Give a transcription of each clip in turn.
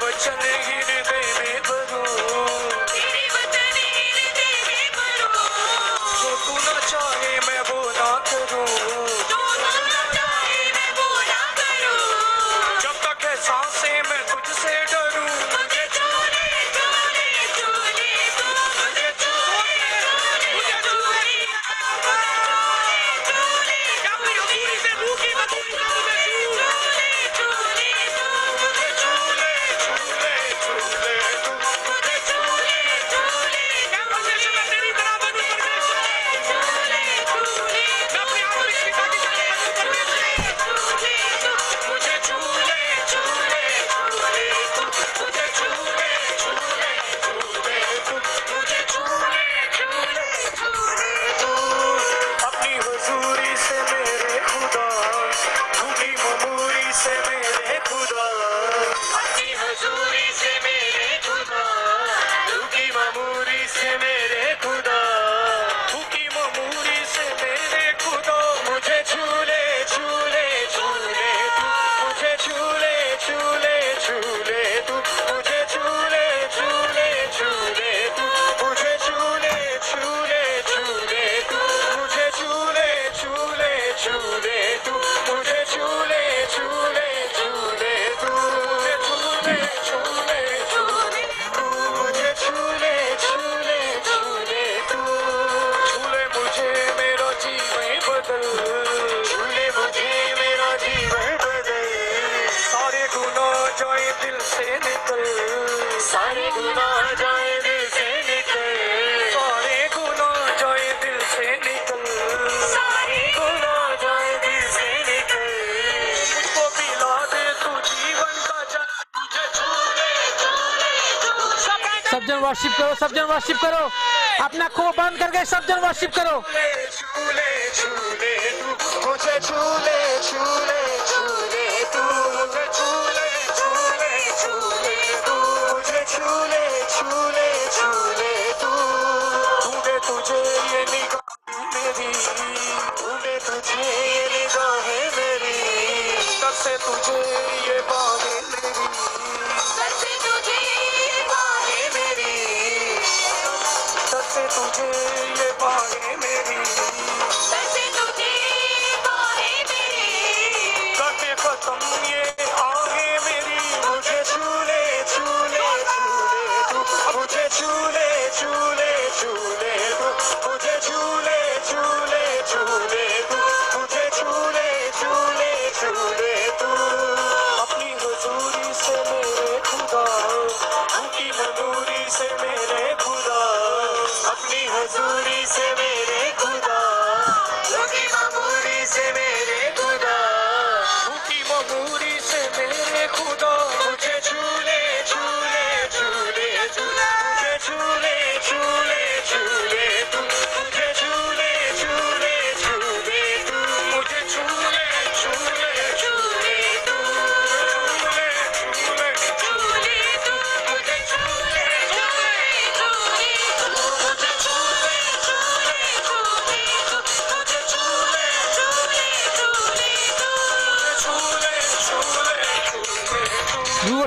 वचन हृदय में भरूं, जो तू ना चाहे मैं वो ना करूं, जब तक है सांसें मैं तुझसे डरूं, वर्शिप करो, सब जन वर्शिप करो, अपना खो बंद करके सब जन वर्शिप करो।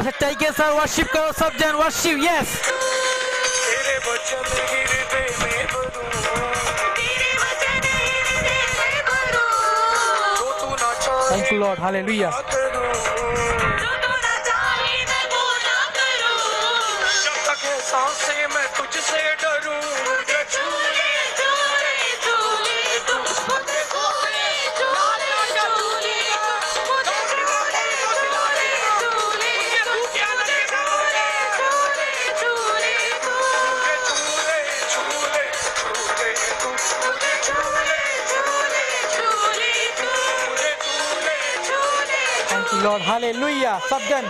सच्चाई के साथ वर्शिप करो सब जन, worship. Yes, thank you Lord, hallelujah. जब तक है सांसें मैं तुझसे डरूं, लॉर्ड, हालेलुया। सब जन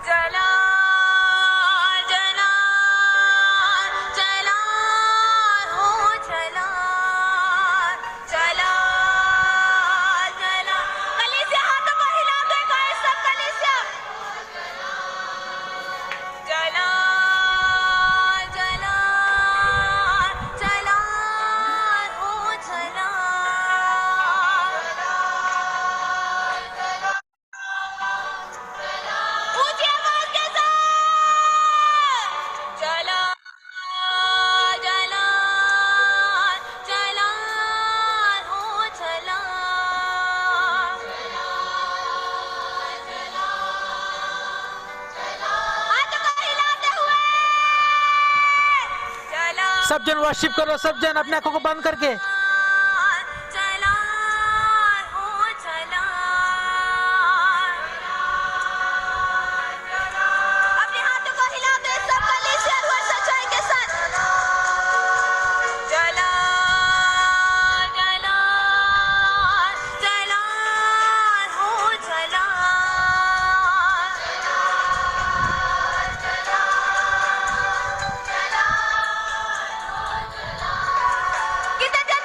जला जला जला हो जला जला जला कलीसिया हाथों को हिला दो गाइस सब कलीसिया जला जला जला हो जला ऊंची आवाज के साथ जला जला जला हो जला हाथों को हिलाते हुए जला सब जन वर्शिप करो, सब जन अपने आंखों को बंद करके। जला हो जला अपने हाथों को हिला दो सब कलीसिया और सच्चाई के साथ जला जला जला हो जला कितने जन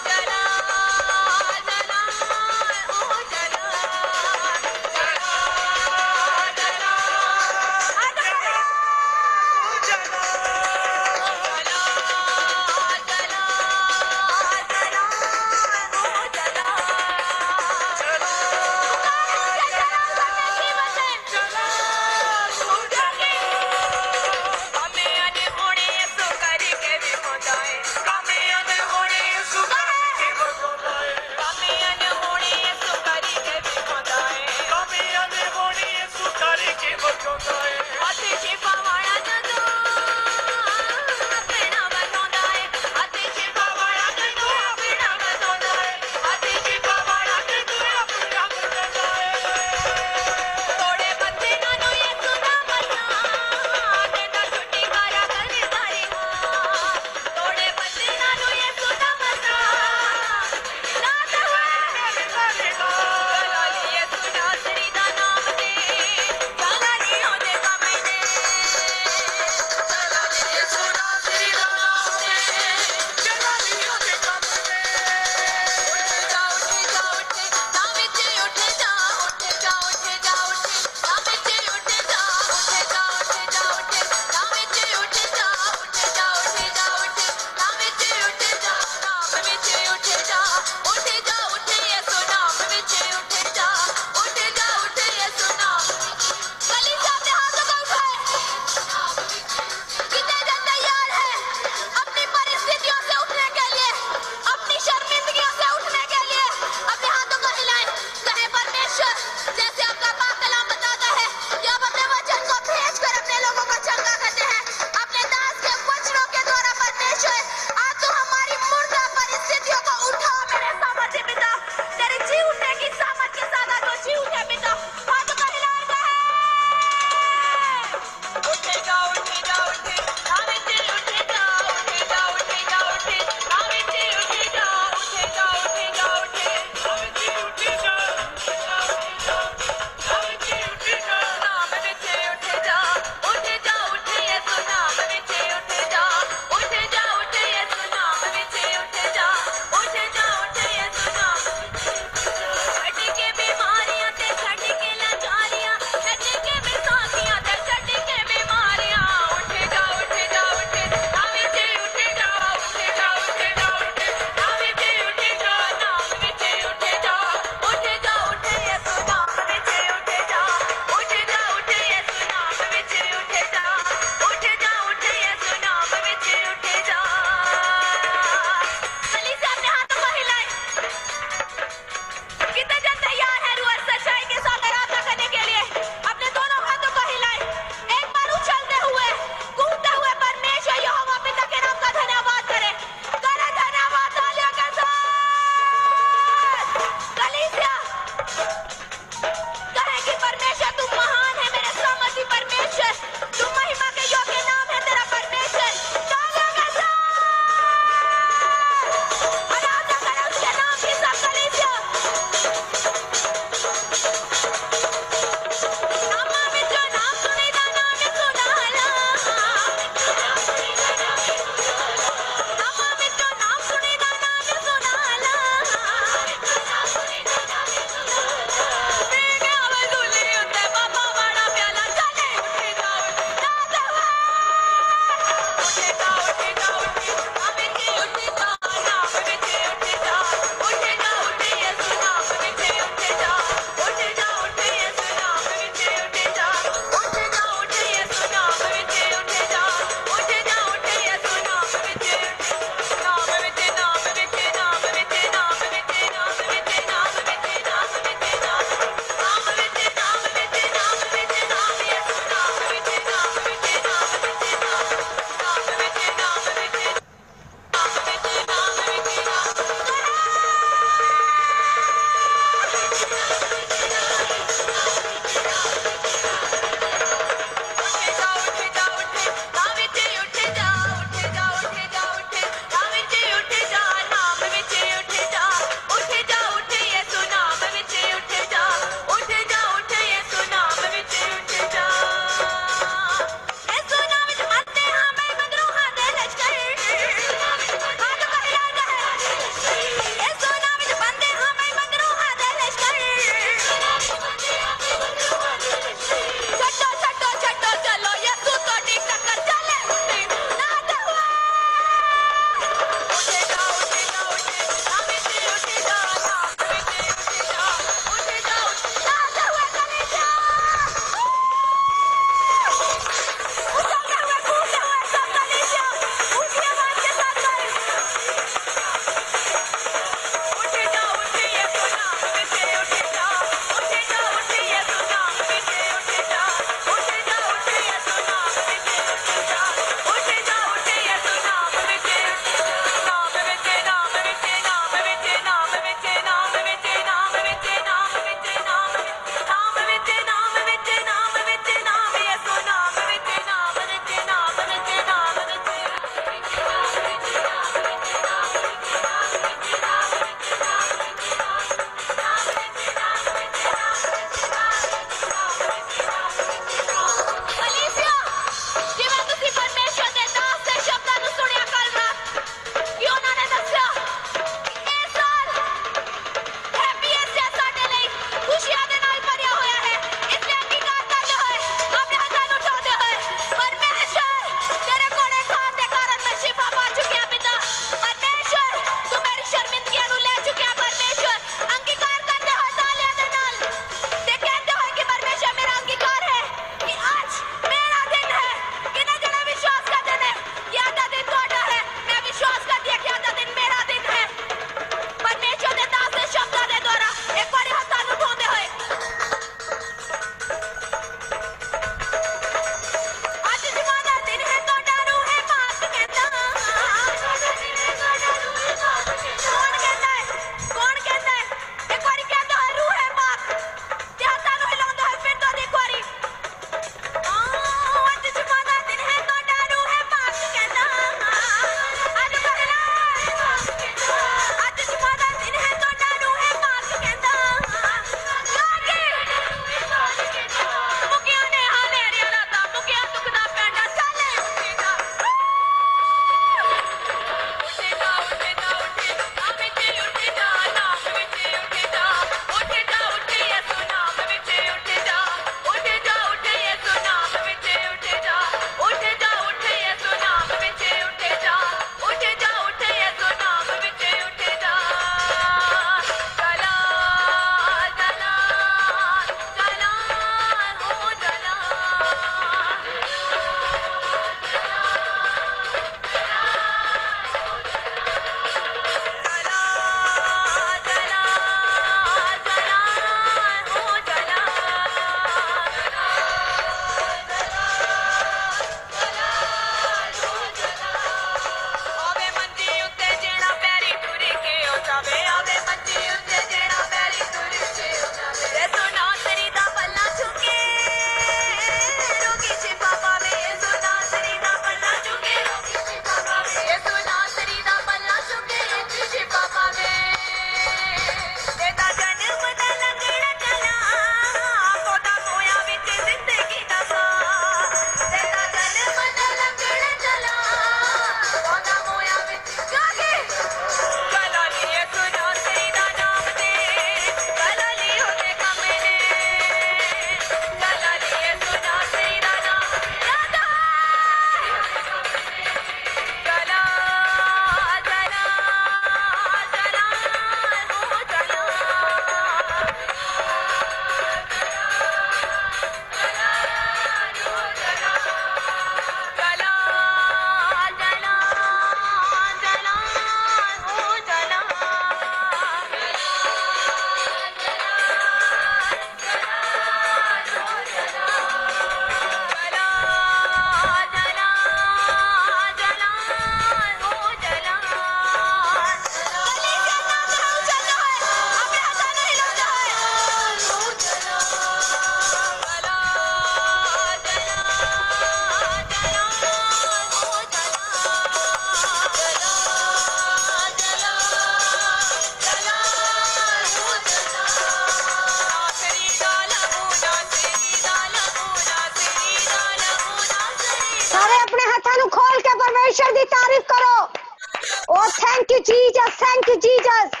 Oh, thank you, Jesus. Thank you, Jesus.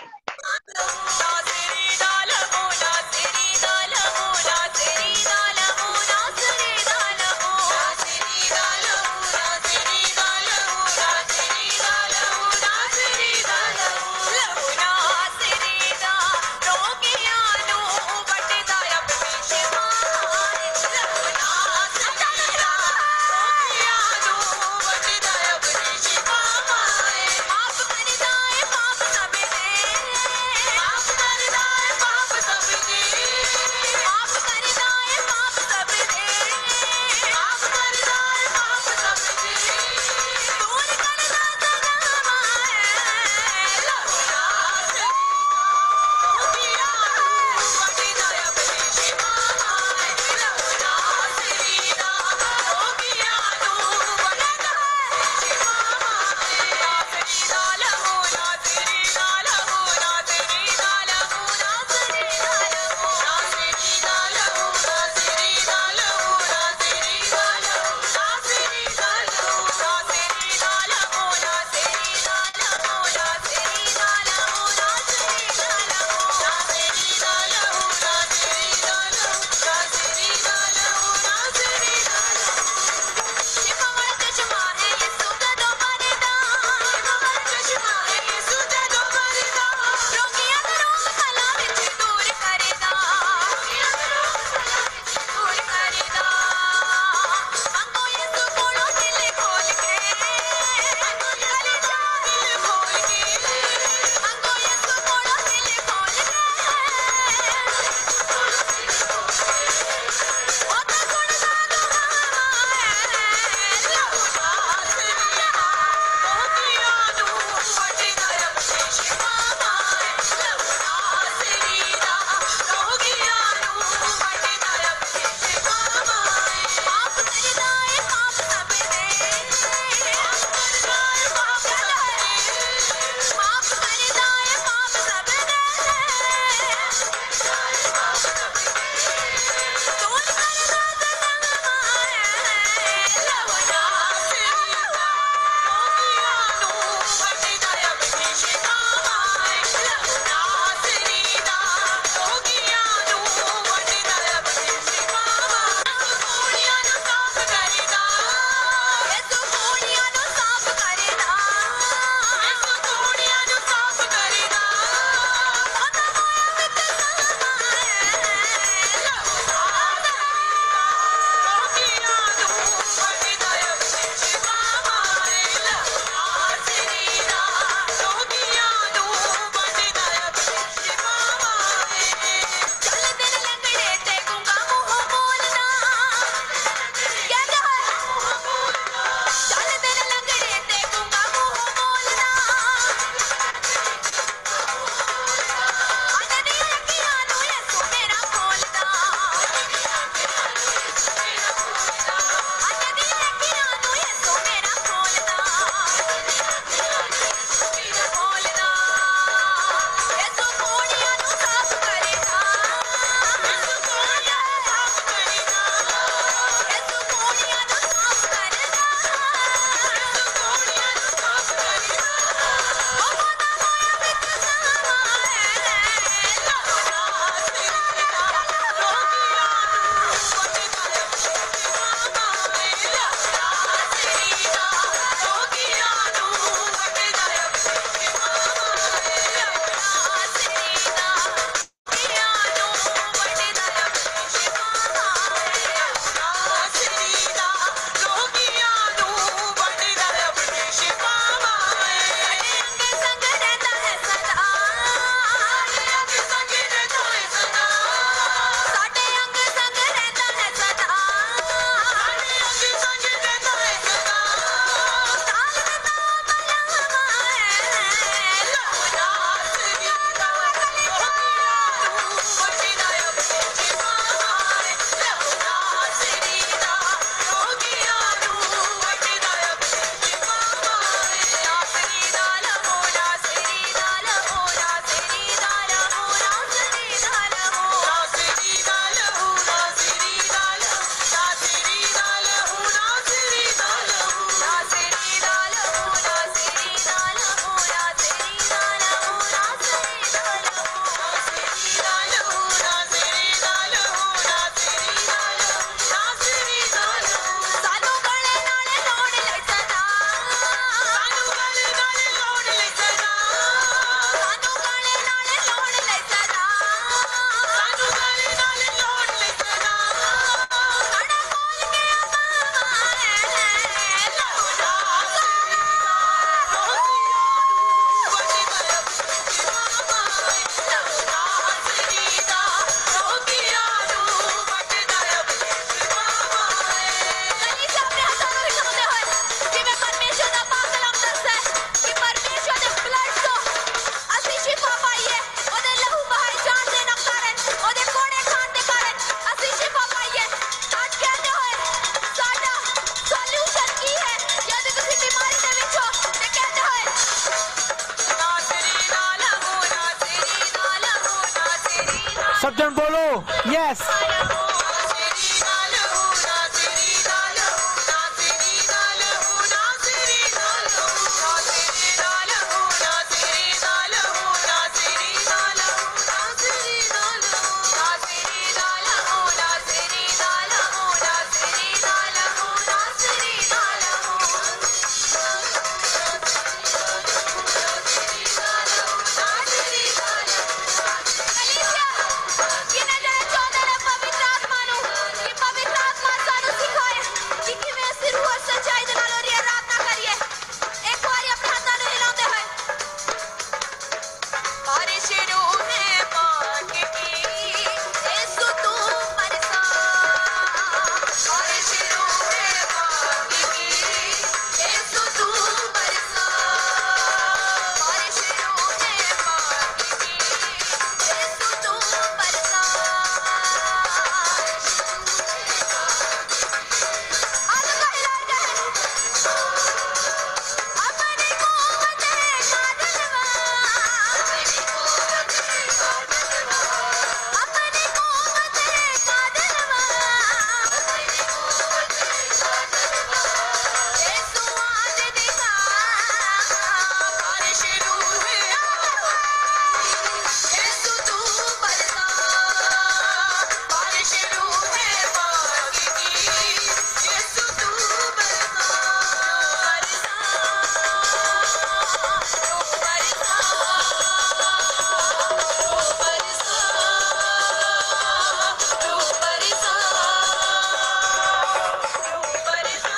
सब जन बोलो yes.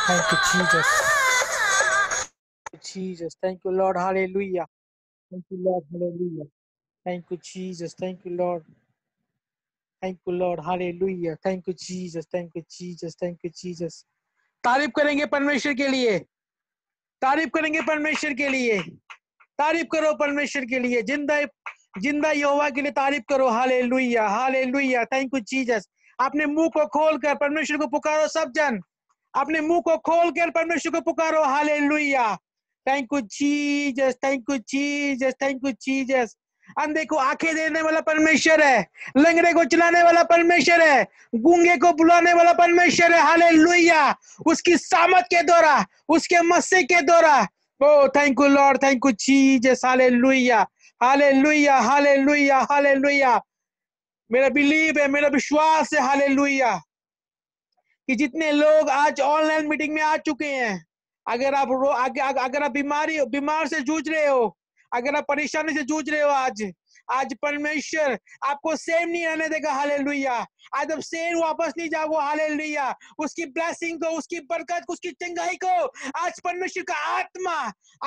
Thank you, Jesus. Jesus, thank you, Lord, hallelujah. Thank you, Lord, hallelujah. Thank you, Jesus, thank you, Lord. Thank you, Lord, hallelujah. Thank you, Jesus, thank you, Jesus, thank you, Jesus. तारीफ करेंगे परमेश्वर के लिए, तारीफ करेंगे परमेश्वर के लिए, तारीफ करो परमेश्वर के लिए, जिंदा जिंदा यहोवा के लिए तारीफ करो। Hallelujah, hallelujah. Thank you Jesus. अपने मुंह को खोलकर परमेश्वर को पुकारो सब जन, अपने मुंह को खोलकर परमेश्वर को पुकारो। Hallelujah. Thank you Jesus, thank you Jesus, thank you Jesus. अंधे को आंखें देने वाला परमेश्वर है, लंगड़े को चलाने वाला परमेश्वर है, गूंगे को बुलाने वाला परमेश्वर है। हालेलुया। उसकी सामत के द्वारा, उसके मसीह के द्वारा। Oh thank you Lord, thank you Jesus. Hallelujah, hallelujah, hallelujah, hallelujah. मेरा बिलीव है, मेरा विश्वास है, हालेलुया, कि जितने लोग आज ऑनलाइन मीटिंग में आ चुके हैं, अगर आप अगर आप बीमार से जूझ रहे हो, अगर आप परेशानी से जूझ रहे हो, आज परमेश्वर आपको सेम नहीं रहने देगा। हालेलुया। आज अब सेम वापस नहीं जाओगे। हालेलुया। उसकी ब्लेसिंग को, उसकी बरकत को, उसकी चंगाई को आज परमेश्वर का आत्मा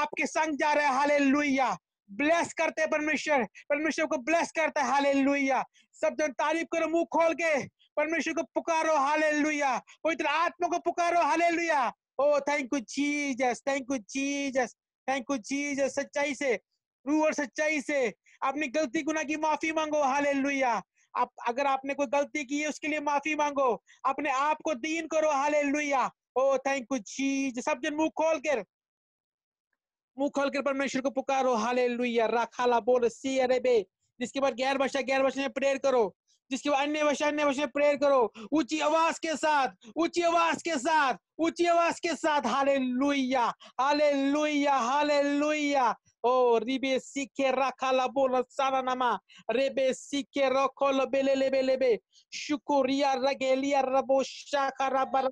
आपके संग जा रहा है। हालेलुया। ब्लेस करते हैं परमेश्वर, परमेश्वर को ब्लेस करता है। हालेलुया। सब जन तारीफ करो, मुंह खोल के परमेश्वर को पुकारो। हालेलुया। पवित्र आत्मा को पुकारो। Hallelujah. Oh thank you Jesus, thank you Jesus, thank you Jesus. सच्चाई से, रूह और सच्चाई से अपनी गलती गुनाह की माफी मांगो। हालेलुया। आप अगर आपने कोई गलती की है उसके लिए माफी मांगो, अपने आप को दीन करो। Hallelujah. Oh thank you Jesus. सब जन मुंह खोलकर परमेश्वर को पुकारो। हालेलुया। राखाला बोल सी अरे बे। जिसके बाद गैर भाषा में प्रेयर करो, जिसके बाद अन्य भाषा में प्रेयर करो, ऊंची आवाज के साथ, ऊंची आवाज के साथ, ऊंची आवाज के साथ। Hallelujah, hallelujah, hallelujah. ओ रिबे सीखे राखाला बोल सारा नामा, रेबे सीखे रखोल बेले बेले बे, शुक्रिया रगेलिया रबो शाखरा बर,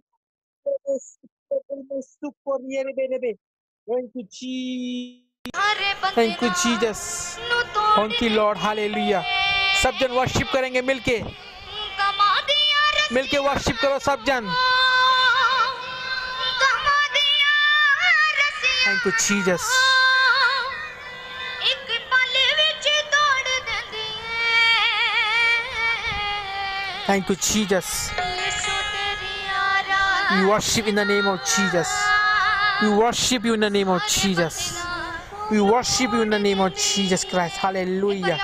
सुकोरिया बेले बे। Thank you, Jesus. Thank you, Jesus. Thank you, Lord. Hallelujah. सब जन वर्शिप करेंगे मिलके, मिलके वर्शिप करो सब जन। Thank you, Jesus. Thank you, Jesus. We worship in the name of Jesus. We worship you in the name of Jesus. We worship you in the name of Jesus Christ. Hallelujah.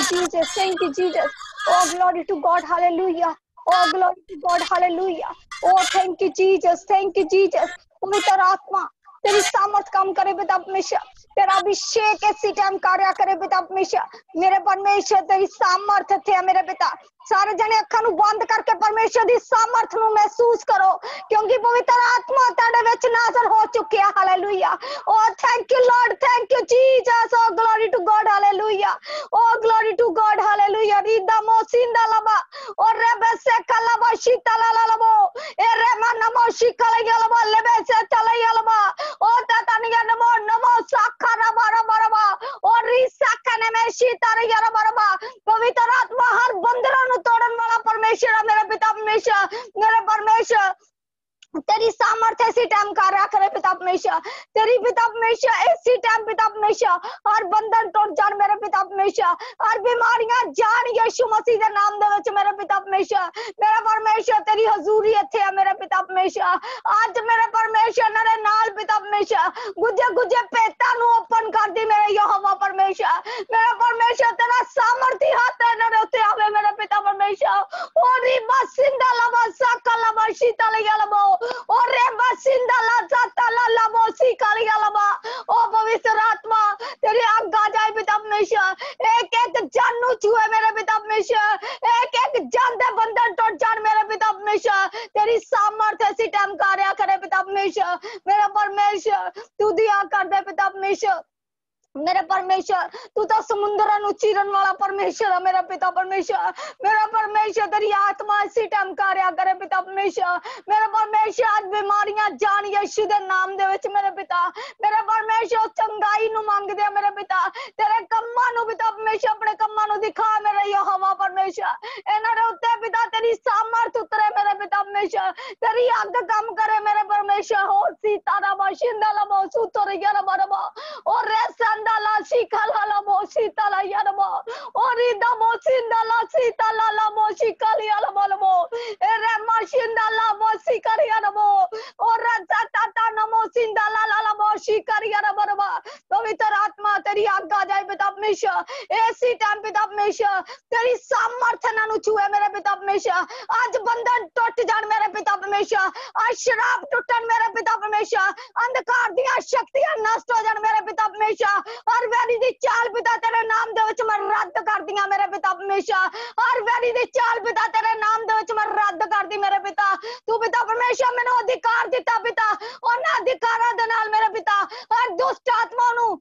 Jesus. Thank you, Jesus. Oh, glory to God. Hallelujah. Oh, glory to God. Hallelujah. Oh, thank you, Jesus. Thank you, Jesus. पवित्र आत्मा तेरी सामर्थ काम करे पिता परमेश्वर, तेरा अभिषेक इसी टाइम कार्य करे पिता परमेश्वर। मेरे परमेश्वर तेरी सामर्थ थे मेरे पिता। सारे जने अखां नूं बंद करके परमेश्वर दी सामर्थ नूं महसूस करो, क्योंकि पवित्र आत्मा तुहाडे विच नाज़र हो चुकी है। Hallelujah. Oh, thank you, Lord. Thank you, Jesus. Oh, glory to God. Hallelujah. Oh, glory to God. Hallelujah. Rida mosinda laba. Oh, rebese kalaba shita lalabo. Erema namo shikala yalaba lebese tala yalaba. Oh, tataniya namo namo sakara bara bara ba. Oh, risakane me shita yalaba bara. पवित्र आत्मा हर बंधन नूं तोड़न वाला परमेश्वर है मेरे पिता परमेश्वर। मेरे परमेश्वर तेरी सामर्थ ऐसी टाइम कार्य करे पिता परमेश्वर। तेरी पिता परमेश्वर ऐसी टाइम पिता परमेश्वर हर बंधन टूट जान मेरे पिता परमेश्वर। हर बीमारियां जान यीशु मसीह के नाम दे विच मेरे पिता परमेश्वर। मेरा परमेश्वर तेरी हजूरी इत्थे है मेरे पिता परमेश्वर। आज मेरे परमेश्वर मेरे नाल पिता परमेश्वर गुजे गुजे पेटा नु ओपन कर दी मेरे यहोवा परमेश्वर। मेरा परमेश्वर तेरा सामर्थी हाथ तेरे उत्ते आवे मेरे पिता परमेश्वर। ओ रिबा सिंदा लबा सकला बशीता लबो ओ रेबा सिंदा ला जाता ला लबो सिकालिया लबा। ओ पवित्र आत्मा तेरी आज्ञा जाए पिता परमेश्वर। एक एक जानू छुए मेरे पिता परमेश्वर। एक एक जान दे बंधन टूट जान मेरे पिता परमेश्वर। तेरी सामर्थ ऐसी टाइम कार्य करे पिता परमेश्वर। मेरा परमेश्वर तू दिया कर दे पिता परमेश्वर। मेरे परमेश्वर तू तो समुद्र नु चीरन वाला परमेश्वर है मेरा पिता परमेश्वर। मेरा परमेश्वर तेरी आत्मा इसी टाइम कार्य करे पिता परमेश्वर। मेरा परमेश्वर आज बीमारियां जान यीशु दे नाम दे विच मेरे पिता। मेरा परमेश्वर चंगाई नु मांग दे मेरे पिता। तेरे कम्मां नु पिता परमेश्वर अपने कम्मां नु दिखा मेरे यहोवा परमेश्वर। इन्हां दे उत्ते पिता तेरी सामर्थ उतरे मेरे पिता परमेश्वर। तेरी अग काम करे मेरे परमेश्वर। हो सीता रा बशिंदा ला बोसु तोर यार बरबा और रे la shikala la moshita la yarabo orida mosinda la sita la la moshikali alabo ere mashinda la moshikari alabo ora tata na mosinda la la moshikari alabo। पवित्र आत्मा तेरी आज्ञा जाए पिता परमेश्वर। ऐसी टाइम पिता परमेश्वर तेरी सामर्थ ना नु छुए मेरे पिता परमेश्वर। आज बंधन टूट जान मेरे पिता परमेश्वर। आज शराब टूटन मेरे पिता परमेश्वर। अंधकार दी शक्तियां नष्ट हो जान मेरे पिता परमेश्वर। हर वैरी दी चाल पिता तेरे नाम दे विच मैं रद्द कर दियां मेरे पिता परमेश्वर। हर वैरी दी चाल पिता तेरे नाम दे विच मैं रद्द कर दी मेरे पिता। तू पिता परमेश्वर मैनू अधिकार दिता पिता। उन्हां अधिकारां दे नाल मेरे पिता हर दुष्ट आत्मा नू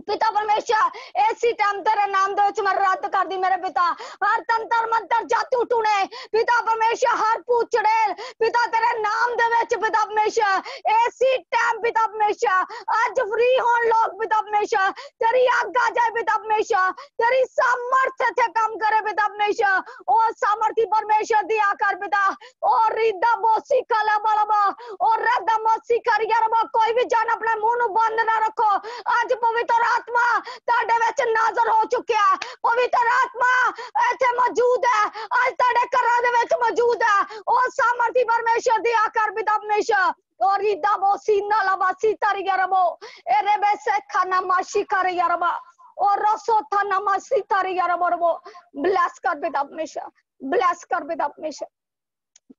पिता परमेश्वर ऐसी टाइम तेरे नाम दे विच मैं रद्द कर दी मेरे पिता। हर तंत्र मंत्र जादू टूने पिता परमेश्वर हर पूछड़ेल पिता तेरे नाम दे विच पिता परमेश्वर ऐसी टाइम पिता परमेश्वर आज फ्री होन लोग पिता परमेश्वर। तेरी आज्ञा जाए पिता परमेश्वर। तेरी सामर्थ से काम करे पिता परमेश्वर। ओ सामर्थी परमेश्वर दी आकर पिता ओ रिदा बोसी कला बलबा ओ रदा मोसी करियरबा। कोई भी जान अपने मुंह नु बंद ना रखो। आज पवित्र आत्मा ताड़े विच नाज़र हो चुकिया है। पवित्र आत्मा इत्थे मौजूद है। आज ताड़े घरां दे विच मौजूद है। ओ सामर्थी परमेश्वर दी आकर पिता परमेश्वर और रिदा बोसी नाला बासी तरियरबो एरे बेसे खाना माशी करियरबा और रसो थाना मासी तरियरबो। ब्लेस कर पिता परमेश्वर। ब्लेस कर पिता परमेश्वर।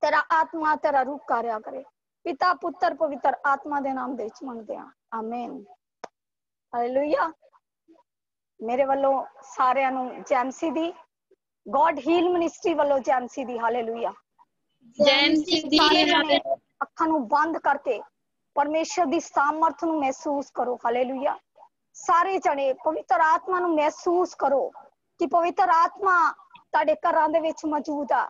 तेरा आत्मा तेरा रूप कार्य करे। पिता पुत्र पवित्र आत्मा दे नाम दे मंगदे हां आमीन। हालेलुया। मेरे वालों सारियां नू जैमसी दी गॉड हील मिनिस्ट्री वालों जैमसी दी हालेलुया। सारे जने अखां नू बंद करके परमेश्वर दी सामर्थ नू महसूस करो। हालेलुया। सारे जने पवित्र आत्मा नू महसूस करो कि पवित्र आत्मा तुहाडे घरां दे विच मौजूद आ।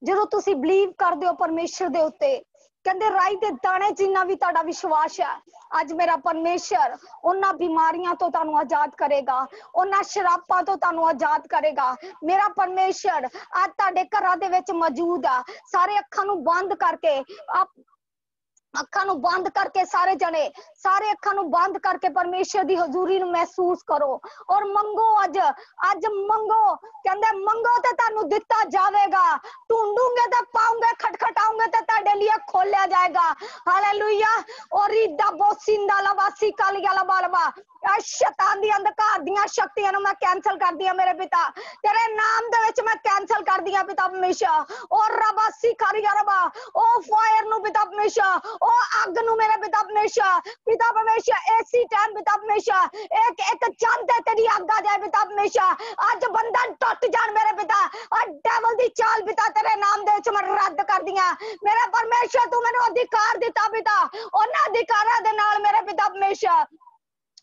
जदों तुसी बिलीव करदे हो परमेश्वर दे उत्ते कहंदे राई दे दाणे जिन्ना भी तुहाडा विश्वास है आज मेरा परमेश्वर उन्हां बीमारियां तो तुहानू आजाद करेगा। उन्हां शराबां तो तुहानू आजाद करेगा। मेरा परमेश्वर आज तुहाडे घरां दे विच मौजूद आ। सारे अखां नू बंद करके ਅੱਖਾਂ ਨੂੰ ਬੰਦ ਕਰਕੇ ਸਾਰੇ ਜਣੇ ਸਾਰੇ ਅੱਖਾਂ ਨੂੰ ਬੰਦ ਕਰਕੇ ਪਰਮੇਸ਼ਰ ਦੀ ਹਜ਼ੂਰੀ ਨੂੰ ਮਹਿਸੂਸ ਕਰੋ ਔਰ ਮੰਗੋ ਅੱਜ ਮੰਗੋ ਕਹਿੰਦੇ ਮੰਗੋ ਤੇ ਤੁਹਾਨੂੰ ਦਿੱਤਾ ਜਾਵੇਗਾ ਢੂੰਡੋਗੇ ਤੇ ਪਾਓਗੇ ਖਟਖਟਾਓਗੇ ਤੇ ਤੁਹਾਡੇ ਲਈ ਖੋਲਿਆ ਜਾਏਗਾ ਹਾਲੇਲੂਇਆ ਔਰ ਇਦਾ ਬੋਸਿੰਦਾ ਲਵਾਸੀ ਕਾਲੀਆ ਲਬਾਲਵਾ ਸ਼ੈਤਾਨ ਦੀ ਅੰਧਕਾਰ ਦੀਆਂ ਸ਼ਕਤੀਆਂ ਨੂੰ ਮੈਂ ਕੈਨਸਲ ਕਰਦੀ ਆ ਮੇਰੇ ਪਿਤਾ ਤੇਰੇ ਨਾਮ ਦੇ ਵਿੱਚ ਮੈਂ ਕੈਨਸਲ ਕਰਦੀ ਆ ਪਿਤਾ ਪਰਮੇਸ਼ਰ ਔਰ ਰਬਾਸੀ ਕਾਲੀਆ ਰਬਾ ਉਹ ਫਾਇਰ ਨੂੰ ਪਿਤਾ ਪਰਮੇਸ਼ਰ ਉਹ ਅੱਗ ਨੂੰ ਮੇਰੇ ਪਿਤਾ ਪਰਮੇਸ਼ਰ ਐਸੀ ਟਾਈਮ ਪਿਤਾ ਪਰਮੇਸ਼ਰ ਇੱਕ ਚੰਦ ਤੇ ਤੇਰੀ ਅੱਗ ਆ ਜਾਏ ਪਿਤਾ ਪਰਮੇਸ਼ਰ ਅੱਜ ਬੰਧਨ ਟੁੱਟ ਜਾਣ ਮੇਰੇ ਪਿਤਾ ਔਰ ਡੈਵਲ ਦੀ ਚਾਲ ਪਿਤਾ ਤੇਰੇ ਨਾਮ ਦੇ ਵਿੱਚ ਮੈਂ ਰੱਦ ਕਰਦੀ ਆ ਮੇਰੇ ਪਰਮੇਸ਼ਰ ਤੂੰ ਮੈਨੂੰ ਅਧਿਕਾਰ ਦਿੱਤਾ ਪਿਤਾ ਉਹਨਾਂ ਅਧਿਕਾਰਾਂ ਦੇ ਨਾਲ ਮੇਰੇ ਪਿਤਾ ਪਰਮੇਸ਼ਰ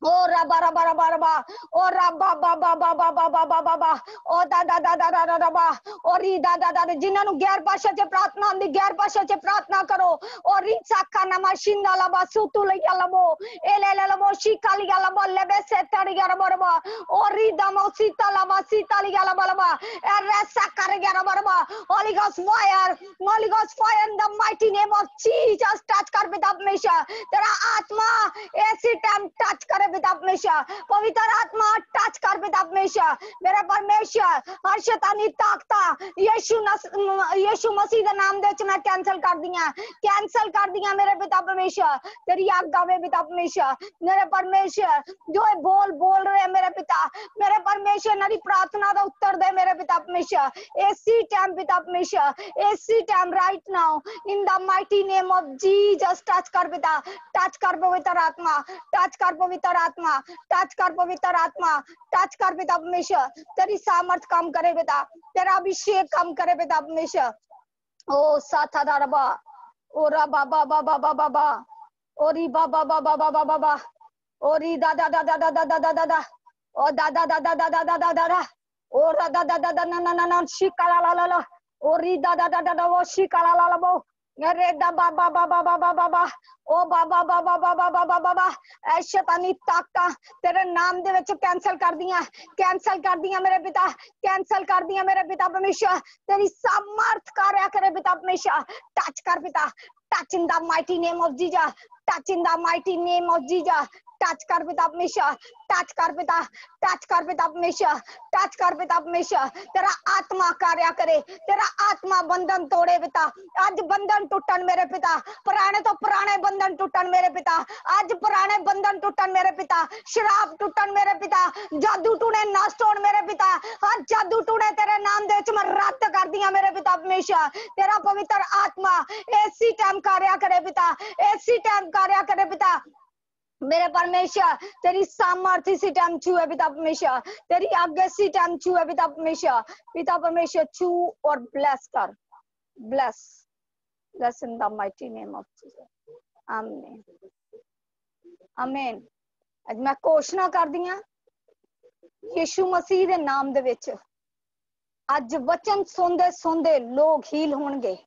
ओ रबा रबा रबा रबा ओ रबा बा बा बा बा बा बा बा बा बा ओ दा दा दा दा दा दा रबा ओ री दा दा दा जिन्हां नु गैर भाषा च प्रार्थना आंदी गैर भाषा च प्रार्थना करो ओ री साखा नमा शिंदा लबा सुतु लिया लबो ए ले ले लबो शिका लिया लबो लेबे से तड़िया रबा रबा ओ री दा मो सीता लिया लबा लबा ए रे साका लिया रबा रबा Holy Ghost fire in the mighty name of Jesus touch कर पिता परमेश्वर तेरा आत्मा ऐसी टाइम टच करे पिता परमेश्वर पवित्र आत्मा टच कर पिता परमेश्वर मेरे परमेश्वर हर शैतानी ताकत यीशु मसीह के नाम दे मैं कैंसिल कर दिया मेरे पिता परमेश्वर तेरी आज्ञा में पिता परमेश्वर मेरे परमेश्वर जो बोल रहे हैं मेरे पिता मेरे परमेश्वर नारी प्रार्थना का उत्तर दे मेरे पिता परमेश्वर एसी टाइम पिता परमेश्वर AC time right now in the mighty name of Jesus touch कर पिता टच कर पवित्र आत्मा टच कर पवित्र आत्मा टच कर पवित्र आत्मा टच कर पिता परमेश्वर तेरी सामर्थ काम करे पिता तेरा अभिषेक काम करे पिता परमेश्वर ओ साथा दारबा ओ रा बाबा बाबा बाबा बा ओ री बाबा बाबा बाबा बाबा ओ री दा दा दा दा दा दा दा दा दा ओ दा दा दा दा दा दा दा दा दा ओ रा दा दा दा दा ना ना ना ना शिकाला ला ला ला ओ री दा दा दा दा वो शिकाला ला ला वो रे दा बाबा बाबा बाबा बाबा ओ बाबा बाबा बाबा बाबा बाबा ऐ शैतानी ताकत तेरे नाम दे विच कैंसल कर दियां मेरे पिता कैंसल कर दियां मेरे पिता परमेश्वर तेरी सामर्थ कार्य करे पिता परमेश्वर टच कर पिता touch in the mighty name of Jesus touch in the mighty name of Jesus touch कर पिता परमेश्वर टच कर पिता परमेश्वर टच कर पिता परमेश्वर तेरा आत्मा कार्य करे तेरा आत्मा बंधन तोड़े पिता आज बंधन टूटन मेरे पिता पुराने तो पुराने बंधन टूटन मेरे पिता आज पुराने बंधन टूटन मेरे पिता शराब टूटन मेरे पिता जादू टूने नष्ट होन मेरे पिता हर जादू टूने तेरे नाम दे विच मैं रद्द कर दिया मेरे पिता परमेश्वर तेरा पवित्र आत्मा ऐसी टाइम कार्य करे पिता ऐसी टाइम कार्य करे पिता मेरे परमेश्वर तेरी सामर्थ्य इसी टाइम छूए पिता परमेश्वर तेरी आज्ञा इसी टाइम छूए पिता परमेश्वर छू और ब्लेस कर bless in the mighty name of Jesus आमीन आमीन आज मैं घोषणा कर दियां यीशु मसीह दे नाम दे विच आज वचन सुनदे सुनदे लोग हील होणगे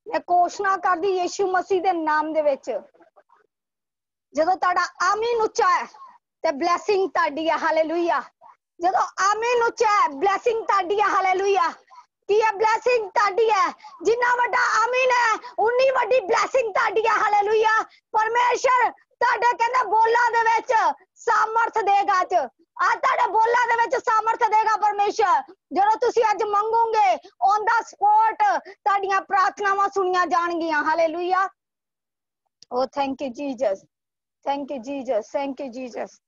मैं घोषणा कर दी यीशु मसीह दे नाम दे विच ਜਦੋਂ ਤੁਹਾਡਾ ਆਮੀਨ ਉੱਚਾ ਹੈ ਤੇ ਬਲੇਸਿੰਗ ਤੁਹਾਡੀ ਹੈ ਹਾਲੇਲੂਇਆ ਜਦੋਂ ਆਮੀਨ ਉੱਚਾ ਹੈ ਬਲੇਸਿੰਗ ਤੁਹਾਡੀ ਹੈ ਹਾਲੇਲੂਇਆ ਕੀ ਹੈ ਬਲੇਸਿੰਗ ਤੁਹਾਡੀ ਹੈ ਜਿੰਨਾ ਵੱਡਾ ਆਮੀਨ ਹੈ ਉਨੀ ਵੱਡੀ ਬਲੇਸਿੰਗ ਤੁਹਾਡੀ ਹੈ ਹਾਲੇਲੂਇਆ ਪਰਮੇਸ਼ਰ ਤੁਹਾਡੇ ਕਹਿੰਦੇ ਬੋਲਾਂ ਦੇ ਵਿੱਚ ਸਾਮਰਥ ਦੇਗਾ ਅੱਜ ਤੁਹਾਡੇ ਬੋਲਾਂ ਦੇ ਵਿੱਚ ਸਾਮਰਥ ਦੇਗਾ ਪਰਮੇਸ਼ਰ ਜਦੋਂ ਤੁਸੀਂ ਅੱਜ ਮੰਗੋਗੇ ਔਨ ਦਾ ਸਪੋਟ ਤੁਹਾਡੀਆਂ ਪ੍ਰਾਰਥਨਾਵਾਂ ਸੁਣੀਆਂ ਜਾਣਗੀਆਂ hallelujah oh thank you Jesus thank you Jesus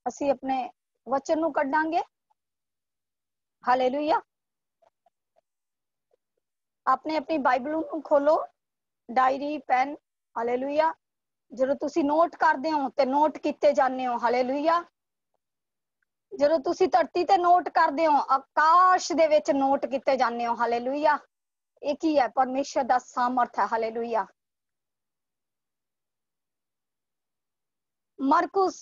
ਅਸੀਂ ਆਪਣੇ ਵਚਨ ਨੂੰ ਕੱਢਾਂਗੇ ਹਾਲੇਲੂਇਆ ਆਪਨੇ ਆਪਣੀ ਬਾਈਬਲ ਨੂੰ ਖੋਲੋ ਡਾਇਰੀ ਪੈਨ ਹਾਲੇਲੂਇਆ ਜਦੋਂ ਤੁਸੀਂ ਨੋਟ ਕਰਦੇ ਹੋ ਤੇ ਨੋਟ ਕੀਤੇ ਜਾਂਦੇ ਹੋ ਹਾਲੇਲੂਇਆ ਜਦੋਂ ਤੁਸੀਂ ਧਰਤੀ ਤੇ ਨੋਟ ਕਰਦੇ ਹੋ ਆਕਾਸ਼ ਦੇ ਵਿੱਚ ਨੋਟ ਕੀਤੇ ਜਾਂਦੇ ਹੋ ਹਾਲੇਲੂਇਆ ਇਹ ਕੀ ਹੈ ਪਰਮੇਸ਼ਰ ਦਾ ਸਾਮਰਥ ਹੈ ਹਾਲੇਲੂਇਆ मरकुस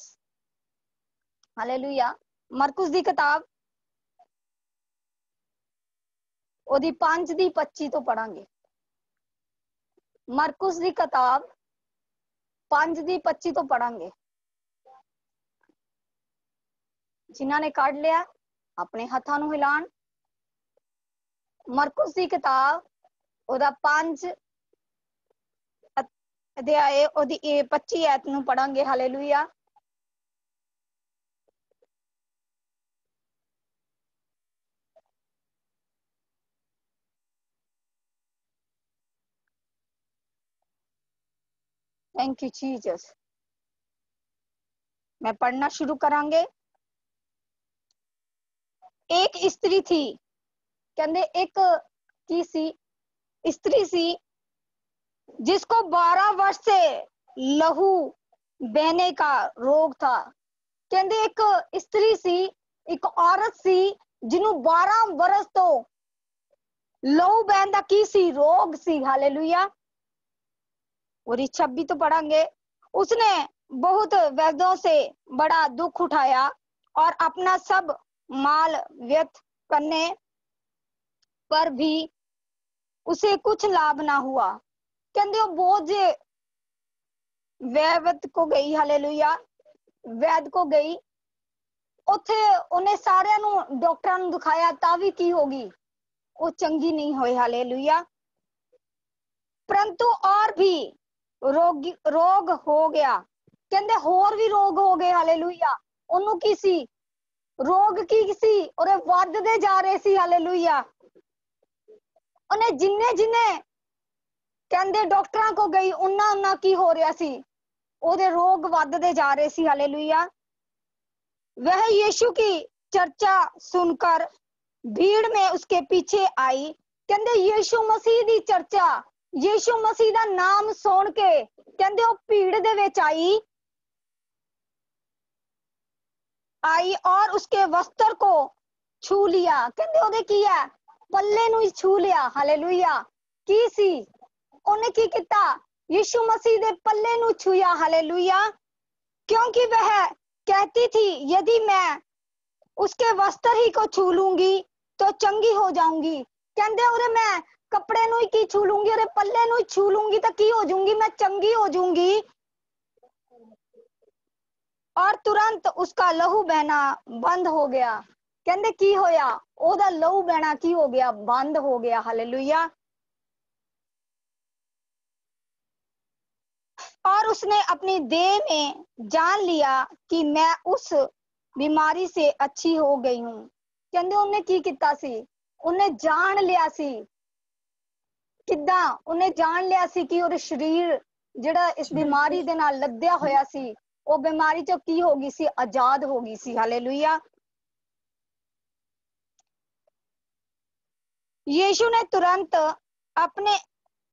हालेलुया मरकुस दी किताब ओदी 5 दी 25 तो पढ़ांगे मरकुस दी किताब 5 दी 25 तो पढ़ांगे जिन्हां ने काढ़ लिया अपने हत्थां नूं हिलाण मरकुस दी किताब ओदा 5 ਅਧਿਆਏ ਉਹਦੀ 25 ਐਤ ਨੂੰ ਪੜਾਂਗੇ। ਹਾਲੇਲੂਇਆ। Thank you Jesus. मैं पढ़ना शुरू करांगे। एक स्त्री थी, कहते एक की सी स्त्री सी जिसको 12 वर्ष से लहू बहने का रोग था। कहते एक स्त्री सी, एक औरत सी जिन्हों 12 वर्ष तो लहू बहन का की सी रोग सी। हालेलुया। और 26 तो पढ़ांगे। उसने बहुत वैद्यों से बड़ा दुख उठाया और अपना सब माल व्यर्थ करने पर भी उसे कुछ लाभ ना हुआ। कहते बहुत वैद्य को गई। हालेलुया। वैद्य को गई, उथे उन्हें सारे डॉक्टर ਨੂੰ दिखाया ता भी की होगी, वो चंगी नहीं हुई। हालेलुया। परंतु और भी रोग हो गया। कहते होर भी रोग हो गए। हालेलुया। ओनू की सी रोग की सी और वधदे जा रहे सी। हालेलुया। उन्हें जिन्ने जिन्ने कहते डॉक्टरां को गई उन्ना उन्ना की हो रहा सी, ओदे रोग वधदे जा रहे सी। हालेलुया। वह यीशु की चर्चा सुनकर भीड़ में उसके पीछे आई। कहते यीशु मसीह दी चर्चा, यीशु मसीह दा नाम सुन के कहते वो भीड़ दे विच आई और उसके वस्त्र को छू लिया। कहते ओदे की है पल्ले नूं ही छू लिया। हालेलुया। की सी उन्हें की किता? यीशु मसीह दे पल्ले नूं छूया। हालेलुया। क्योंकि वह कहती थी यदि मैं उसके वस्त्र ही को छू लूंगी तो चंगी हो जाऊंगी। कहते और मैं कपड़े नूं ही की छू लूंगी और पल्ले नूं ही छू लूंगी तो की हो जाऊंगी, मैं चंगी हो जाऊंगी। और तुरंत उसका लहू बहना बंद हो गया। कहते की होया? ओदा लहू बहना की हो गया? बंद हो गया। हालेलुया। और उसने अपनी देह में जान लिया कि मैं उस बीमारी से अच्छी हो गई हूं। कहते उन्हें की किता सी? उन्हें जान लिया सी। किदा? उन्हें जान लिया सी कि और शरीर जिहड़ा इस बीमारी दे नाल लद्या होया सी, वो बीमारी चों की हो गई सी? आजाद हो गई सी। हालेलुया। यीशु ने तुरंत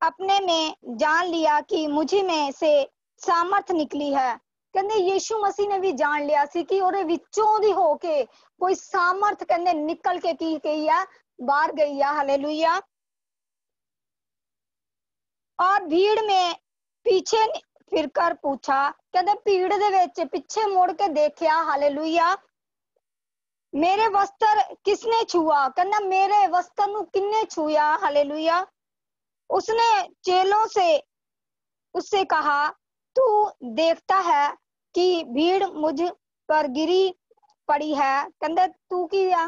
अपने में जान लिया कि मुझे में से सामर्थ निकली है। कहते यीशु मसीह ने भी जान लिया सी कि ओरे विचों दी होके कोई सामर्थ कहते निकल के की गई है, बाहर गई है। हालेलुया। और भीड़ में पीछे फिरकर पूछा। कहते भीड़ दे विच पीछे मुड़ के देखिया। हालेलुया। मेरे वस्त्र किसने छुआ? कहना मेरे वस्त्र नूं किन्ने छुया? हालेलुया। उसने चेलों से उससे कहा तू देखता है कि भीड़ मुझ पर गिरी पड़ी है। कहंदे तू की आ?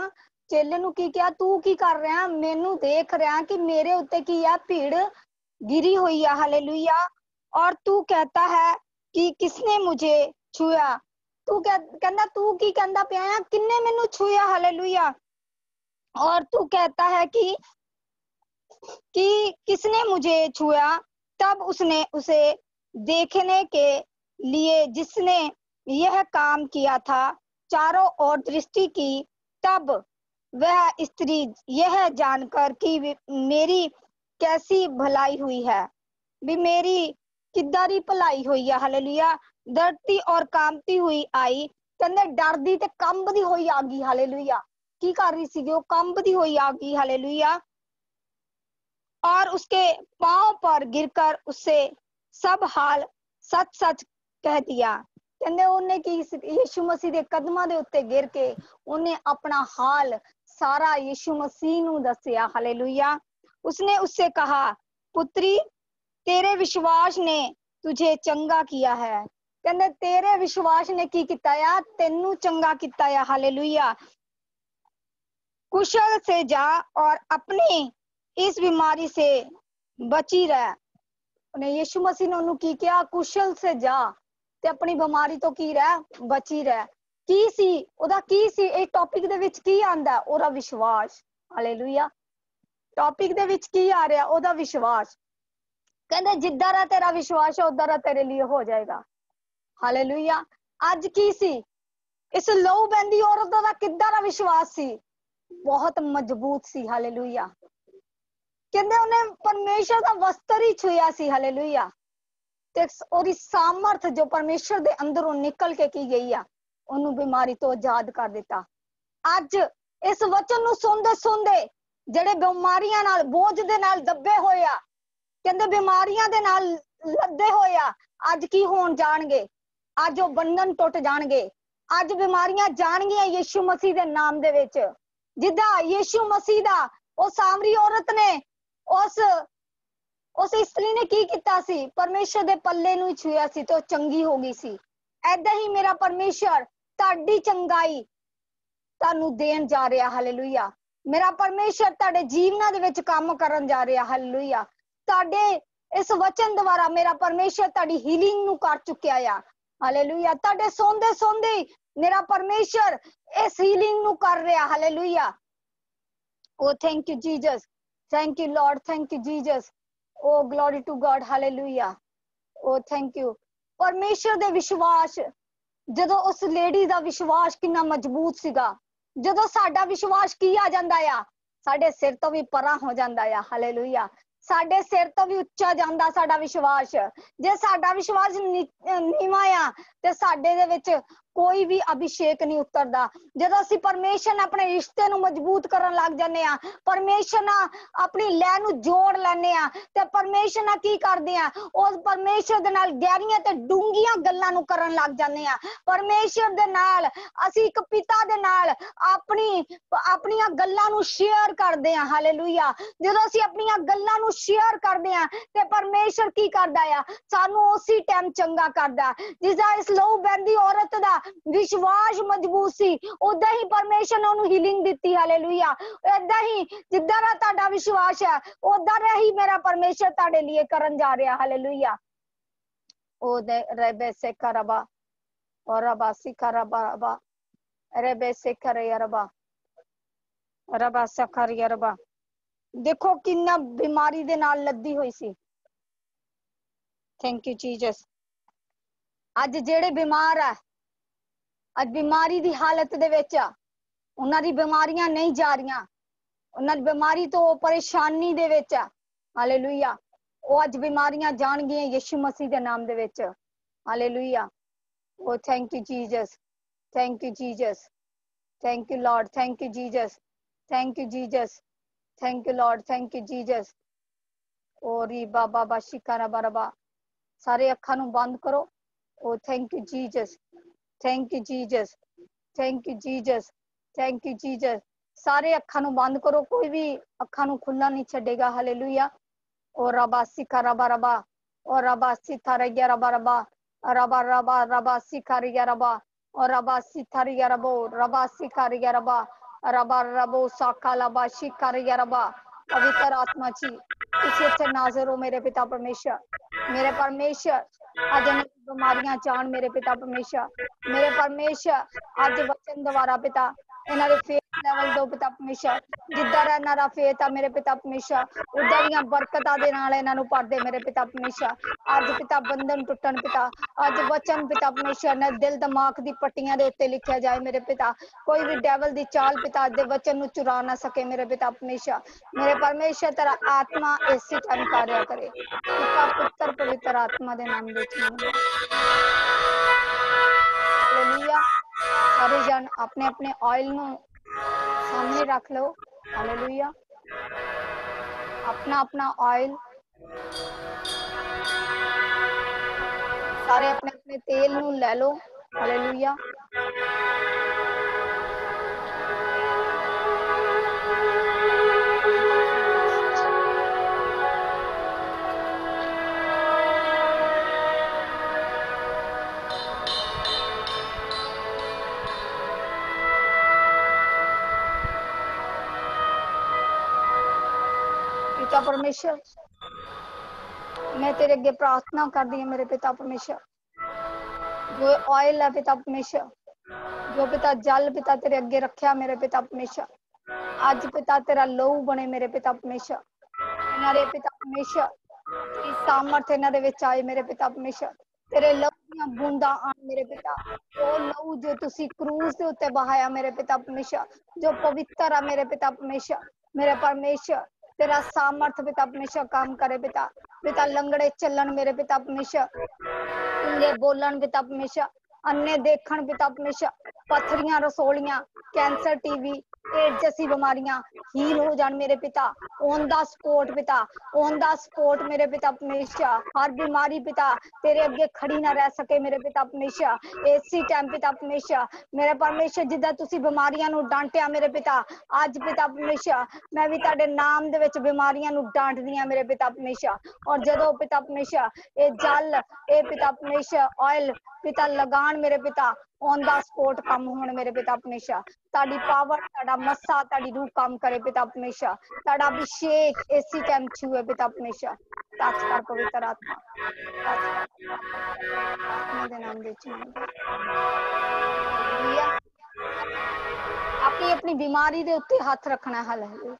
चेले नूं की क्या? तू की कर रहा? मैनू देख रहा कि मेरे उत्ते की आ भीड़ गिरी हुई है। हालेलुया। और तू कहता है कि किसने मुझे छुआ? तू कहंदा तू की कहंदा पिया? किन्ने मैनू छुआ? हालेलुया। और तू कहता है कि किसने मुझे छुआ? तब उसने उसे देखने के लिए जिसने यह काम किया था चारों ओर दृष्टि की। तब वह स्त्री यह जानकर कि मेरी कैसी भलाई हुई है, भी मेरी किदारी भलाई हुई है। हालेलुया। डरती और कांपती हुई आई। कहंदे डरदी ते कंबदी हुई आ गई। हालेलुया। की कर रही सी? वो कंबदी हुई आ गई। हालेलुया। और उसके पांव पर गिरकर उससे सब हाल सच सच कह दिया। कहंदे उन्हें की यीशु मसीह दे कदमां दे उत्ते गिर के उन्हें अपना हाल सारा यीशु मसीह नूं दसिया। हालेलुया। उसने उससे कहा पुत्री तेरे विश्वास ने तुझे चंगा किया है। कहंदे तेरे विश्वास ने की किता या? तेनू चंगा किता या। हालेलुया। कुशल से जा और अपनी इस बीमारी से बची रह। ਉਹਨੇ ਯਿਸੂ ਮਸੀਹ ਨੇ ਉਹਨੂੰ ਕੀ ਕਿਹਾ, ਕੁਸ਼ਲ ਸੇ ਜਾ ਤੇ ਆਪਣੀ ਬਿਮਾਰੀ ਤੋਂ ਕੀ ਰਹਿ, ਬਚੀ ਰਹਿ। ਕੀ ਸੀ ਉਹਦਾ, ਕੀ ਸੀ ਇਹ ਟੌਪਿਕ ਦੇ ਵਿੱਚ ਕੀ ਆਂਦਾ, ਉਹਦਾ ਵਿਸ਼ਵਾਸ। ਹਾਲੇਲੂਇਆ। ਟੌਪਿਕ ਦੇ ਵਿੱਚ ਕੀ ਆ ਰਿਹਾ, ਉਹਦਾ ਵਿਸ਼ਵਾਸ। ਕਹਿੰਦੇ ਜਿੱਦਾਂ ਦਾ ਤੇਰਾ ਵਿਸ਼ਵਾਸ ਹੈ ਉਦਾਂ ਦਾ ਤੇਰੇ ਲਈ ਹੋ ਜਾਏਗਾ। ਹਾਲੇਲੂਇਆ। ਅੱਜ ਕੀ ਸੀ ਇਸ ਲਹੂ ਬਹਿੰਦੀ ਔਰਤ ਦਾ ਕਿੱਦਾਂ ਦਾ ਵਿਸ਼ਵਾਸ ਸੀ, ਬਹੁਤ ਮਜ਼ਬੂਤ ਸੀ। ਹਾਲੇਲੂਇਆ। ਕਹਿੰਦੇ ਉਹਨੇ ਪਰਮੇਸ਼ਰ ਦਾ ਵਸਤਰ ਹੀ ਛੂਇਆ ਸੀ। ਹਾਲੇਲੂਇਆ। ਤੇ ਉਹਦੀ ਸਾਮਰਥ ਜੋ ਪਰਮੇਸ਼ਰ ਦੇ ਅੰਦਰੋਂ ਨਿਕਲ ਕੇ ਕੀ ਗਈ ਆ, ਉਹਨੂੰ ਬਿਮਾਰੀ ਤੋਂ ਆਜ਼ਾਦ ਕਰ ਦਿੱਤਾ। ਅੱਜ ਇਸ ਵਚਨ ਨੂੰ ਸੁਣਦੇ ਸੁਣਦੇ ਜਿਹੜੇ ਬਿਮਾਰੀਆਂ ਨਾਲ, ਬੋਝ ਦੇ ਨਾਲ ਦੱਬੇ ਹੋਏ ਆ, ਕਹਿੰਦੇ ਬਿਮਾਰੀਆਂ ਦੇ ਨਾਲ ਲੱਦੇ ਹੋਏ ਆ, ਅੱਜ ਕੀ ਹੋਣ ਜਾਣਗੇ, ਅੱਜ ਉਹ ਬੰਧਨ ਟੁੱਟ ਜਾਣਗੇ। ਅੱਜ ਬਿਮਾਰੀਆਂ ਜਾਣਗੀਆਂ ਯਿਸੂ ਮਸੀਹ ਦੇ ਨਾਮ ਦੇ ਵਿੱਚ। ਜਿੱਦਾਂ ਯਿਸੂ ਮਸੀਹ ਦਾ ਉਹ ਸਾਮਰੀ ਔਰਤ ਨੇ ਉਸ ਇਸਤਰੀ ਨੇ ਕੀ ਕੀਤਾ ਸੀ, ਪਰਮੇਸ਼ਰ ਦੇ ਪੱਲੇ ਨੂੰ ਹੀ ਛੂਇਆ ਸੀ ਤੇ ਉਹ ਚੰਗੀ ਹੋ ਗਈ ਸੀ। ਏਦਾਂ ਹੀ ਮੇਰਾ ਪਰਮੇਸ਼ਰ ਤੁਹਾਡੀ ਚੰਗਾਈ ਤੁਹਾਨੂੰ ਦੇਣ ਜਾ ਰਿਹਾ। ਹਾਲੇਲੂਇਆ। ਮੇਰਾ ਪਰਮੇਸ਼ਰ ਤੁਹਾਡੇ ਜੀਵਨਾਂ ਦੇ ਵਿੱਚ ਕੰਮ ਕਰਨ ਜਾ ਰਿਹਾ। ਹਾਲੇਲੂਇਆ। ਤੁਹਾਡੇ ਇਸ ਵਚਨ ਦੁਆਰਾ ਮੇਰਾ ਪਰਮੇਸ਼ਰ ਤੁਹਾਡੀ ਹੀਲਿੰਗ ਨੂੰ ਕਰ ਚੁੱਕਿਆ ਆ। ਹਾਲੇਲੂਇਆ। ਤੁਹਾਡੇ ਸੌਂਦੇ ਸੌਂਦੇ ਮੇਰਾ ਪਰਮੇਸ਼ਰ ਇਸ ਹੀਲਿੰਗ ਨੂੰ ਕਰ ਰਿਹਾ। Hallelujah. Oh, thank you, Jesus. Thank you, Lord. Thank you, Jesus. Oh, glory to God. Hallelujah. Oh, thank you. ਪਰਮੇਸ਼ਰ ਦੇ ਵਿਸ਼ਵਾਸ, ਜਦੋਂ ਉਸ ਲੇਡੀ ਦਾ ਵਿਸ਼ਵਾਸ ਕਿੰਨਾ ਮਜ਼ਬੂਤ ਸੀਗਾ, ਜਦੋਂ ਸਾਡਾ ਵਿਸ਼ਵਾਸ ਕੀ ਆ ਜਾਂਦਾ ਆ, ਸਾਡੇ ਸਿਰ ਤੋਂ ਵੀ ਪਰਾਂ ਹੋ ਜਾਂਦਾ ਆ। ਹਾਲੇਲੂਇਆ। ਸਾਡੇ ਸਿਰ ਤੋਂ ਵੀ ਉੱਚਾ ਜਾਂਦਾ ਸਾਡਾ ਵਿਸ਼ਵਾਸ। ਜੇ ਸਾਡਾ ਵਿਸ਼ਵਾਸ ਨੀਵਾਂ ਆ ਤੇ ਸਾਡੇ ਦੇ ਵਿੱਚ ਕੋਈ ਵੀ ਅਭਿਸ਼ੇਕ ਨਹੀਂ ਉਤਰਦਾ। ਜਦੋਂ ਅਸੀਂ ਪਰਮੇਸ਼ਰ ਨਾਲ ਆਪਣੇ ਰਿਸ਼ਤੇ ਨੂੰ ਮਜ਼ਬੂਤ ਕਰਨ ਲੱਗ ਜਾਂਦੇ ਆ, ਪਰਮੇਸ਼ਰ ਨਾਲ ਆਪਣੀ ਲੈ ਨੂੰ ਜੋੜ ਲੈਂਦੇ ਆ ਤੇ ਪਰਮੇਸ਼ਰ ਨਾਲ ਕੀ ਕਰਦੇ ਆ, ਉਸ ਪਰਮੇਸ਼ਰ ਦੇ ਨਾਲ ਗਹਿਰੀਆਂ ਤੇ ਡੂੰਘੀਆਂ ਗੱਲਾਂ ਨੂੰ ਕਰਨ ਲੱਗ ਜਾਂਦੇ ਆ। ਪਰਮੇਸ਼ਰ ਦੇ ਨਾਲ ਅਸੀਂ ਇੱਕ ਪਿਤਾ ਦੇ ਨਾਲ ਆਪਣੀਆਂ ਗੱਲਾਂ ਨੂੰ ਸ਼ੇਅਰ ਕਰਦੇ ਆ। ਹਾਲੇਲੂਇਆ। ਜਦੋਂ ਅਸੀਂ ਆਪਣੀਆਂ ਗੱਲਾਂ ਨੂੰ ਸ਼ੇਅਰ ਕਰਦੇ ਆ ਤੇ ਪਰਮੇਸ਼ਰ ਕੀ ਕਰਦਾ ਆ, ਸਾਨੂੰ ਉਸੇ ਟਾਈਮ ਚੰਗਾ ਕਰਦਾ। ਜਿਸਦਾ ਇਸ ਲਹੂ ਬਹਿੰਦੀ ਔਰਤ ਦਾ ਵਿਸ਼ਵਾਸ ਮਜ਼ਬੂਤ ਸੀ, ਉਦਾਂ ਹੀ ਪਰਮੇਸ਼ਰ ਨੇ ਉਹਨੂੰ ਹੀਲਿੰਗ ਦਿੱਤੀ। ਹਾਲੇਲੂਇਆ। ਏਦਾਂ ਹੀ ਜਿੱਦਾਂ ਦਾ ਤੁਹਾਡਾ ਵਿਸ਼ਵਾਸ ਹੈ, ਉਦਾਂ ਦਾ ਹੀ ਮੇਰਾ ਪਰਮੇਸ਼ਰ ਤੁਹਾਡੇ ਲਈ ਕਰਨ ਜਾ ਰਿਹਾ। ਹਾਲੇਲੂਇਆ। ਉਹ ਦੇ ਰਬੇ ਸੇ ਕਰਬਾ ਔਰ ਰਬਾ ਸੀ ਕਰਬਾ ਰਬੇ ਸੇ ਕਰੇ ਰਬਾ ਰਬਾ ਸਖਰ ਰਬਾ। ਦੇਖੋ ਕਿੰਨਾ ਬਿਮਾਰੀ ਦੇ ਨਾਲ ਲੱਦੀ ਹੋਈ ਸੀ। Thank you Jesus. ਅੱਜ ਜਿਹੜੇ ਬਿਮਾਰ ਆ, ਅੱਜ ਬਿਮਾਰੀ ਦੀ ਹਾਲਤ ਦੇ ਵਿੱਚ ਆ, ਉਹਨਾਂ ਦੀ ਬਿਮਾਰੀਆਂ ਨਹੀਂ ਜਾ ਰਹੀਆਂ, ਉਹਨਾਂ ਦੀ ਬਿਮਾਰੀ ਤੋਂ ਪਰੇਸ਼ਾਨੀ ਦੇ ਵਿੱਚ ਆ। ਹਾਲੇਲੂਇਆ। ਉਹ ਅੱਜ ਬਿਮਾਰੀਆਂ ਜਾਣਗੀਆਂ ਯਿਸੂ ਮਸੀਹ ਦੇ ਨਾਮ ਦੇ ਵਿੱਚ। Hallelujah. Oh thank you Jesus. Thank you Jesus. Thank you Lord. Thank you Jesus. Thank you Jesus. Thank you Lord. Thank you Jesus. ਓ ਰੀ ਬਾਬਾ ਬਾਸ਼ਿਕਾ ਰਬਾ ਰਬਾ। ਸਾਰੇ ਅੱਖਾਂ ਨੂੰ ਬੰਦ ਕਰੋ। Oh thank you Jesus. Thank you Jesus. Thank you Jesus. Thank you Jesus. ਸਾਰੇ ਅੱਖਾਂ ਨੂੰ ਬੰਦ ਕਰੋ, ਕੋਈ ਵੀ ਅੱਖਾਂ ਨੂੰ ਖੁੱਲਾ ਨਹੀਂ ਛੱਡੇਗਾ। ਹਾਲੇਲੂਇਆ। ਓ ਰਬਾ ਸਿਕਾ ਰਬਾ ਰਬਾ ਓ ਰਬਾ ਸਿਥਾ ਰਗਿਆ ਰਬਾ ਰਬਾ ਰਬਾ ਰਬਾ ਰਬਾ ਸਿਖਾ ਰਗਿਆ ਰਬਾ ਓ ਰਬਾ ਸਿਥਾ ਰਗਿਆ ਰਬੋ ਰਬਾ ਸਿਖਾ ਰਗਿਆ ਰਬਾ ਰਬਾ ਰਬੋ ਸਾਕਾ ਲਬਾ ਸਿਖਾ ਰਗਿਆ ਰਬਾ। ਪਵਿੱਤਰ ਆਤਮਾ ਜੀ ਤੁਸੀਂ ਇੱਥੇ ਨਾਜ਼ਰ ਹੋ ਮੇਰੇ ਪਿਤਾ ਪਰਮੇਸ਼ਰ। ਮੇਰੇ ਪਰਮੇਸ਼ਰ ਅੱਜ ਇਹਨਾਂ ਬਿਮਾਰੀਆਂ ਜਾਣ ਮੇਰੇ ਪਿਤਾ ਪਰਮੇਸ਼ਰ। ਮੇਰੇ ਪਰਮੇਸ਼ਰ ਅੱਜ ਵਚਨ ਦੁਆਰਾ ਪਿਤਾ ਇਹਨਾਂ ਦੇ ਫੇਥ ਲੈਵਲ ਦੋ ਪਿਤਾ ਪਰਮੇਸ਼ਰ। ਜਿੱਦਾਂ ਦਾ ਇਹਨਾਂ ਦਾ ਫੇਥ ਆ ਮੇਰੇ ਪਿਤਾ ਪਰਮੇਸ਼ਰ, ਉਦਾਂ ਦੀਆਂ ਬਰਕਤਾਂ ਦੇ ਨਾਲ ਇਹਨਾਂ ਨੂੰ ਭਰਦੇ ਮੇਰੇ ਪਿਤਾ ਪਰਮੇਸ਼ਰ। ਅੱਜ ਪਿਤਾ ਬੰਧਨ ਟੁੱਟਣ ਪਿਤਾ, ਅੱਜ ਵਚਨ ਪਿਤਾ ਪਰਮੇਸ਼ਰ ਨੇ ਦਿਲ ਦਿਮਾਗ ਦੀ ਪੱਟੀਆਂ ਦੇ ਉੱਤੇ ਲਿਖਿਆ ਜਾਏ ਮੇਰੇ ਪਿਤਾ। ਕੋਈ ਵੀ ਡੈਵਲ ਦੀ ਚਾਲ ਪਿਤਾ ਅੱਜ ਦੇ ਵਚਨ ਨੂੰ ਚੁਰਾ ਨਾ ਸਕੇ ਮੇਰੇ ਪਿਤਾ ਪਰਮੇਸ਼ਰ। ਮੇਰੇ ਪਰਮੇਸ਼ਰ ਤੇਰਾ ਆਤਮਾ ਇਸੇ ਟਾਈਮ ਕਾਰਿਆ ਕਰੇ। ਪਿਤਾ ਪੁੱਤਰ ਪਵਿੱਤਰ ਆਤਮਾ ਦੇ ਨਾਮ ਵਿੱਚ ਮੰਗਿਆ। ਹਾਲੇਲੂਇਆ। ਸਾਰੇ ਜਨ ਆਪਣੇ ਆਪਣੇ ਆਇਲ ਨੂੰ ਸਾਹਮਣੇ ਰੱਖ ਲਓ। ਹਾਲੇਲੂਇਆ। अपना अपना ऑयल, सारे अपने अपने तेल नू ले लो। हालेलुया। पिता परमेश्वर मैं तेरे अगे प्रार्थना कर दी है मेरे पिता परमेश्वर, जो ऑयल है पिता परमेश्वर, जो पिता जल पिता तेरे अगे रखा मेरे पिता परमेश्वर, आज पिता तेरा लहू बने मेरे पिता परमेश्वर, इन्हारे पिता परमेश्वर तेरी सामर्थ इन्हां दे विच आए मेरे पिता परमेश्वर, तेरे लहू दीयां बूंदां आन मेरे पिता, ओ लहू जो तुसी क्रूस दे उत्ते बहाया मेरे पिता परमेश्वर, जो पवित्र है मेरे पिता परमेश्वर, मेरे परमेश्वर तेरा सामर्थ पिता परमेश्वर काम करे पिता, पिता लंगड़े चलन मेरे पिता परमेश्वर, इंगे बोलन पिता परमेश्वर, अन्य देखण पिता परमेश्वर, पथरियां रसोलियां, कैंसर टीवी एड्स जैसी बीमारियां हील हो जान मेरे पिता, ऑन द स्पॉट पिता, ऑन द स्पॉट मेरे पिता परमेश्वर, हर बीमारी पिता तेरे अगे खड़ी ना रह सके मेरे पिता परमेश्वर, इसी टाइम पिता परमेश्वर, मेरे परमेश्वर जिद्दां तुसी बीमारियां नू डांटिया मेरे पिता, आज पिता परमेश्वर मैं भी तुहाडे नाम दे विच बीमारियां नू डांटदी हां मेरे पिता परमेश्वर, और जदों पिता परमेश्वर ए जल ए पिता परमेश्वर ऑयल पिता लगान मेरे पिता, ऑन द स्पॉट काम होण मेरे पिता परमेश्वर, ताड़ी पावर ताड़ा मस्सा ताड़ी रूह काम करे पिता परमेश्वर, ताड़ा अभिषेक इसी टाइम छुए पिता परमेश्वर, टच कर पवित्र आत्मा, टच कर दे नाम दे हालेलुया। अपनी अपनी बीमारी दे उत्ते हाथ रखना, हालेलुया,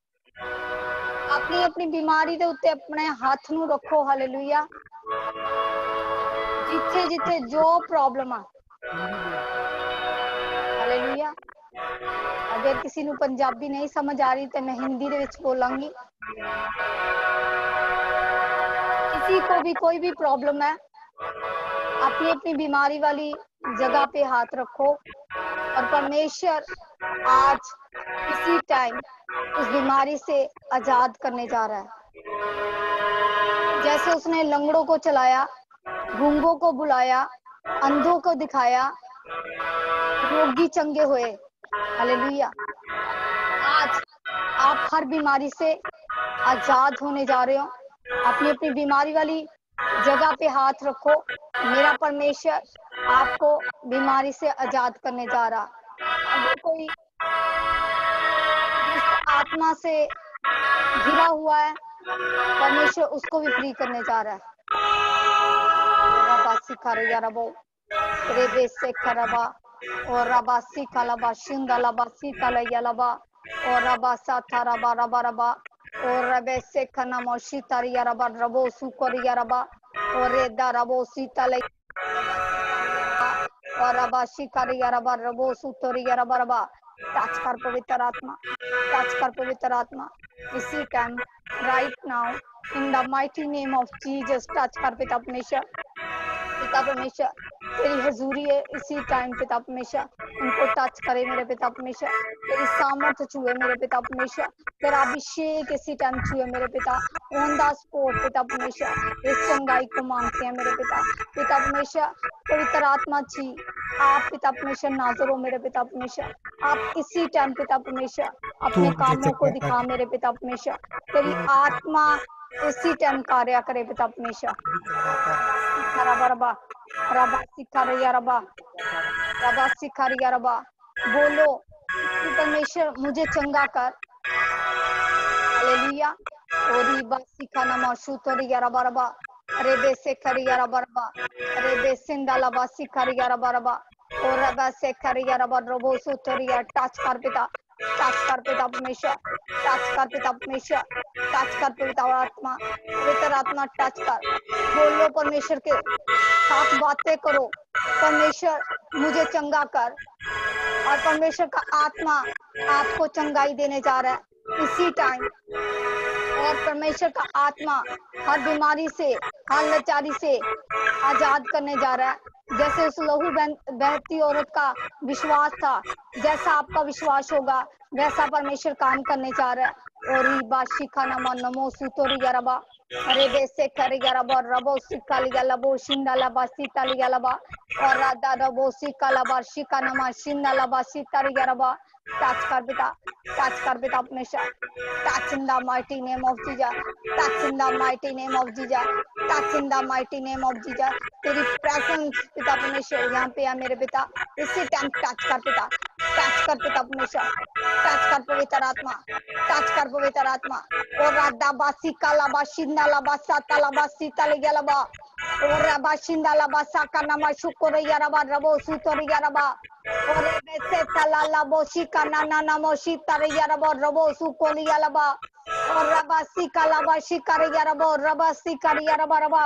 अपनी अपनी बीमारी दे उत्ते अपने हाथ नू रखो, हालेलुया, जिथे जिथे जो प्रॉब्लम आ, हालेलुया। अगर किसी नू पंजाबी नहीं समझ आ रही तो मैं हिंदी दे विच बोलांगी, किसी को भी कोई भी प्रॉब्लम है, अपनी अपनी बीमारी वाली जगह पे हाथ रखो, और परमेश्वर आज इसी टाइम उस बीमारी से आजाद करने जा रहा है, जैसे उसने लंगड़ों को चलाया, गूंगों को बुलाया, अंधों को दिखाया, रोगी चंगे हुए, हालेलुया। आज आप हर बीमारी से आजाद होने जा रहे हो, अपनी अपनी बीमारी वाली जगह पे हाथ रखो, मेरा परमेश्वर आपको बीमारी से आजाद करने जा रहा। अगर कोई दुष्ट आत्मा से घिरा हुआ है, परमेश्वर उसको भी फ्री करने जा रहा है। रबासी खरिया रबो रेबे से खरबा और रबासी कलबा शिंदा लबासी तलया लबा और रबासा थरबा रबा रबा और रबे से खना मोशी तरिया रबा रबो सुकरिया रबा और रेदा रबो सीतल और रबासी करिया रबा रबो सुतरिया रबा रबा। टच कर पवित्र आत्मा, टच कर पवित्र आत्मा, इसी time right now in the mighty name of Jesus, touch कर पिता परमेश्वर, पिता परमेश्वर तेरी हजूरी है इसी टाइम पिता परमेश्वर, उनको टच करे मेरे पिता परमेश्वर, तेरी सामर्थ छुए मेरे पिता परमेश्वर, तेरा अभिषेक इसी टाइम छुए मेरे पिता, ऑन द स्पॉट पिता परमेश्वर, इस चंगाई को मांगते हैं मेरे पिता, पिता परमेश्वर पवित्र आत्मा जी आप पिता परमेश्वर नाज़र हो मेरे पिता परमेश्वर, आप इसी टाइम पिता परमेश्वर अपने कामों को दिखा मेरे पिता परमेश्वर, तेरी आत्मा इसी टाइम कार्य करे पिता परमेश्वर। रबा रबा सिखारिया रबा रबा सिखारिया रबा, बोलो परमेश्वर मुझे चंगा कर, हालेलुया। ओरी बासिका नमा शुतरिया रबा रबा रेबे से खरिया रबा रबा रेबे सिंदाला बासी खरिया रबा रबा और रबा से खरिया रबा रबो सुतरिया। टच कर पिता, टच कर पिता परमेश्वर, टच कर पिता परमेश्वर, टच कर पिता आत्मा, पवित्र आत्मा टच कर, बोलो परमेश्वर के साथ बातें करो, परमेश्वर मुझे चंगा कर, और परमेश्वर का आत्मा आपको चंगाई देने जा रहा है इसी टाइम, और परमेश्वर का आत्मा हर बीमारी से हर लाचारी से आजाद करने जा रहा है। जैसे उस लहू बहती औरत का विश्वास था, जैसा आपका विश्वास होगा वैसा परमेश्वर काम करने जा रहा है। और बाशी खाना नमो सुतोरी गरबा अरे बेसे करे गरबा रबो सिक्का लिया लबो शिंदा लबा सीता लिया लबा और राधा रबो सिक्का लबा शिका नमा शिंदा लबा सीता लिया रबा। टच कर पिता, टच कर पिता परमेश्वर, touch in the mighty name of Jesus, touch in the mighty name of Jesus, touch in the mighty name of Jesus. तेरी प्रेजेंस पिता परमेश्वर यहाँ पे है मेरे पिता, इसी टाइम टच कर पिता, टच कर पिता परमेश्वर, टच कर पवित्र आत्मा, टच कर पवित्र आत्मा। और राधा बासी काला बाशिंदा लाबा साता लाबा सीता ले गया लाबा और रबा शिंदा लाबा साका नामा शुक्र या रबा रबो सुतोर या रबा और वैसे तला लाबो शिका नाना नामो शीता या रबो रबो सुकोली या लबा और रबा सिका लाबा शिकार या रबो रबा सिकार या रबा रबा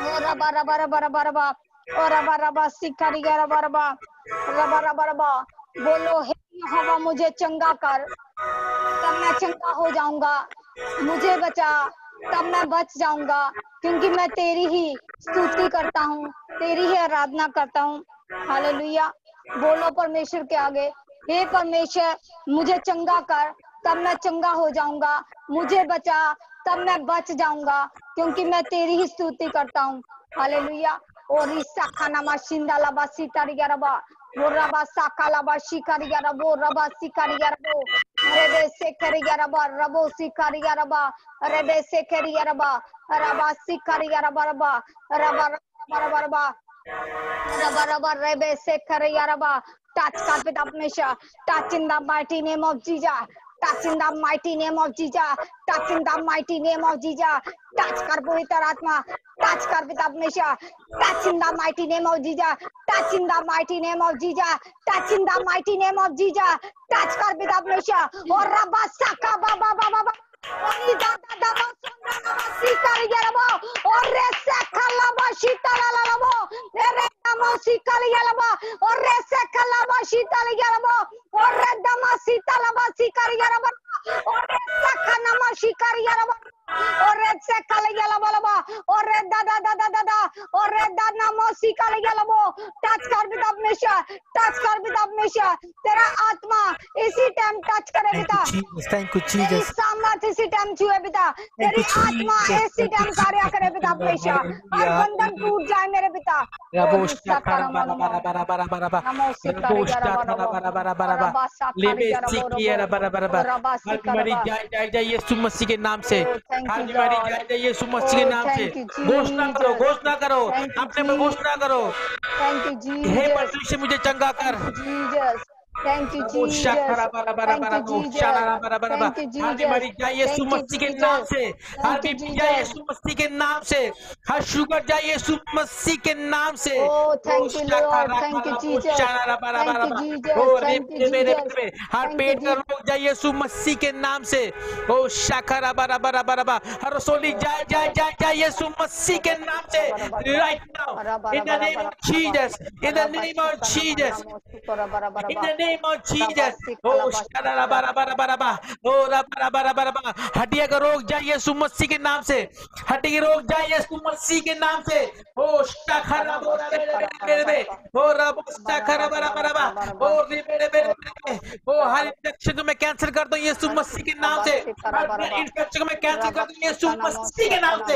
और रबा रबा रबा रबा रबा और रबा रबा शिकार या रबा रबा रबा रबा रबा। बोलो हे यहोवा मुझे चंगा कर, तब मैं चंगा हो जाऊंगा। मुझे बचा, तब मैं बच जाऊंगा, क्योंकि मैं तेरी ही स्तुति करता हूँ, तेरी ही आराधना करता हूँ। हालेलुया। बोलो परमेश्वर के आगे, हे परमेश्वर मुझे चंगा कर, तब मैं चंगा हो जाऊंगा। मुझे बचा, तब मैं बच जाऊंगा, क्योंकि मैं तेरी ही स्तुति करता हूँ। हालेलुया। और ईसा खाना माशिंदा लाबा सीतारिया रबा वो रबा साका लाबा शिकारिया रबो रबा सिकारिया रबो रेबे सेकरिया रबा रबो सिकारिया रबा रेबे सेकरिया रबा रबा सिकारिया रबा रबा रबा रबा रबा रबा रबा रेबे सेकरिया रबा। Touch God with amnesia. Touch in the mighty name of Jesus. Touch in the mighty name of Jesus. Touch in the mighty name of Jesus. Touch कर पवित्र आत्मा. Touch कर with amnesia. Touch in the mighty name of Jesus. Touch in the mighty name of Jesus. Touch in the mighty name of Jesus. Touch कर with amnesia. और रबा साका बाबा बाबा बाबा और दादा दादा सुंदर नमस्ती कर गया और रे सकला बशीता ला ला रे नमस्ती कर गया और रे सकला बशीता ले गया और रे नमस्ती ला बसी कर गया और रे सकला नमस्ती कर गया और रे सकला गया और रे दादा दादा दादा और रे दादा नमस्ती कर गया टच कर विद हमेशा, टच कर विद हमेशा। तेरा आत्मा इसी टाइम टच करे पिता। Thank you Jesus. सामर्थ इसी टाइम छुए पिता। तेरी आत्मा इसी टाइम कार्य करे पिता हमेशा। हर बंधन टूट जाए मेरे पिता। यीशु मसीह के नाम से यीशु मसीह के नाम से घोषणा करो, घोषणा करो, अपने में घोषणा करो। Thank you Jesus. हे परमेश्वर मुझे चंगा कर। Jesus thank you Jesus. Thank you Jesus. यीशु मसीह के नाम से हर बीपी जाए यीशु मसीह के नाम से, हर शुगर जाए यीशु मसीह के नाम से। Oh thank you Lord, thank you Jesus, thank you Jesus, हर पेट का रोग जाए यीशु मसीह के नाम से। ओ शाखरा बरा बरा बरा बरा हर रसोली जाए जाए जाए जाए यीशु मसीह के नाम से। Right now in the name of Jesus, in the name of Jesus, in the name of Jesus। ओ शारा बरा बरा बरा बरा ओ रबा बरा बरा बरा हड्डियां का रोग जाए यीशु मसीह के नाम से, हड्डी के रोग जाए यीशु मसीह के नाम से। ओ शाखरा बोरा रे ओ रब शाखरा बरा बरा बरा ओ रे मेरे ओ हर इन्फेक्शन को मैं कैंसिल कर दूं यीशु मसीह के नाम से। हर इन्फेक्शन को मैं कैंसिल कर दूं यीशु मसीह के नाम से।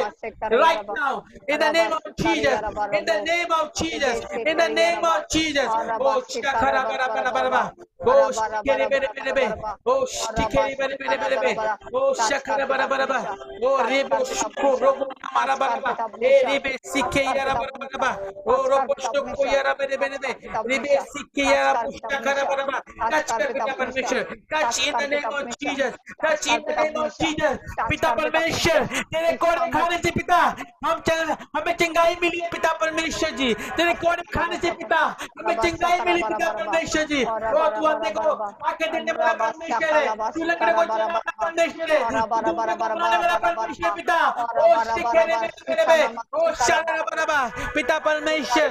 Right now in the name of Jesus, in the name of Jesus, in the name of Jesus. ओ शाखरा बरा बरा बरा ओ शिकेरी बेरे बेरे बे ओ शिकेरी बेरे बेरे बेरे बे ओ शखरा बरा बरा बा ओ रेबो शुको रोबो हमारा बरा ए रेबे सिके यारा बरा बरा बा ओ रोबो शुको यारा बेरे बेरे बे रेबे सिके यारा शखरा बरा बा। टच कर पिता परमेश्वर, touch in the name of Jesus, touch in the name of Jesus. पिता परमेश्वर तेरे कोड़े खाने से पिता हमें चंगाई मिली है पिता परमेश्वर जी। तेरे कोड़े खाने से पिता हमें चंगाई मिली पिता परमेश्वर जी। ओ तू अंधे को आंखें देने वाला परमेश्वर है, तू लंगड़े को चलाने वाला परमेश्वर है, तू बनाने वाला परमेश्वर पिता। ओ शिकेरे मेरे बे ओ शारा बराबा पिता परमेश्वर।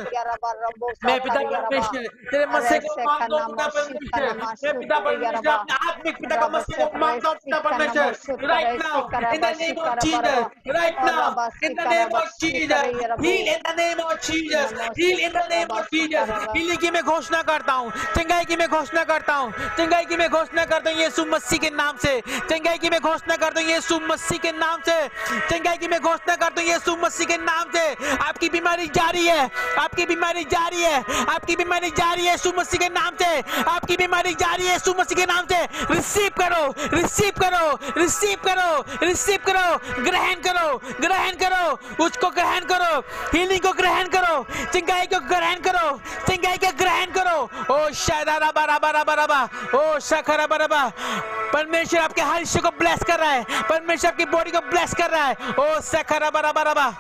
मैं पिता परमेश्वर तेरे मसीह को मांगता हूं पिता परमेश्वर। मैं पिता परमेश्वर अपने आत्मिक पिता का मसीह को मांगता हूं पिता परमेश्वर। Right now in the name of Jesus, right now in the name of Jesus, heal in the name of Jesus, heal in the name of Jesus. Healing की मैं घोषणा करता हूं, चंगाई की मैं घोषणा करता हूं, चंगाई की मैं घोषणा करता हूं यीशु मसीह के नाम से। चंगाई की मैं घोषणा करता हूं यीशु मसीह के नाम से। चंगाई की मैं घोषणा करता हूं यीशु मसीह के नाम से। आपकी बीमारी जारी है, आपकी बीमारी जारी है, आपकी बीमारी जारी है यीशु मसीह के नाम से। आपकी बीमारी जा रही है यीशु मसीह के नाम से। रिसीव करो, रिसीव करो, रिसीव करो, रिसीव करो, ग्रहण करो, ग्रहण करो, उसको ग्रहण करो, हीलिंग को ग्रहण करो, चंगाई को ग्रहण करो, चंगाई को ग्रहण करो। ओ शायदा बरा बरा बरा, ओ शखरा बरा। परमेश्वर आपके हर हिस्से को ब्लेस कर रहा है, परमेश्वर आपकी बॉडी को ब्लेस कर रहा है। ओ शखरा बरा बरा।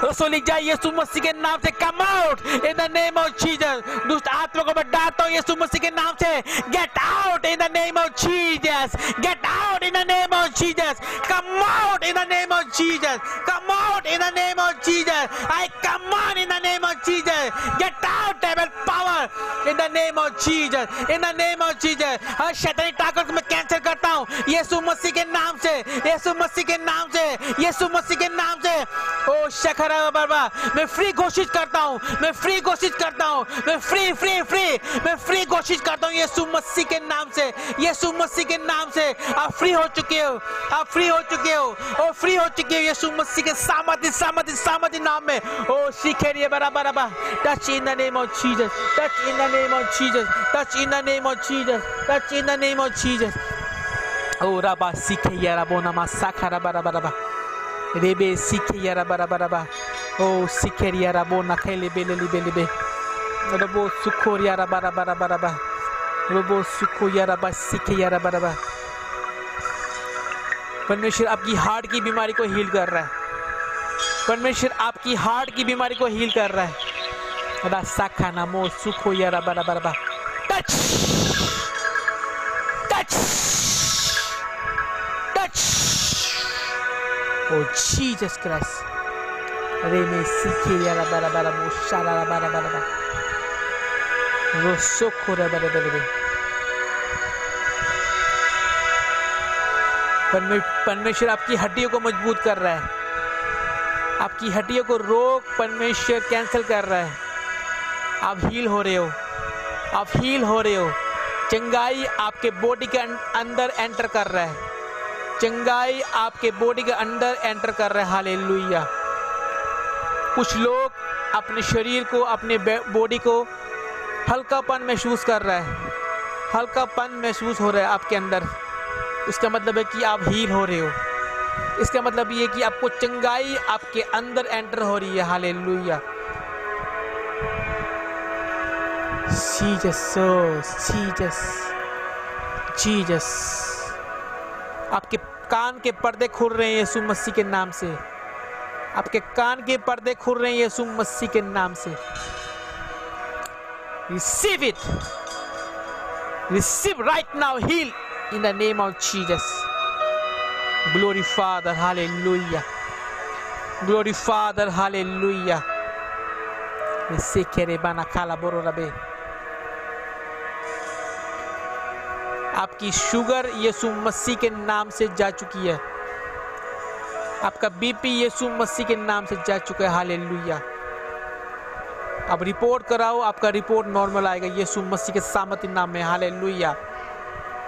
रसूल जाए यीशु मसीह के नाम से, कम out in the name of Jesus. दुष्ट आत्मा को मैं डांटता हूं यीशु मसीह के नाम से, get out in the name of Jesus, get out in the name of Jesus, come out in the name of Jesus, come out in the name of Jesus, I command in the name of Jesus, get out devil power in the name of Jesus, in the name of Jesus. हर शैतानी ताकत को मैं cancel करता हूं यीशु मसीह के नाम से, यीशु मसीह के नाम से, यीशु मसीह के नाम से। ओ शखरा बाबा, मैं फ्री घोषित करता हूं, मैं फ्री घोषित करता हूं, मैं फ्री फ्री फ्री, मैं फ्री घोषित करता हूं यीशु मसीह के नाम से, यीशु मसीह के नाम से। आप फ्री हो चुके हो, आप फ्री हो चुके हो, ओ फ्री हो चुके हो यीशु मसीह के सामर्थ्य सामर्थ्य सामर्थ्य नाम में। ओ शिखेरिए बराबर बराबर, touch in the name of Jesus, touch in the name of Jesus, touch in the name of Jesus, touch in the name of Jesus. ओ रबा शिखेया रबोना मा साखरा बराबर बराबर, रेबे शिखेया बराबर बराबर। ओ शिखेरिया रबो नखेले बेले बेले बे, रबो सुखोरिया रबा रबा रबा रबा, रबो सुखोरिया रबा शिखेया रबा रबा। परमेश्वर आपकी हार्ट की बीमारी को हील कर रहा है, परमेश्वर आपकी हार्ट की बीमारी को हील कर रहा है। रबा साखा नामो सुखोरिया रबा रबा रबा। टच टच टच, ओ जीसस क्राइस्ट। रे में सीखे यारा बारा बारा मोशारा बारा बारा बारा, रोसो खोरा बारा बारा बारा। परमेश्वर आपकी हड्डियों को मजबूत कर रहा है, आपकी हड्डियों को रोग परमेश्वर कैंसिल कर रहा है। आप हील हो रहे हो, आप हील हो रहे हो। चंगाई आपके बॉडी के अंदर एंटर कर रहा है, चंगाई आपके बॉडी के अंदर एंटर कर रहा है। हालेलुया। कुछ लोग अपने शरीर को, अपने बॉडी को हल्कापन महसूस कर रहा है, हल्कापन महसूस हो रहा है आपके अंदर। इसका मतलब है कि आप हील हो रहे हो, इसका मतलब ये कि आपको चंगाई आपके अंदर एंटर हो रही है। हालेलुया। Jesus Jesus Jesus. आपके कान के पर्दे खुल रहे हैं यीशु मसीह के नाम से, आपके कान के पर्दे खुल रहे हैं यीशु मसीह के नाम से। Receive it, receive right now, heal in the name of Jesus. Glory father, hallelujah, glory father, hallelujah. रिसेकेरे बाना काला बोरो रबे। आपकी शुगर यीशु मसीह के नाम से जा चुकी है, आपका बीपी यीशु मसीह के नाम से जा चुका है। हालेलुया। अब रिपोर्ट कराओ, आपका रिपोर्ट नॉर्मल आएगा यीशु मसीह के सामर्थ्य नाम में। हालेलुया।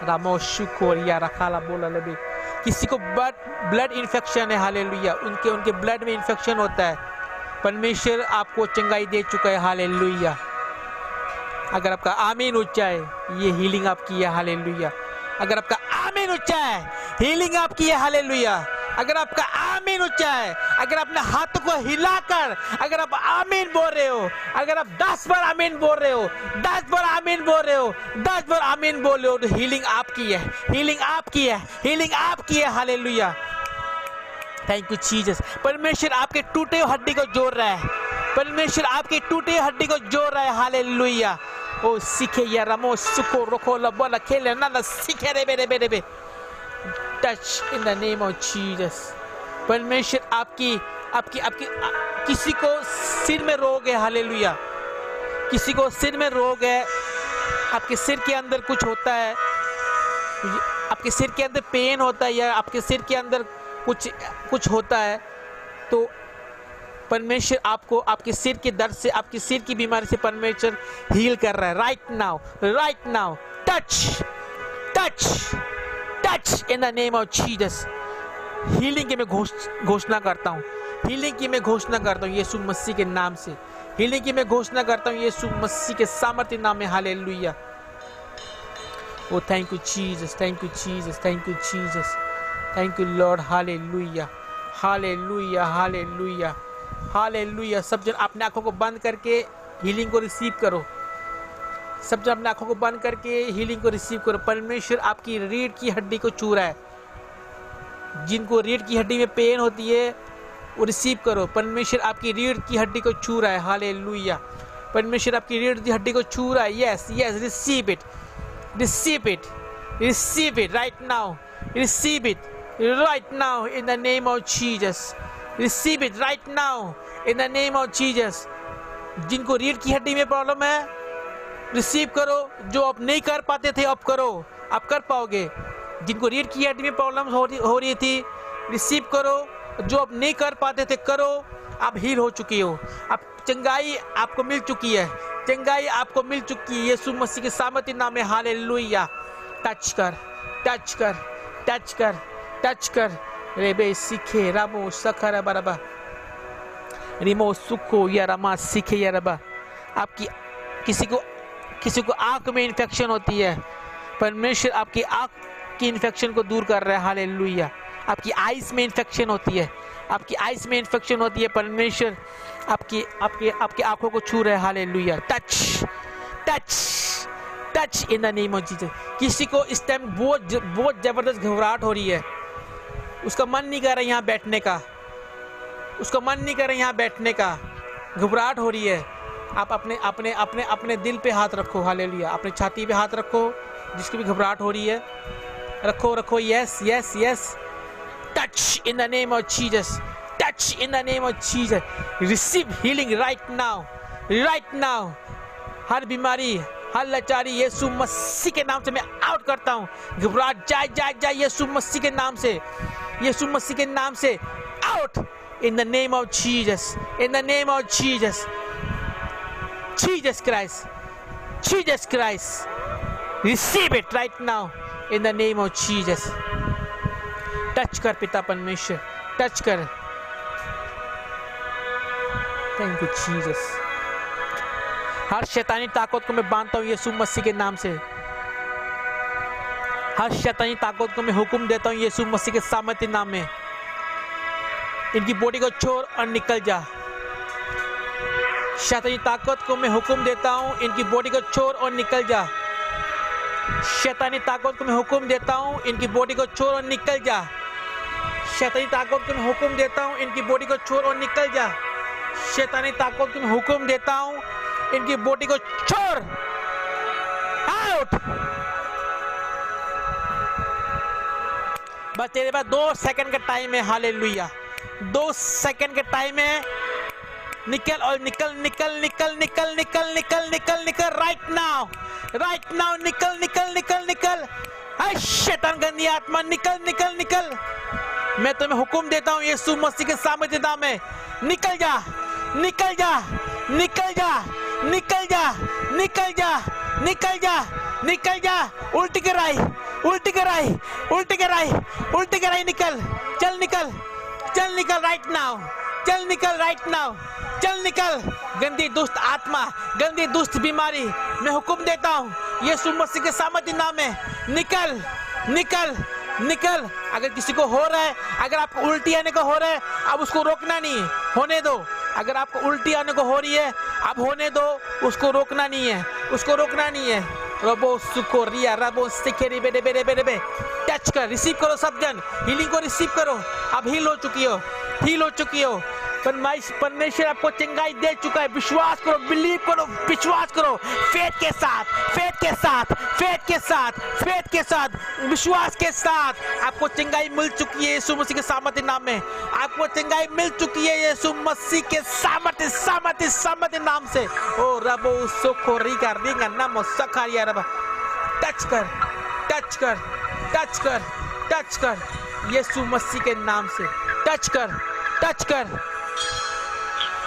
रामो शुकोरिया रखाला बोला लबे। किसी को ब्लड इन्फेक्शन है, हालेलुया, उनके ब्लड में इन्फेक्शन होता है, परमेश्वर आपको चंगाई दे चुका है। हालेलुया। अगर आपका आमीन उच्चा है, ये हीलिंग आपकी है। हालेलुया। अगर आपका आमीन उच्चा है, हीलिंग आपकी है। हालेलुया। अगर आपका आमीन उच्चा है, अगर अपने हाथों को हिलाकर अगर आप आमीन बोल रहे हो, अगर आप 10 बार आमीन बोल रहे हो, 10 बार आमीन बोल रहे हो, 10 बार आमीन बोल रहे हो, तो हीलिंग आपकी है, हीलिंग आपकी है, हीलिंग आपकी है। हालेलुया। Thank you Jesus. परमेश्वर आपके टूटे हड्डी को जोड़ रहा है, परमेश्वर आपकी टूटे हड्डी को जोड़ रहा है। हालेलुया। ओ सीखे या रमो सुको रोको लबोला खेले ना सीखे रे बेरे बेरे बे। Touch in the name of Jesus. परमेश्वर आपकी आपकी आपकी किसी को सिर में रोग है, हालेलुया, किसी को सिर में रोग है, आपके सिर के अंदर कुछ होता है, आपके सिर के अंदर पेन होता है, या आपके सिर के अंदर कुछ होता है, तो परमेश्वर आपको आपके सिर के दर्द से, आपकी सिर की बीमारी से परमेश्वर हील कर रहा है। Right now, right now, touch touch touch in the name of Jesus. Healing की मैं घोषणा करता हूँ, हीलिंग की मैं घोषणा करता हूँ यीशु मसीह के नाम से, हीलिंग की मैं घोषणा करता हूँ यीशु मसीह के सामर्थ्य नाम में। Hallelujah. Oh, thank you, Jesus. Thank you, Jesus. Thank you, Jesus. Thank you, Lord. Hallelujah. Hallelujah. Hallelujah. Hallelujah. सब जन अपने आंखों को बंद करके हीलिंग को रिसीव करो। सब जन अपने आंखों को बंद करके हीलिंग को रिसीव करो। परमेश्वर आपकी रीढ़ की हड्डी को छू रहा है। जिनको रीढ़ की हड्डी में पेन होती है वो रिसीव करो। परमेश्वर आपकी रीढ़ की हड्डी को छू रहा है। हालेलुया। परमेश्वर आपकी रीढ़ की हड्डी को छू रहा है। Yes yes, receive it, receive it, receive it right now, receive it right now in the name of Jesus. Receive it right now in the name of Jesus. जिनको रीढ़ की हड्डी में प्रॉब्लम है रिसीव करो। जो आप नहीं कर पाते थे अब करो, आप कर पाओगे। जिनको रीढ़ की हड्डी में प्रॉब्लम हो रही थी रिसीव करो। जो आप नहीं कर पाते थे करो। आप हील हो चुकी हो। अब चंगाई आपको मिल चुकी है। चंगाई आपको मिल चुकी है यीशु मसीह के सामर्थ्य नाम में। हालेलुया। टच कर, टच कर, टच कर, टच कर। रेबे सीखे रामो सखरा बरबा रिमो सुखो या रमा सीखे या रबा। आपकी किसी को आंख में इन्फेक्शन होती है, परमेश्वर आपकी आंख की इन्फेक्शन को दूर कर रहा है। हालेलुया। आपकी आइज में इन्फेक्शन होती है, आपकी आइज में इन्फेक्शन होती है, परमेश्वर आपकी आंखों को छू रहे हैं। Hallelujah. Touch touch touch in the name of Jesus. किसी को इस टाइम बहुत जबरदस्त घबराहट हो रही है, उसका मन नहीं कर रहा यहाँ बैठने का, उसका मन नहीं कर रहा यहाँ बैठने का, घबराहट हो रही है। आप अपने अपने अपने अपने दिल पे हाथ रखो। हालेलुया। अपने छाती पे हाथ रखो, जिसकी भी घबराहट हो रही है रखो रखो। Yes yes yes. Touch in the name of Jesus, touch in the name of Jesus. Receive healing right now, right now. हर बीमारी, हर लाचारी यीशु मसीह के नाम से मैं आउट करता हूँ। घबराहट जाए जाए जाए यीशु मसीह के नाम से, यीशु मसीह के नाम से out in the name of Jesus, in the name of Jesus. Jesus Christ, Jesus Christ. Receive it right now in the name of Jesus. Touch कर पिता परमेश्वर, टच कर। Thank you Jesus. हर शैतानी ताकत को मैं बांधता हूँ यीशु मसीह के नाम से। हर शैतानी ताकत को मैं हुक्म देता हूँ यीशु मसीह के सामर्थ्य नाम में। इनकी बॉडी को छोड़ और निकल जा। शैतानी ताकत को मैं हुक्म देता हूँ, इनकी बॉडी को छोड़ और निकल जा। शैतानी ताकत को मैं हुक्म देता हूँ, इनकी बॉडी को छोड़ और निकल जा। शैतानी ताकत को मैं हुक्म देता हूँ, इनकी बॉडी को छोड़ और निकल जा। शैतानी ताकत को मैं हुक्म देता हूँ, इनकी बॉडी को छोड़। आउट। बस तेरे पास 2 सेकंड का टाइम है। हालेलुया। 2 सेकंड का टाइम है। निकल और निकल निकल निकल निकल निकल निकल निकल निकल राइट नाउ, राइट नाउ। निकल निकल निकल निकल। हाय शैतान गंदी आत्मा, निकल निकल निकल। मैं तुम्हें हुक्म देता हूँ यीशु मसीह के सामर्थ्य नाम में, निकल जा, निकल जा, निकल जा, निकल जा, निकल जा, निकल जा, निकल जा। उल्टी कराई, उल्टी कराई, उल्टी कराई, उल्टी कराई। निकल, चल निकल, चल निकल राइट नाउ, चल निकल राइट नाउ, चल निकल। गंदी दुष्ट आत्मा, गंदी दुष्ट बीमारी, मैं हुक्म देता हूँ यीशु मसीह के सामर्थ्य नाम में, निकल निकल निकल। अगर किसी को हो रहा है, अगर आपको उल्टी आने को हो रहा है, अब उसको रोकना नहीं है, होने दो। अगर आपको उल्टी आने को हो रही है, अब होने दो, उसको रोकना नहीं है, उसको रोकना नहीं है। रबो सुको रिया रबो सिकेरी बेडे बेडे बेडे बे। टच कर, रिसीव करो सब जन, हीलिंग को रिसीव करो। अब हील हो चुकी हो, हील हो चुकी हो। परमेश्वर आपको चंगाई दे चुका है। विश्वास करो, बिलीव करो, विश्वास करो। फेथ के साथ, फेथ के साथ, फेथ के साथ, फेथ के साथ, विश्वास के साथ आपको चंगाई मिल चुकी है यीशु मसीह के सामर्थ्य नाम में। आपको चंगाई मिल चुकी है यीशु मसीह के सामर्थ्य सामर्थ्य सामर्थ्य नाम से। ओ रबो सुको रिगा रिगा नामो सखारिया रबा। टच कर, टच कर, टच कर, टच कर यीशु मसीह के नाम से। टच कर, टच कर।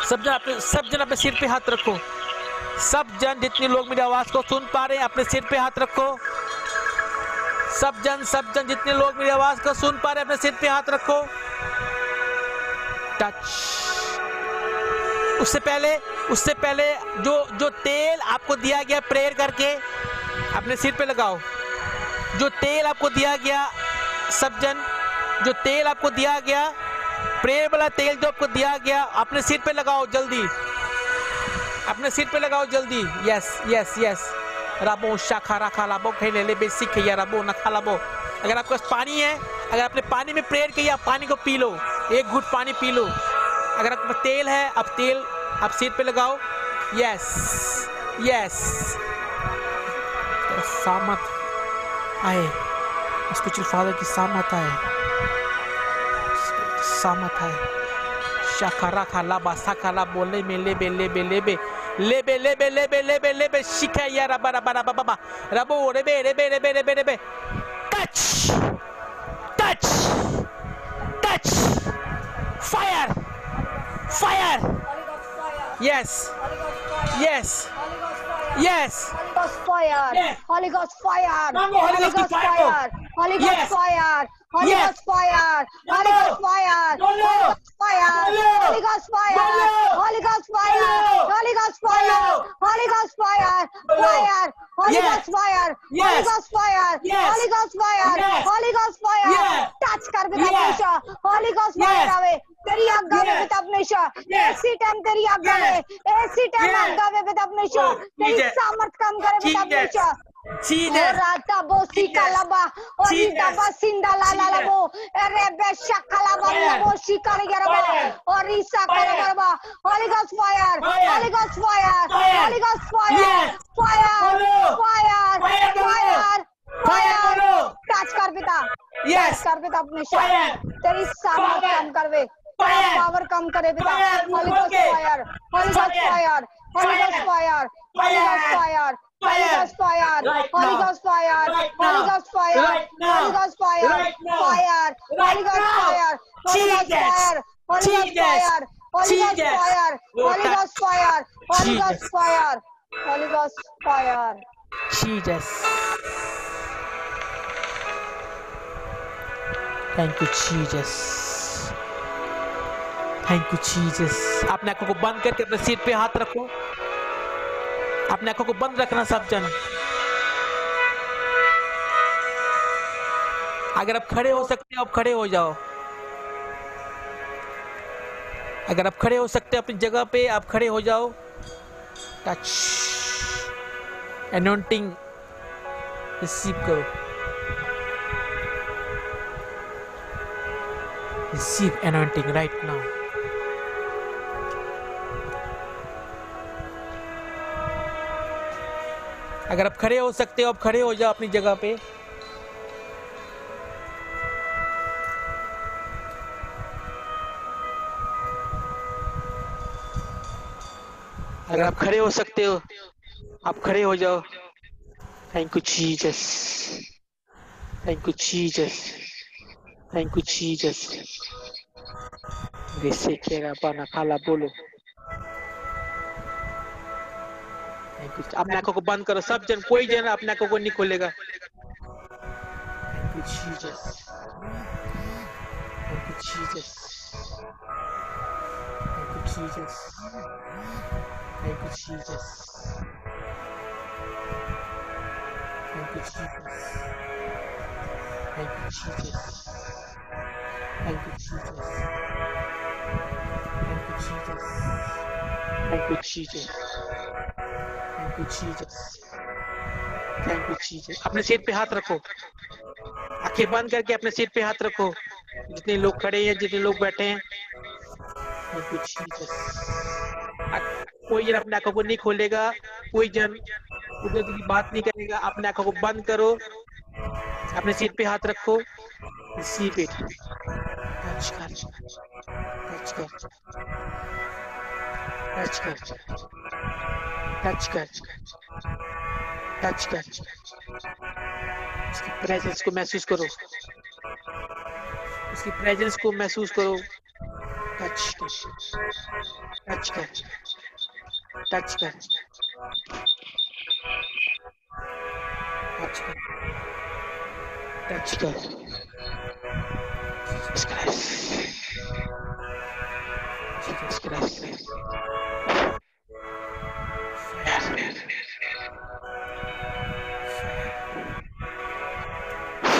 सब जन अपने सिर पे हाथ रखो। सब जन जितने लोग मेरी आवाज को सुन पा रहे हैं अपने सिर पे हाथ रखो। सब जन जितने लोग मेरी आवाज को सुन पा रहे हैं अपने सिर पे हाथ रखो। टच। उससे पहले जो तेल आपको दिया गया प्रेयर करके अपने सिर पे लगाओ। जो तेल आपको दिया गया सब जन, जो तेल आपको दिया गया, प्रेयर वाला तेल जो आपको दिया गया, अपने सिर पे लगाओ जल्दी, अपने सिर पे लगाओ जल्दी। Yes yes yes. राबो शाखा राखा लाबो खेले ले बेसिक या राबो नखा लाबो। अगर आपके पास पानी है, अगर आपने पानी में प्रेयर किया, पानी को पी लो, एक घूंट पानी पी लो। अगर आपके पास तेल है, अब तेल आप सिर पे लगाओ। Yes yes. सामत आए, स्पिरिचुअल फादर की सामत आए, सामत आए। शाखा राखा लाबा साखा लाबो लेबे लेबे लेबे लेबे लेबे लेबे लेबे लेबे लेबे शिखा या रबा रबा रबा बाबा रबो रेबे रेबे रेबे रेबे रेबे। Touch touch touch fire fire. Yes yes yes. Holy Ghost fire, Mango, Holy Ghost fire, Holy Ghost Yes. fire, Holy Yes. Ghost fire, Holy No. Ghost fire, No, no. Holy Ghost fire, No. Holy Ghost fire, No. Holy Ghost fire, No. Holy Ghost fire, No. Holy Ghost fire, No. fire, Holy Yes. Ghost fire, Holy Yes. Ghost fire, Yes. Holy Ghost fire, Yes. Holy Ghost fire, Yes. touch कर बेटा Yes. हमेशा, Holy Ghost fire Yes. आवे, तेरी आज्ञा में Yes. बेटा हमेशा, Yes. ऐसी टाइम तेरी आज्ञा में, ऐसी टाइम Yes. आज्ञा में बेटा हमेशा, Oh, तेरी Jesus. सामर्थ काम करे बेटा Jesus. हमेशा। Jesus. Orata bosi Jesus. kalaba, orita Jesus. basinda la la la Jesus. bo, erebe shakalaba la Fire. bo shikari garaba, Fire. orisa Fire. karabaraba, Holy Ghost fire, Fire. Holy Ghost fire, Fire. Holy Ghost fire, Yes. fire, Follow. fire, Fire करो. fire, Fire करो. Touch कर पिता, Yes. Touch कर पिता अपने Fire. तेरी सामर्थ Fire. काम करवे, Fire. पावर कम करे पिता, Fire. Holy Ghost Okay. fire, Holy Ghost Fire. fire, Holy Ghost Fire. fire, Holy Ghost Fire. fire, Holy Fire. Ghost fire, Right Holy now. Ghost fire, Right Holy now. Ghost fire, Right now. Holy Ghost fire, Right now. fire, Holy Right Ghost now. fire, Holy Ghost Jesus. fire, Holy Ghost Jesus. fire, Holy Ghost Jesus. fire, Oh, Holy touch. Ghost fire, Holy Jesus. Ghost fire, Holy Ghost fire. Jesus. Thank you, Jesus. Thank you, Jesus. अपने आंखों को बंद करके अपने सिर पे हाथ रखो। अपने आंखों को बंद रखना सब जन। अगर आप खड़े हो सकते हो, आप खड़े हो जाओ। अगर आप खड़े हो सकते हो अपनी जगह पे, आप खड़े हो जाओ। टच एनॉइंटिंग रिसीव करो। Receive anointing right now. अगर आप खड़े हो सकते हो, आप खड़े हो जाओ अपनी जगह पे। अगर आप खड़े हो सकते हो, आप खड़े हो जाओ। Thank you Jesus, thank you Jesus, thank you Jesus. वैसे केरा पाना खाला बोलो। Thank you. अपने आंखों को बंद करो सब जन, कोई जन अपने आंखों को नहीं खोलेगा। Thank you Jesus, thank you Jesus, thank you Jesus, thank you Jesus, thank you Jesus, thank you Jesus, thank you Jesus, thank you Jesus, thank you Jesus, thank you Jesus, thank you Jesus. अपने सिर पे हाथ रखो, आंखें बंद करके अपने सिर पे हाथ रखो। जितने लोग खड़े हैं, जितने लोग बैठे हैं, थैंक यू जीसस। कोई जन अपने आंखों को नहीं खोलेगा, कोई जन उधर की बात नहीं करेगा। अपने आंखों को बंद करो, अपने सिर पे हाथ रखो। Receive it. टच कर, टच कर, टच कर, टच कर, टच कर। उसकी प्रेजेंस को महसूस करो, उसकी प्रेजेंस को महसूस करो। टच कर, टच कर, टच कर, टच कर, टच कर। Jesus Christ, Jesus Christ.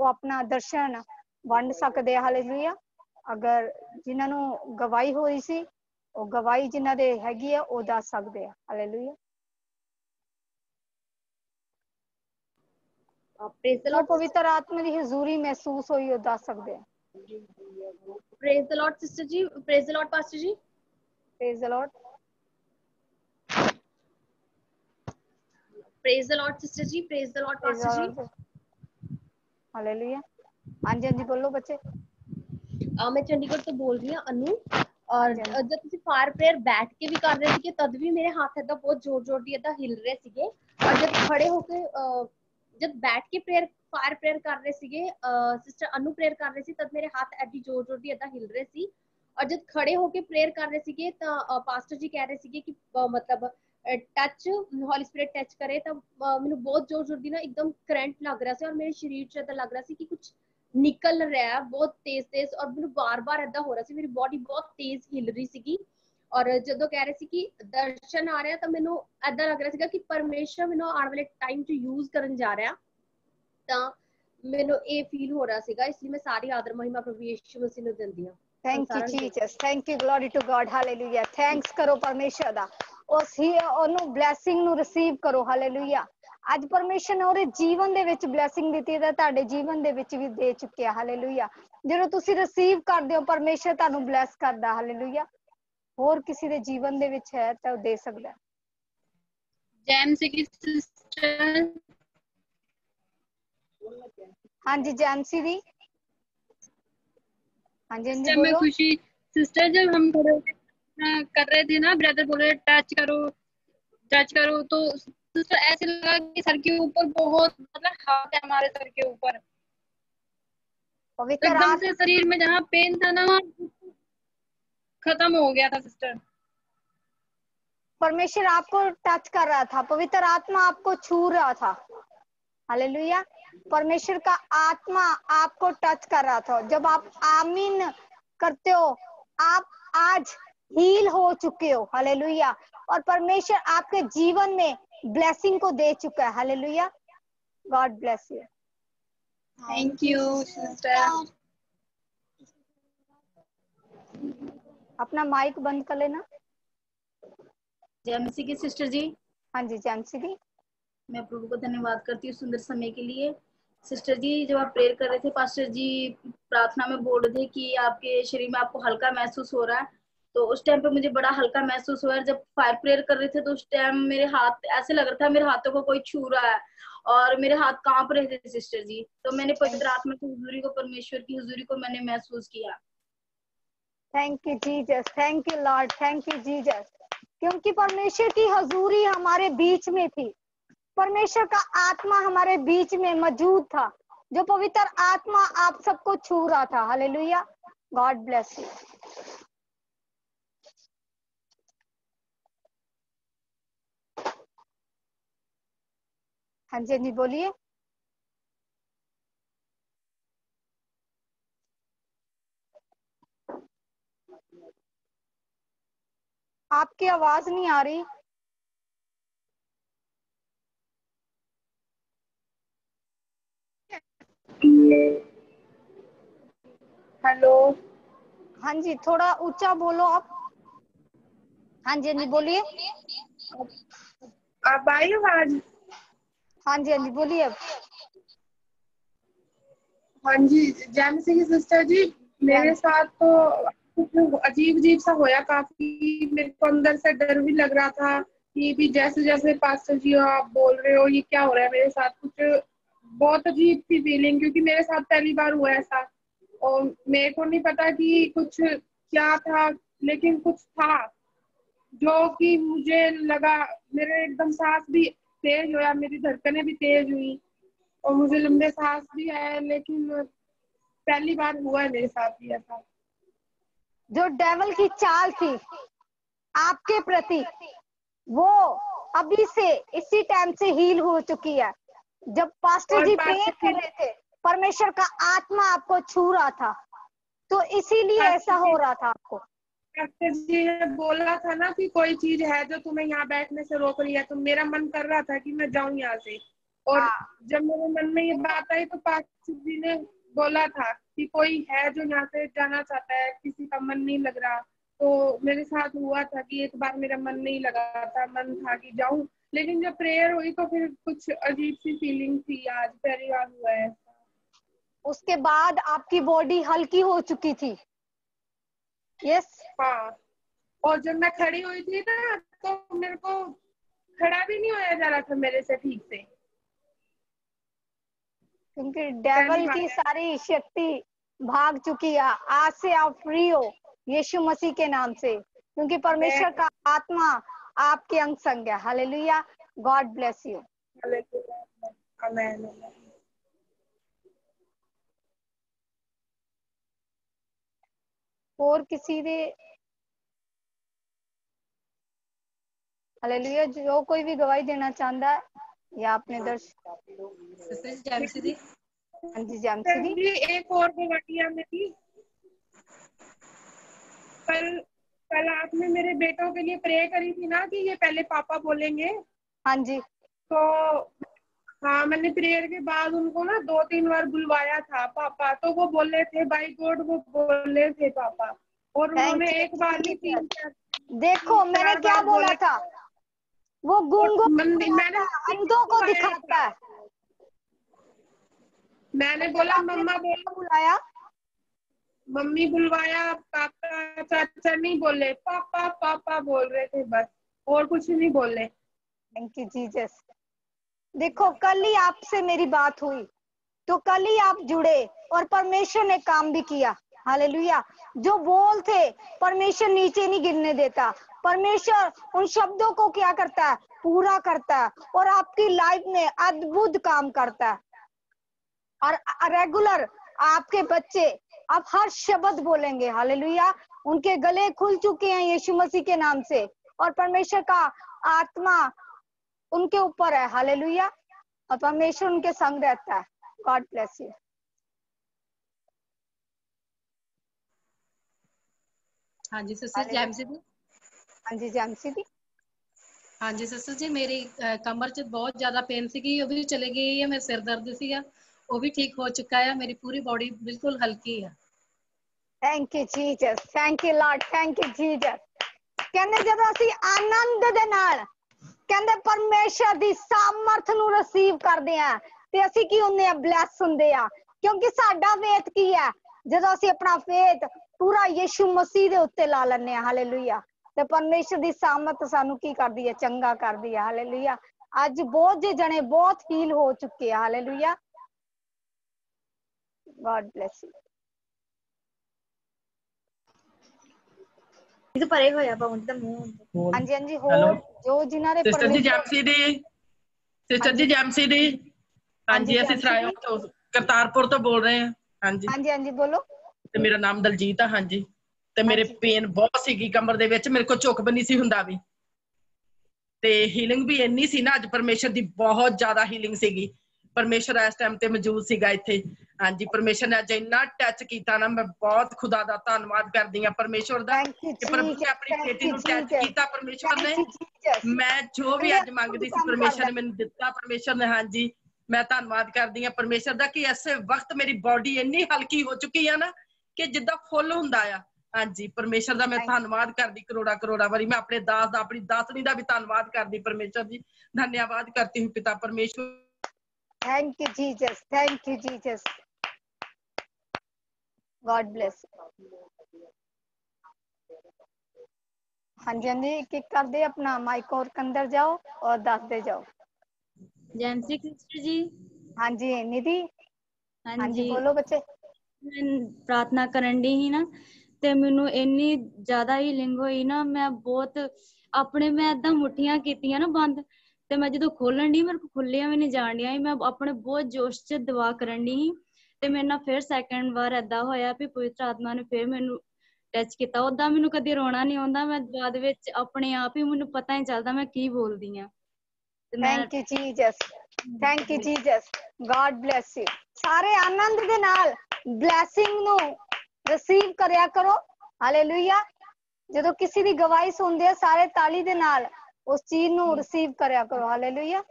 ਉਹ ਆਪਣਾ ਦਰਸ਼ਨ ਵੰਡ ਸਕਦੇ ਆ। ਹਾਲੇਲੂਇਆ। ਅਗਰ ਜਿਨ੍ਹਾਂ ਨੂੰ ਗਵਾਹੀ ਹੋਈ ਸੀ ਉਹ ਗਵਾਹੀ ਜਿਨ੍ਹਾਂ ਦੇ ਹੈਗੀ ਆ ਉਹ ਦੱਸ ਸਕਦੇ ਆ। ਹਾਲੇਲੂਇਆ। प्रेज द ਜੋ लॉर्ड ਪਵਿੱਤਰ ਆਤਮਾ ਦੀ ਹਜ਼ੂਰੀ ਮਹਿਸੂਸ ਹੋਈ ਉਹ ਦੱਸ ਸਕਦੇ ਆ। Praise the Lord sister ji, praise the Lord pastor ji. Praise the Lord. Praise the Lord sister ji, praise the Lord pastor ji. Hallelujah. हाँ जी हाँ जी बोलो बच्चे। मैं चंडीगढ़ ਤੋਂ ਬੋਲ ਰਹੀ ਹਾਂ ਅਨੂ। ਔਰ ਹਾਂਜੀ। ਜਦ ਤੁਸੀਂ ਫਾਇਰ ਪ੍ਰੇਅਰ ਬੈਠ ਕੇ ਵੀ ਕਰ ਰਹੇ ਸੀਗੇ ਤਦ ਵੀ ਮੇਰੇ ਹੱਥ ਏਦਾਂ ਬਹੁਤ ਜ਼ੋਰ ਦੀ ਏਦਾਂ ਹਿਲ ਰਹੇ ਸੀਗੇ। ਔਰ ਜਦ ਖੜੇ ਹੋ ਕੇ ਜਦ ਬੈਠ ਕੇ ਫਾਇਰ ਪ੍ਰੇਅਰ ਕਰ ਰਹੇ ਸੀਗੇ ਸਿਸਟਰ ਅਨੂ ਪ੍ਰੇਅਰ ਕਰ ਰਹੇ ਸੀ ਤਦ ਮੇਰੇ ਹੱਥ ਐਡੀ ਜ਼ੋਰ ਦੀ ਏਦਾਂ ਹਿਲ ਰਹੇ ਸੀ। ਔਰ ਜਦ ਖੜੇ ਹੋ ਕੇ ਪ੍ਰੇਅਰ ਕਰ ਰਹੇ ਸੀਗੇ ਤਾਂ ਪਾਸਟਰ ਜੀ ਕਹਿ ਰਹੇ ਸੀਗੇ ਕਿ ਮਤਲਬ ਟੱਚ ਹੋਲੀ ਸਪਿਰਿਟ ਟੱਚ ਕਰੇ ਤਾਂ ਮੈਨੂੰ ਬਹੁਤ ਜ਼ੋਰ ਦੀ ਨਾ ਇੱਕਦਮ ਕਰੰਟ ਲੱਗ ਰਿਹਾ ਸੀ ਔਰ ਮੇਰੇ ਸਰੀਰ 'ਚ ਏਦਾਂ ਲੱਗ ਰਿਹਾ ਸੀ ਕਿ ਕੁਝ ਨਿਕਲ ਰਿਹਾ ਬਹੁਤ ਤੇਜ਼ ਔਰ ਮੈਨੂੰ ਬਾਰ-ਬਾਰ ਏਦਾਂ ਹੋ ਰਿਹਾ ਸੀ। ਮੇਰੀ ਬੋਡੀ ਬਹੁਤ ਤੇਜ਼ ਹਿਲ ਰਹੀ ਸੀਗੀ। ਔਰ ਜਦੋਂ ਕਹਿ ਰਹੇ ਸੀ ਕਿ ਦਰਸ਼ਨ ਆ ਰਿਹਾ ਤਾਂ ਮੈਨੂੰ ਏਦਾਂ ਲੱਗ ਰਿਹਾ ਸੀਗਾ ਕਿ ਪਰਮੇਸ਼ਰ ਮੈਨੂੰ ਆਉਣ ਵਾਲੇ ਟਾਈਮ 'ਚ ਯੂਜ਼ ਕਰਨ ਜਾ ਰਿਹਾ। ਤਾਂ ਮੈਨੂੰ ਇਹ ਫੀਲ ਹੋ ਰਿਹਾ ਸੀਗਾ। ਇਸ ਲਈ ਮੈਂ ਸਾਰੀ ਆਦਰ ਮਹਿਮਾ ਪ੍ਰਭੂ ਯਿਸੂ ਮਸੀਹ ਨੂੰ ਦਿੰਦੀ ਹਾਂ। Thank you Jesus. Thank you glory to God. Hallelujah. Thanks करो परमेश्वर ਦਾ ਉਸ ਹੀ ਉਹਨੂੰ ਬਲੇਸਿੰਗ ਨੂੰ ਰਿਸੀਵ ਕਰੋ। ਹਾਲੇਲੂਇਆ। ਅੱਜ ਪਰਮੇਸ਼ਰ ਨੇ ਉਹਦੇ ਜੀਵਨ ਦੇ ਵਿੱਚ ਬਲੇਸਿੰਗ ਦਿੱਤੀ ਹੈ ਤੁਹਾਡੇ ਜੀਵਨ ਦੇ ਵਿੱਚ ਵੀ ਦੇ ਚੁੱਕਿਆ। ਹਾਲੇਲੂਇਆ। ਜਦੋਂ ਤੁਸੀਂ ਰਿਸੀਵ ਕਰਦੇ ਹੋ ਪਰਮੇਸ਼ਰ ਤੁਹਾਨੂੰ ਬਲੈਸ ਕਰਦਾ। ਹਾਲੇਲੂਇਆ। ਹੋਰ ਕਿਸੇ ਦੇ ਜੀਵਨ ਦੇ ਵਿੱਚ ਹੈ ਤਾਂ ਉਹ ਦੇ ਸਕਦਾ। ਜੈਮਸੀ ਦੀ ਸਿਸਟਰ। ਹਾਂਜੀ जैमसी दी। हाँ जी हाँ जी मैं बोलो। खुशी सिस्टर जब हम कर रहे थे ना ब्रदर बोले टच करो तो सिस्टर ऐसे लगा कि सर के ऊपर बहुत मतलब हाथ है हमारे सर के ऊपर। तो पवित्र एकदम से शरीर में जहाँ पेन था ना खत्म हो गया था सिस्टर। परमेश्वर आपको टच कर रहा था। पवित्र आत्मा आपको छू रहा था। हालेलुया। परमेश्वर का आत्मा आपको टच कर रहा था। जब आप आमीन करते हो आप आज हील हो चुके हो। हालेलुया। और परमेश्वर आपके जीवन में ब्लेसिंग को दे चुका है। Hallelujah. God bless you. Thank you sister. अपना माइक बंद कर लेना। जैमसी की सिस्टर जी। हाँ जी जैमसी दी। मैं प्रभु को धन्यवाद करती हूँ सुंदर समय के लिए। सिस्टर जी जब आप प्रेयर कर रहे थे पास्टर जी प्रार्थना में बोल रहे थे कि आपके शरीर में आपको हल्का महसूस हो रहा है तो उस टाइम पे मुझे बड़ा हल्का महसूस हुआ। जब फायर प्रेयर कर रहे थे तो उस टाइम मेरे हाथ ऐसे लग रहा था मेरे हाथों को कोई छू रहा है और मेरे हाथ कांप रहे थे सिस्टर जी। तो मैंने पवित्र आत्मा की हुजूरी को परमेश्वर की हुजूरी को मैंने महसूस किया। Thank you Jesus. Thank you Lord. Thank you Jesus. क्योंकि परमेश्वर की हजूरी हमारे बीच में थी। परमेश्वर का आत्मा हमारे बीच में मौजूद था। जो पवित्र आत्मा आप सबको छू रहा था। हालेलुया। God bless you. हाँ जी बोलिए। आपकी आवाज नहीं आ रही। हेलो। हाँ जी थोड़ा ऊंचा बोलो आप। हाँ जी बोलिए। आप आई आवाज। हाँ जी बोलिए अब। हाँ जी जैमसी की सिस्टर जी मेरे साथ तो कुछ अजीब सा होया। काफी मेरे को अंदर से डर भी लग रहा था कि भी जैसे जैसे पास्टर जी आप बोल रहे हो ये क्या हो रहा है मेरे साथ। कुछ बहुत अजीब सी फीलिंग क्योंकि मेरे साथ पहली बार हुआ ऐसा और मेरे को नहीं पता कि कुछ क्या था लेकिन कुछ था जो कि मुझे लगा। मेरे एकदम सांस भी तेज हुआ मेरी धड़कनें भी तेज हुई और मुझे लंबे सांस भी आए लेकिन पहली बार हुआ है मेरे साथ भी ऐसा। जो डेविल की चाल थी आपके प्रति वो अभी से इसी टाइम से हील हो चुकी है। जब पास्टर जी प्रेयर कर रहे थे परमेश्वर का आत्मा आपको छू रहा था तो इसीलिए ऐसा हो रहा था आपको। पास्टर जी ने बोला था ना कि कोई चीज है जो तुम्हें यहाँ बैठने से रोक रही है तो मेरा मन कर रहा था कि मैं जाऊं यहाँ से और हाँ। जब मेरे मन में ये बात आई तो पास्टर जी ने बोला था कि कोई है जो यहाँ से जाना चाहता है, किसी का मन नहीं लग रहा। तो मेरे साथ हुआ था कि एक बार मेरा मन नहीं लगा था, मन था कि जाऊं, लेकिन जब प्रेयर हुई तो फिर कुछ अजीब सी फीलिंग थी। आज पहली बार हुआ है। उसके बाद आपकी बॉडी हल्की हो चुकी थी। यस। हाँ, और जब मैं खड़ी हुई थी ना तो मेरे को खड़ा भी नहीं होया जा रहा था मेरे से ठीक से। क्योंकि पहली डेविल बार की है। सारी शक्ति भाग चुकी है। आज से आप फ्री हो यीशु मसीह के नाम से, क्योंकि परमेश्वर का आत्मा आपके अंग संग है। Hallelujah. God bless you. Amen. और किसी ने हालेलुया जो कोई भी गवाही देना चाहता है या अपने दर्शक। हाँ जी जैमसी दी। जी एक और गवाही मेरी। कल आपने मेरे बेटों के लिए प्रे करी थी ना कि ये पहले पापा बोलेंगे। हाँ जी। तो हाँ, मैंने प्रेयर के बाद उनको ना 2-3 बार बुलवाया था पापा, तो वो बोले थे बाय गॉड, वो बोले थे पापा। और उन्होंने एक बार नहीं 3-4 देखो मैंने क्या बोला था, वो गूंगों मैंने अंधों को दिखाता है। मैंने बोला मम्मा बोला, बुलाया, मम्मी बुलवाया, पापा चाचा नहीं बोले, पापा पापा बोल रहे थे बस, और कुछ नहीं बोले। Thank you Jesus. देखो कल ही आपसे मेरी बात हुई, तो कल ही आप जुड़े और परमेश्वर ने काम भी किया। हालेलुया। जो बोल थे परमेश्वर नीचे नहीं गिरने देता, परमेश्वर उन शब्दों को क्या करता है, पूरा करता है और आपकी लाइफ में अद्भुत काम करता है। और रेगुलर आपके बच्चे अब हर शब्द बोलेंगे। हालेलुया। उनके गले खुल चुके हैं यीशु मसीह के नाम से, और परमेश्वर का आत्मा उनके ऊपर है। हालेलुया। और परमेश्वर उनके संग रहता है। God bless you. हाँ जी सिस्टर जैमसी दी। हाँ जी जैमसी दी। हाँ जी सिस्टर जी, मेरी कमर च बहुत ज्यादा पेन सी, वो भी चली गई है। मेरा सिर दर्द सीगा, वो भी ठीक हो चुका है। मेरी पूरी बॉडी बिल्कुल हल्की है। Thank you Jesus, thank you Lord, thank you Jesus. कहने जब ਅਸੀਂ आनंद ਦੇ ਨਾਲ ਕਹਿੰਦੇ ਪਰਮੇਸ਼ਰ ਦੀ ਸਾਮਰਥ ਨੂੰ ਰਿਸੀਵ ਕਰਦੇ ਆ ਤੇ ਅਸੀਂ ਕੀ ਹੁੰਦੇ ਆ, ਬਲੈਸ ਹੁੰਦੇ ਆ। ਕਿਉਂਕਿ ਸਾਡਾ ਫੇਥ ਕੀ ਹੈ, ਜਦੋਂ ਅਸੀਂ ਆਪਣਾ ਫੇਥ ਪੂਰਾ ਯੀਸ਼ੂ ਮਸੀਹ ਦੇ ਉੱਤੇ ਲਾ ਲੈਂਦੇ ਆ। ਹਾਲੇਲੂਇਆ। ਤੇ ਪਰਮੇਸ਼ਰ ਦੀ ਸਾਮਰਥ ਸਾਨੂੰ ਕੀ ਕਰਦੀ ਹੈ, ਚੰਗਾ ਕਰਦੀ ਹੈ। ਹਾਲੇਲੂਇਆ। ਅੱਜ ਬਹੁਤ ਜੇ ਜਣੇ ਬਹੁਤ ਹੀਲ ਹੋ ਚੁੱਕੇ ਆ। ਹਾਲੇਲੂਇਆ। God bless you. ਇਹ ਪਰੇ ਹੋਇਆ ਬਾਉਂਡ ਦਾ ਮੂੰਹ। ਹਾਂਜੀ ਹਾਂਜੀ ਹੋਰ ਜੋ ਜਿਨ੍ਹਾਂ ਦੇ ਸਿਸਟਰ ਜੀ ਜੈਮਸੀ ਦੀ, ਸਿਸਟਰ ਜੀ ਜੈਮਸੀ ਦੀ। ਹਾਂਜੀ ਅਸੀਂ ਸਰਾਇਓ ਤੋਂ ਕਰਤਾਰਪੁਰ ਤੋਂ ਬੋਲ ਰਹੇ ਹਾਂ। ਹਾਂਜੀ ਹਾਂਜੀ ਹਾਂਜੀ ਬੋਲੋ। ਤੇ ਮੇਰਾ ਨਾਮ ਦਲਜੀਤ ਆ। ਹਾਂਜੀ ਤੇ ਮੇਰੇ ਪੇਨ ਬਹੁਤ ਸੀਗੀ ਕਮਰ ਦੇ ਵਿੱਚ, ਮੇਰੇ ਕੋਲ ਝੁਕ ਵੀ ਨਹੀਂ ਸੀ ਹੁੰਦਾ ਵੀ, ਤੇ ਹੀਲਿੰਗ ਵੀ ਇੰਨੀ ਸੀ ਨਾ ਅੱਜ, ਪਰਮੇਸ਼ਰ ਦੀ ਬਹੁਤ ਜ਼ਿਆਦਾ ਹੀਲਿੰਗ ਸੀਗੀ। ਪਰਮੇਸ਼ਰ ਇਸ ਟਾਈਮ ਤੇ ਮੌਜੂਦ ਸੀਗਾ ਇੱਥੇ। ਹਾਂਜੀ ਪ੍ਰਮੇਸ਼ਰ ਨੇ ਅੱਜ ਇੰਨਾ ਟੱਚ ਕੀਤਾ ਨਾ, ਮੈਂ ਬਹੁਤ ਖੁਦਾ ਦਾ ਧੰਨਵਾਦ ਕਰਦੀ ਹਾਂ ਪਰਮੇਸ਼ਰ ਦਾ ਕਿ ਪ੍ਰਭੂ ਨੇ ਆਪਣੀ ਬੇਟੀ ਨੂੰ ਟੱਚ ਕੀਤਾ ਪਰਮੇਸ਼ਰ ਨੇ। ਮੈਂ ਜੋ ਵੀ ਅੱਜ ਮੰਗਦੀ ਸੀ ਪਰਮੇਸ਼ਰ ਨੇ ਮੈਨੂੰ ਦਿੱਤਾ। ਪਰਮੇਸ਼ਰ ਨੇ ਹਾਂਜੀ ਮੈਂ ਧੰਨਵਾਦ ਕਰਦੀ ਹਾਂ ਪਰਮੇਸ਼ਰ ਦਾ ਕਿ ਇਸੇ ਵਕਤ ਮੇਰੀ ਬੋਡੀ ਇੰਨੀ ਹਲਕੀ ਹੋ ਚੁੱਕੀ ਆ ਨਾ ਕਿ ਜਿੱਦਾਂ ਫੁੱਲ ਹੁੰਦਾ ਆ। ਹਾਂਜੀ ਪਰਮੇਸ਼ਰ ਦਾ ਮੈਂ ਧੰਨਵਾਦ ਕਰਦੀ ਕਰੋੜਾ ਵਾਰੀ। ਮੈਂ ਆਪਣੇ ਦਾਸ ਦਾ, ਆਪਣੀ ਦਾਸਣੀ ਦਾ ਵੀ ਧੰਨਵਾਦ ਕਰਦੀ ਪਰਮੇਸ਼ਰ ਜੀ। ਧੰਨਵਾਦ ਕਰਤੀ ਹੂੰ ਪਿਤਾ परमेश्वर। Thank you Jesus, thank you Jesus. God bless. हाँ जी हाँ जी, किक कर दे अपना माइक और अंदर जाओ और दसते जाओ। जैमसी सिस्टर जी। हाँ जी निधि। हाँ जी बोलो बच्चे। मैं प्रार्थना करन दी ही ना ते मैनू इन्नी ज्यादा हीलिंग होई ना, मैं बहुत अपने मैं इदा मुठियां कीतियां ना बंद, ते मैं जो खोलन दी मेरे को खुलिया भी नहीं जान दिया। मैं अपने बहुत जोश च दुआ करन दी ही ते मेरे नाल फिर सैकेंड बार इदा होया भी पवित्र आत्मा ने फिर मैनू टच किया। उदा मैनू कदी रोना नहीं आंदा, मैं बाद विच अपने आप ही मैनू पता ही चलदा मैं की बोलदी हां। Thank you Jesus, thank you Jesus. God bless you. सारे आनंद दे नाल ब्लैसिंग नु रिसीव करया करो। हालेलुया। ਜਦੋਂ ਕਿਸੇ ਦੀ ਗਵਾਹੀ ਸੁਣਦੇ ਆ ਸਾਰੇ ਤਾਲੀ ਦੇ ਨਾਲ ਉਸ ਚੀਜ਼ ਨੂੰ ਰਿਸੀਵ ਕਰਿਆ ਕਰੋ। ਹਾਲੇਲੂਇਆ।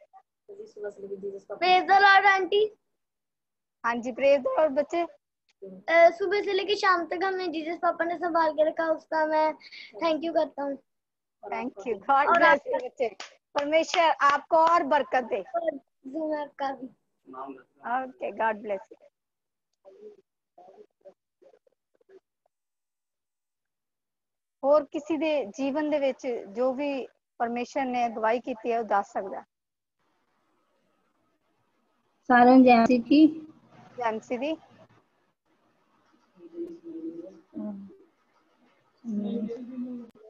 जी सुबह से लेकर जीसस पापा प्रेज द लॉर्ड आंटी। हाँ जी प्रेज द लॉर्ड बच्चे। सुबह से लेकर शाम तक हमें जीसस पापा ने संभाल के रखा, उसका मैं थैंक यू करता हूँ। थैंक यू, गॉड और ब्लेस यू बच्चे। परमेश्वर आपको और बरकत दे। का भी। Okay, God bless you. ਹੋਰ ਕਿਸੇ ਦੇ ਜੀਵਨ ਦੇ ਵਿੱਚ ਜੋ ਵੀ ਪਰਮੇਸ਼ਰ ਨੇ ਅਗਵਾਈ ਕੀਤੀ ਹੈ ਉਹ ਦੱਸ ਸਕਦਾ। सारण जयंती की ਜੈਮਸੀ ਦੀ।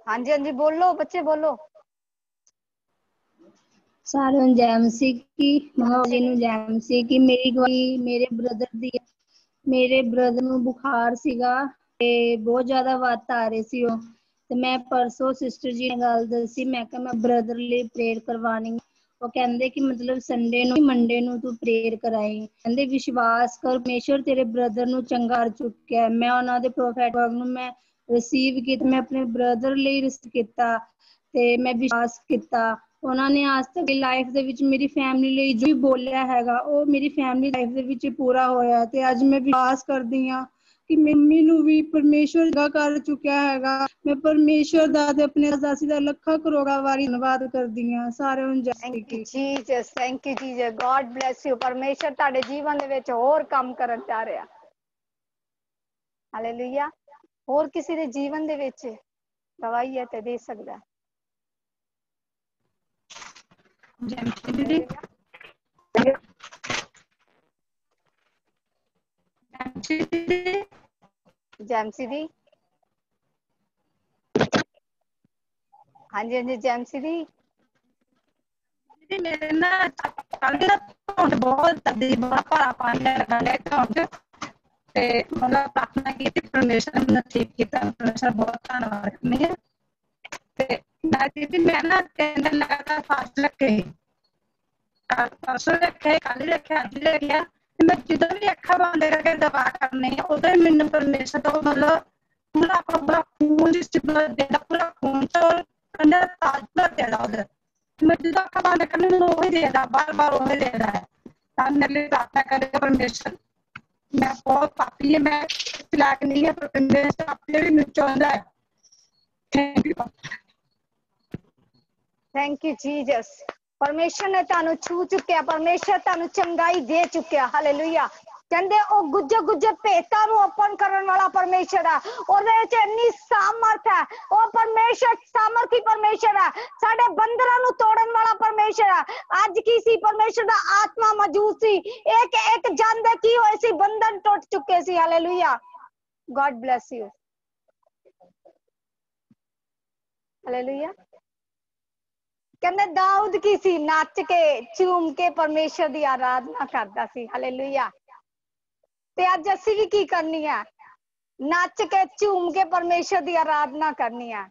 ਹਾਂਜੀ ਹਾਂਜੀ ਬੋਲੋ ਬੱਚੇ ਬੋਲੋ। सारण जयंती की मम्मा जी ਨੂੰ जयंती की ਮੇਰੀ ਗਵਾਹੀ ਮੇਰੇ ਬ੍ਰਦਰ ਨੂੰ ਬੁਖਾਰ ਸੀਗਾ ਤੇ ਬਹੁਤ ਜ਼ਿਆਦਾ ਵਾਤ ਆ ਰਹੀ ਸੀ ਉਹ ਤੇ ਮੈਂ ਪਰਸੋਂ ਸਿਸਟਰ ਜੀ ਨਾਲ ਗੱਲ ਦੱਸੀ, ਮੈਂ ਕਿਹਾ ਮੈਂ ਬ੍ਰਦਰ ਲਈ ਪ੍ਰੇਅਰ ਕਰਵਾਣੀ। ਉਹ ਕਹਿੰਦੇ ਕਿ ਮਤਲਬ ਸੰਡੇ ਨੂੰ ਮੰਡੇ ਨੂੰ ਤੂੰ ਪ੍ਰੇਅਰ ਕਰਾਈ। ਕਹਿੰਦੇ ਵਿਸ਼ਵਾਸ ਕਰ ਪਰਮੇਸ਼ਰ ਤੇਰੇ ਬ੍ਰਦਰ ਨੂੰ ਚੰਗਾ ਕਰ ਚੁੱਕਿਆ। ਮੈਂ ਉਹਨਾਂ ਦੇ ਪ੍ਰੋਫੈਟ ਵਰਕ ਨੂੰ ਮੈਂ ਰਿਸੀਵ ਕੀਤਾ, ਮੈਂ ਆਪਣੇ ਬ੍ਰਦਰ ਲਈ ਰਿਸੀਵ ਕੀਤਾ ਤੇ ਮੈਂ ਵਿਸ਼ਵਾਸ ਕੀਤਾ। ਉਹਨਾਂ ਨੇ ਅੱਜ ਤੱਕ ਲਾਈਫ ਦੇ ਵਿੱਚ ਮੇਰੀ ਫੈਮਿਲੀ ਲਈ ਜੋ ਵੀ ਬੋਲਿਆ ਹੈਗਾ ਉਹ ਮੇਰੀ ਫੈਮਿਲੀ ਲਾਈਫ ਦੇ ਵਿੱਚ ਪੂਰਾ ਹੋਇਆ ਤੇ ਅੱਜ ਮੈਂ ਵਿਸ਼ਵਾਸ ਕਰਦੀ ਹਾਂ ਕਿ ਮੰਮੀ ਨੂੰ ਵੀ ਪਰਮੇਸ਼ਰ ਦਾ ਕਰ ਚੁੱਕਿਆ ਹੈਗਾ। ਮੈਂ ਪਰਮੇਸ਼ਰ ਦਾ ਤੇ ਆਪਣੇ ਦਾਸੀ ਦਾ ਲੱਖਾਂ ਕਰੋੜਾਂ ਵਾਰੀ ਧੰਨਵਾਦ ਕਰਦੀ ਹਾਂ। ਸਾਰਿਆਂ ਨੂੰ ਜੈ ਕੀ Jesus, thank you Jesus, God bless you. ਪਰਮੇਸ਼ਰ ਤੁਹਾਡੇ ਜੀਵਨ ਦੇ ਵਿੱਚ ਹੋਰ ਕੰਮ ਕਰਨ ਜਾ ਰਿਹਾ। ਹਾਲੇਲੂਇਆ। ਹੋਰ ਕਿਸੇ ਦੇ ਜੀਵਨ ਦੇ ਵਿੱਚ ਗਵਾਹੀ ਹੈ ਤੇ ਦੇ ਸਕਦਾ। ਜੈਮਸੀ ਦੀ। ਹਾਂਜੀ ਹਾਂਜੀ ਜੈਮਸੀ ਦੀ। ਮੇਰੇ ਨਾ ਕੱਲ ਦਾ ਬਹੁਤ ਭਾਰਾ ਪਾਣੀ ਲੱਗਾ ਲੈ ਤੇ ਮਤਲਬ ਪ੍ਰਾਰਥਨਾ ਕੀਤੀ, ਪਰਮੇਸ਼ਰ ਨੇ ਠੀਕ ਕੀਤਾ। ਪਰਮੇਸ਼ਰ ਬਹੁਤ ਧੰਨਵਾਦ ਕਰਨੀ ਹੈ। ਤੇ ਮੈਂ ਨਾ 3 ਦਿਨ ਲਗਾਤਾਰ ਫਾਸਟ ਰੱਖੇ, ਪਰਸੋਂ ਰੱਖਿਆ, ਕੱਲ ਰੱਖਿਆ, ਅੱਜ ਰੱਖਿਆ। ਮੈਂ ਜਦੋਂ ਵੀ ਅੱਖਾਂ ਬੰਦ ਕਰਕੇ ਦਵਾ ਕਰਨੀ ਉਦੋਂ ਹੀ ਮੈਨੂੰ ਪਰਮੇਸ਼ਰ ਤੋਂ ਮਤਲਬ ਪੂਰਾ ਖੂਨ ਦੇਦਾ, ਪੂਰਾ ਖੂਨ ਤੋਂ ਤਾਜ਼ਾ ਦੇਦਾ ਉਧਰ। ਮੈਂ ਜਦੋਂ ਅੱਖਾਂ ਬੰਦ ਕਰਨੀ ਮੈਨੂੰ ਉਹੀ ਦੇਦਾ, ਬਾਰ ਬਾਰ ਉਹੀ ਦੇਦਾ ਹੈ। ਤਾਂ ਮੇਰੇ ਲਈ ਪ੍ਰਾਰਥਨਾ ਕਰੇਗਾ ਪਰਮੇਸ਼ਰ। ਮੈਂ ਬਹੁਤ ਪਾਪੀ ਹੈ, ਮੈਂ ਚਲਾਕ ਨਹੀਂ ਹੈ, ਪਰ ਪਰਮੇਸ਼ਰ ਆਪਣੇ ਵੀ ਮੈਨੂੰ ਚਾਹੁੰਦਾ ਹੈ। Thank you. Thank you Jesus. ਪਰਮੇਸ਼ਰ ਨੇ ਤੁਹਾਨੂੰ ਛੂ ਚੁੱਕਿਆ, ਪਰਮੇਸ਼ਰ ਤੁਹਾਨੂੰ ਚੰਗਾਈ ਦੇ ਚੁੱਕਿਆ। ਹਾਲੇਲੂਇਆ। ਕਹਿੰਦੇ ਉਹ ਗੁੱਜੇ ਗੁੱਜੇ ਭੇਤਾਂ ਨੂੰ ਓਪਨ ਕਰਨ ਵਾਲਾ ਪਰਮੇਸ਼ਰ ਹੈ। ਉਹਦੇ ਵਿੱਚ ਇੰਨੀ ਸਾਮਰਥ ਹੈ। ਉਹ ਪਰਮੇਸ਼ਰ ਸਾਮਰਥੀ ਪਰਮੇਸ਼ਰ ਹੈ। ਸਾਡੇ ਬੰਦਰਾਂ ਨੂੰ ਤੋੜਨ ਵਾਲਾ ਪਰਮੇਸ਼ਰ ਹੈ। ਅੱਜ ਕੀ ਸੀ? ਪਰਮੇਸ਼ਰ ਦਾ ਆਤਮਾ ਮੌਜੂਦ ਸੀ। ਇੱਕ ਇੱਕ ਜਨ ਦੇ ਕੀ ਹੋਏ ਸੀ? ਬੰਧਨ ਟੁੱਟ ਚੁੱਕੇ ਸੀ। Hallelujah. God bless you. Hallelujah. ਕਹਿੰਦੇ ਦਾਊਦ ਕੀ ਸੀ? ਨੱਚ ਕੇ ਝੂਮ ਕੇ ਪਰਮੇਸ਼ਰ ਦੀ ਆਰਾਧਨਾ ਕਰਦਾ ਸੀ। ਹਾਲੇਲੂਇਆ। ਤੇ ਅੱਜ ਅਸੀਂ ਵੀ ਕੀ ਕਰਨੀ ਹੈ? नच के झूम के परमेश्वर की आराधना करनी है।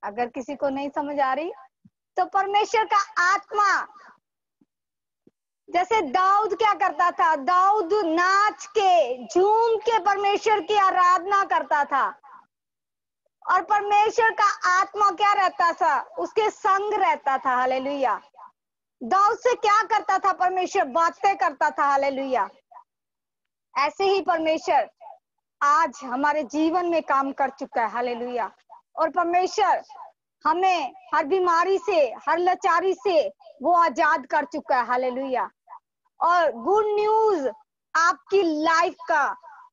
अगर किसी को नहीं समझ आ रही तो परमेश्वर का आत्मा, जैसे दाऊद क्या करता था? दाऊद नाच के झूम के परमेश्वर की आराधना करता था और परमेश्वर का आत्मा क्या रहता था? उसके संग रहता था। हालेलुया। दाऊद से क्या करता था? परमेश्वर बातें करता था। हालेलुया। ऐसे ही परमेश्वर आज हमारे जीवन में काम कर चुका है। हालेलुया। और परमेश्वर हमें हर बीमारी से, हर लाचारी से वो आजाद कर चुका है। हालेलुया। और गुड न्यूज आपकी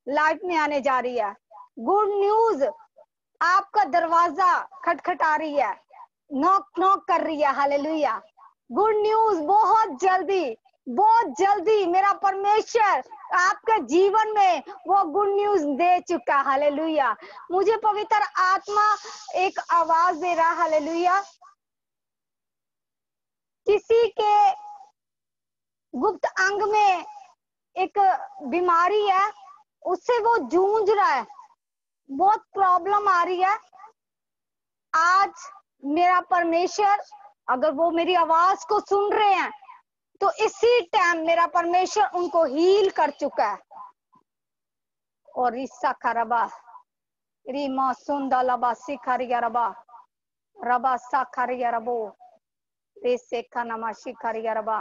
लाइफ में आने जा रही है। गुड न्यूज आपका दरवाजा खटखटा रही है, नॉक नॉक कर रही है। हालेलुया। गुड न्यूज बहुत जल्दी मेरा परमेश्वर आपके जीवन में वो गुड न्यूज दे चुका। हालेलुया। मुझे पवित्र आत्मा एक आवाज दे रहा। हालेलुया। किसी के गुप्त अंग में एक बीमारी है, उससे वो जूझ रहा है, बहुत प्रॉब्लम आ रही है। आज मेरा परमेश्वर, अगर वो मेरी आवाज को सुन रहे हैं तो इसी टाइम मेरा परमेश्वर उनको हील कर चुका है। और ईसा खरबा रीमा सुंदा लबा सिखारिया रबा रबा साखारिया रबो रे सेखा नमाशी खरियरबा,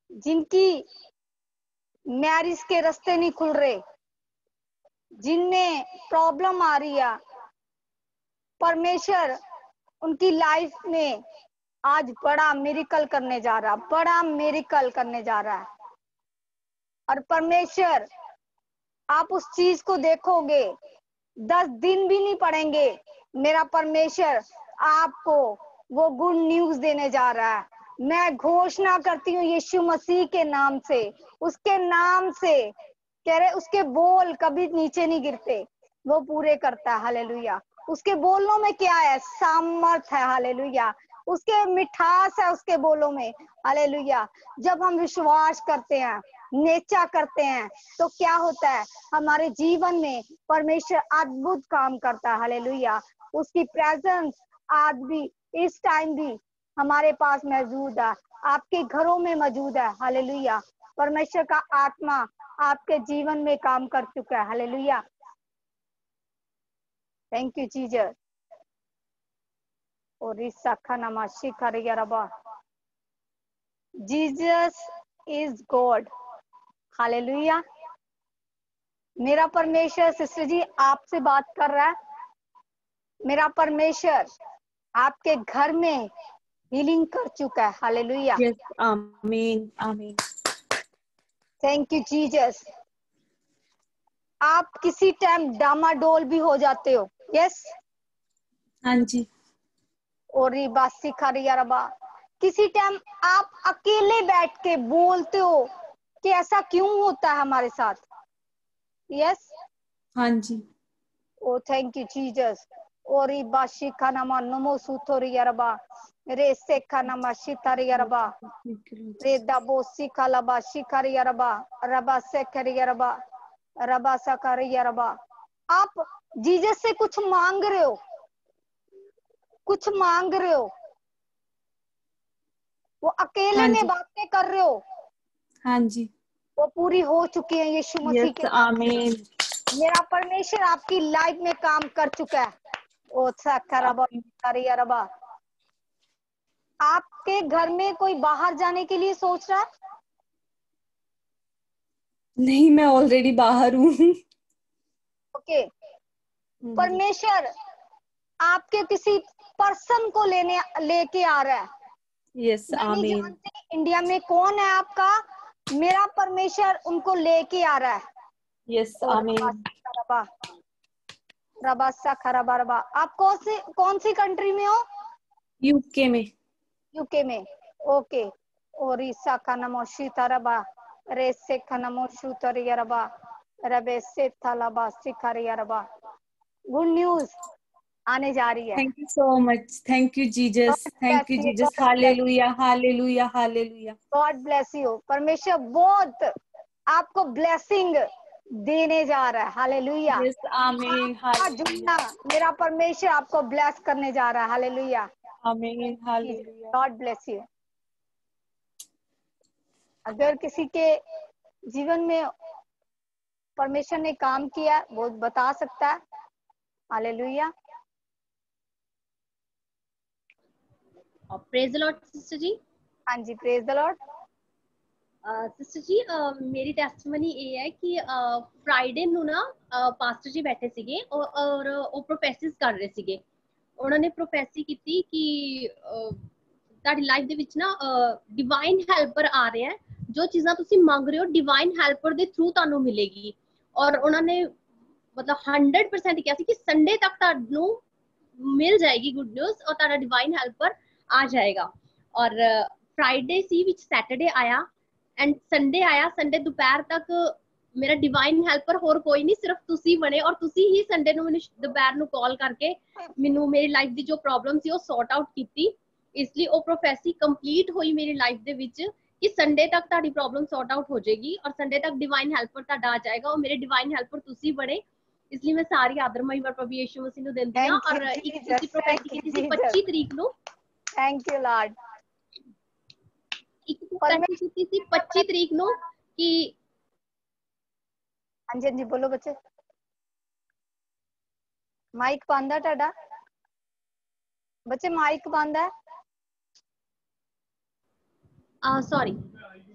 जिनकी मैरिज के रास्ते नहीं खुल रहे, जिनमें प्रॉब्लम आ रही है, परमेश्वर उनकी लाइफ में आज बड़ा मिरेकल करने जा रहा, बड़ा मिरेकल करने जा रहा है। और परमेश्वर आप उस चीज को देखोगे, 10 दिन भी नहीं पड़ेंगे, मेरा परमेश्वर आपको वो गुड न्यूज देने जा रहा है। मैं घोषणा करती हूँ यीशु मसीह के नाम से, उसके नाम से, कह रहे उसके बोल कभी नीचे नहीं गिरते, वो पूरे करता है। हालेलुया। उसके बोलों में क्या है? सामर्थ है। हालेलुया। उसके मिठास है उसके बोलों में। हालेलुया। जब हम विश्वास करते हैं, नेचा करते हैं, तो क्या होता है? हमारे जीवन में परमेश्वर अद्भुत काम करता है। हालेलुया। उसकी प्रेजेंस आज भी, इस टाइम भी हमारे पास मौजूद है, आपके घरों में मौजूद है। हालेलुया। परमेश्वर का आत्मा आपके जीवन में काम कर चुका है। हालेलुया। Thank you Jesus. और इस शाखा नमाशी खरियरबा, जीसस इज गॉड। हालेलुया। मेरा परमेश्वर सिस्टर जी आपसे बात कर रहा है। मेरा परमेश्वर आपके घर में हीलिंग कर चुका है। हालेलुया। यस, आमीन आमीन। Thank you Jesus. आप किसी टाइम डामाडोल भी हो जाते हो। यस। हाँ जी। और बासी खरियरबा, किसी टाइम आप अकेले बैठ के बोलते हो कि ऐसा क्यों होता है हमारे साथ। यस। हाँ जी। ओ थैंक यू जीसस। और बाशी खानामा नमो सुथोरियरबा, रे से खानामा शिथारियरबा, रे दाबो सिखालबा शिखारियरबा, रबा से खरियरबा, रबा सकरियरबा। आप जीसस से कुछ मांग रहे हो, कुछ मांग रहे हो, वो अकेले हाँ में जी। बातें कर रहे हो, हाँ जी। वो पूरी हो चुकी है यीशु मसीह यस, के नाम से। आमीन। मेरा परमेश्वर आपकी लाइफ में काम कर चुका है। ओ रबा। आपके घर में कोई बाहर जाने के लिए सोच रहा है? नहीं, मैं ऑलरेडी बाहर हूँ। ओके। परमेश्वर आपके किसी पर्सन को लेके आ रहा है। यस, मैं नहीं आमीन। जानती इंडिया में कौन है आपका, मेरा परमेश्वर उनको लेके आ रहा है। यस, आमीन। रबासा खराबा। आप कौन सी कंट्री में हो? यूके में। यूके में। ओके। और ईसा का नमो शीतारबा, रे से खनमो शूतरियरबा, रबे से थलबा सिखरियरबा। गुड न्यूज आने जा रही है। Thank you so much. Thank you Jesus. Thank you Jesus. Hallelujah hallelujah hallelujah. God bless you. परमेश्वर बहुत आपको ब्लेसिंग देने जा रहा है। हालेलुया। यस, आमीन। आपका जुड़ना, मेरा परमेश्वर आपको ब्लेस करने जा रहा है। हालेलुया। आमीन। हालेलुया। God bless you. अगर किसी के जीवन में परमेश्वर ने काम किया, वो बता सकता है। Hallelujah. Praise the Lord sister ji. हाँ जी, praise the Lord. Sister ji ਮੇਰੀ ਟੈਸਟਮਨੀ ਇਹ ਹੈ ਕਿ ਫਰਾਈਡੇ ਨੂੰ ਨਾ ਪਾਸਟਰ ਜੀ ਬੈਠੇ ਸੀਗੇ ਔਰ ਉਹ ਪ੍ਰੋਫੈਸਿਸ ਕਰ ਰਹੇ ਸੀਗੇ। ਉਹਨਾਂ ਨੇ ਪ੍ਰੋਫੈਸੀ ਕੀਤੀ ਕਿ ਤੁਹਾਡੀ ਲਾਈਫ ਦੇ ਵਿੱਚ ਨਾ ਡਿਵਾਈਨ ਹੈਲਪਰ ਆ ਰਹੇ ਹੈ, ਜੋ ਚੀਜ਼ਾਂ ਤੁਸੀਂ ਮੰਗ ਰਹੇ ਹੋ ਡਿਵਾਈਨ ਹੈਲਪਰ ਦੇ ਥਰੂ ਤੁਹਾਨੂੰ ਮਿਲੇਗੀ। ਔਰ ਉਹਨਾਂ ਨੇ ਮਤਲਬ 100% ਕਿਹਾ ਸੀ ਕਿ ਸੰਡੇ ਤੱਕ ਤੁਹਾਨੂੰ ਮਿਲ ਜਾਏਗੀ ਗੁੱਡ ਨਿਊਜ਼ ਔਰ ਤੁਹਾਡਾ ਡਿਵਾਈਨ ਹੈਲਪਰ ਆ ਜਾਏਗਾ। ਔਰ ਫਰਾਈਡੇ ਸੀ ਵਿੱਚ ਸੈਟਰਡੇ ਆਇਆ ਐਂਡ ਸੰਡੇ ਆਇਆ। ਸੰਡੇ ਦੁਪਹਿਰ ਤੱਕ ਮੇਰਾ ਡਿਵਾਈਨ ਹੈਲਪਰ ਹੋਰ ਕੋਈ ਨਹੀਂ, ਸਿਰਫ ਤੁਸੀਂ ਬਣੇ ਔਰ ਤੁਸੀਂ ਹੀ ਸੰਡੇ ਨੂੰ ਮੈਨੂੰ ਦੁਪਹਿਰ ਨੂੰ ਕਾਲ ਕਰਕੇ ਮੈਨੂੰ ਮੇਰੀ ਲਾਈਫ ਦੀ ਜੋ ਪ੍ਰੋਬਲਮ ਸੀ ਉਹ ਸੌਰਟ ਆਊਟ ਕੀਤੀ। ਇਸ ਲਈ ਉਹ ਪ੍ਰੋਫੈਸੀ ਕੰਪਲੀਟ ਹੋਈ ਮੇਰੀ ਲਾਈਫ ਦੇ ਵਿੱਚ ਕਿ ਸੰਡੇ ਤੱਕ ਤੁਹਾਡੀ ਪ੍ਰੋਬਲਮ ਸੌਰਟ ਆਊਟ ਹੋ ਜਾਏਗੀ ਔਰ ਸੰਡੇ ਤੱਕ ਡਿਵਾਈਨ ਹੈਲਪਰ ਤੁਹਾਡਾ ਆ ਜਾਏਗਾ ਔਰ ਮੇਰੇ ਡਿਵਾਈਨ ਹੈਲਪਰ ਤੁਸੀਂ ਬਣੇ। ਇਸ ਲਈ ਮੈਂ ਸਾਰੀ ਆਦਰ ਮਹਿਮਾ ਪ੍ਰਭੂ ਯਿਸੂ ਮਸੀਹ ਨੂੰ ਦਿੰਦੀ ਹਾਂ। ਔਰ ਇੱਕ ਤੁਸੀਂ ਪ੍ਰੋਫੈਸੀ ਕੀਤੀ ਸੀ 25 ਤਰੀਕ ਨੂੰ। Thank you Lord. ਇੱਕ ਪ੍ਰੋਫੈਸੀ ਕੀਤੀ ਸੀ 25 ਤਰੀਕ ਨੂੰ ਕਿ ਹਾਂਜੀ ਹਾਂਜੀ ਬੋਲੋ ਬੱਚੇ। ਮਾਈਕ ਬੰਦ ਹੈ ਤੁਹਾਡਾ ਬੱਚੇ, ਮਾਈਕ ਬੰਦ ਹੈ। ਸੌਰੀ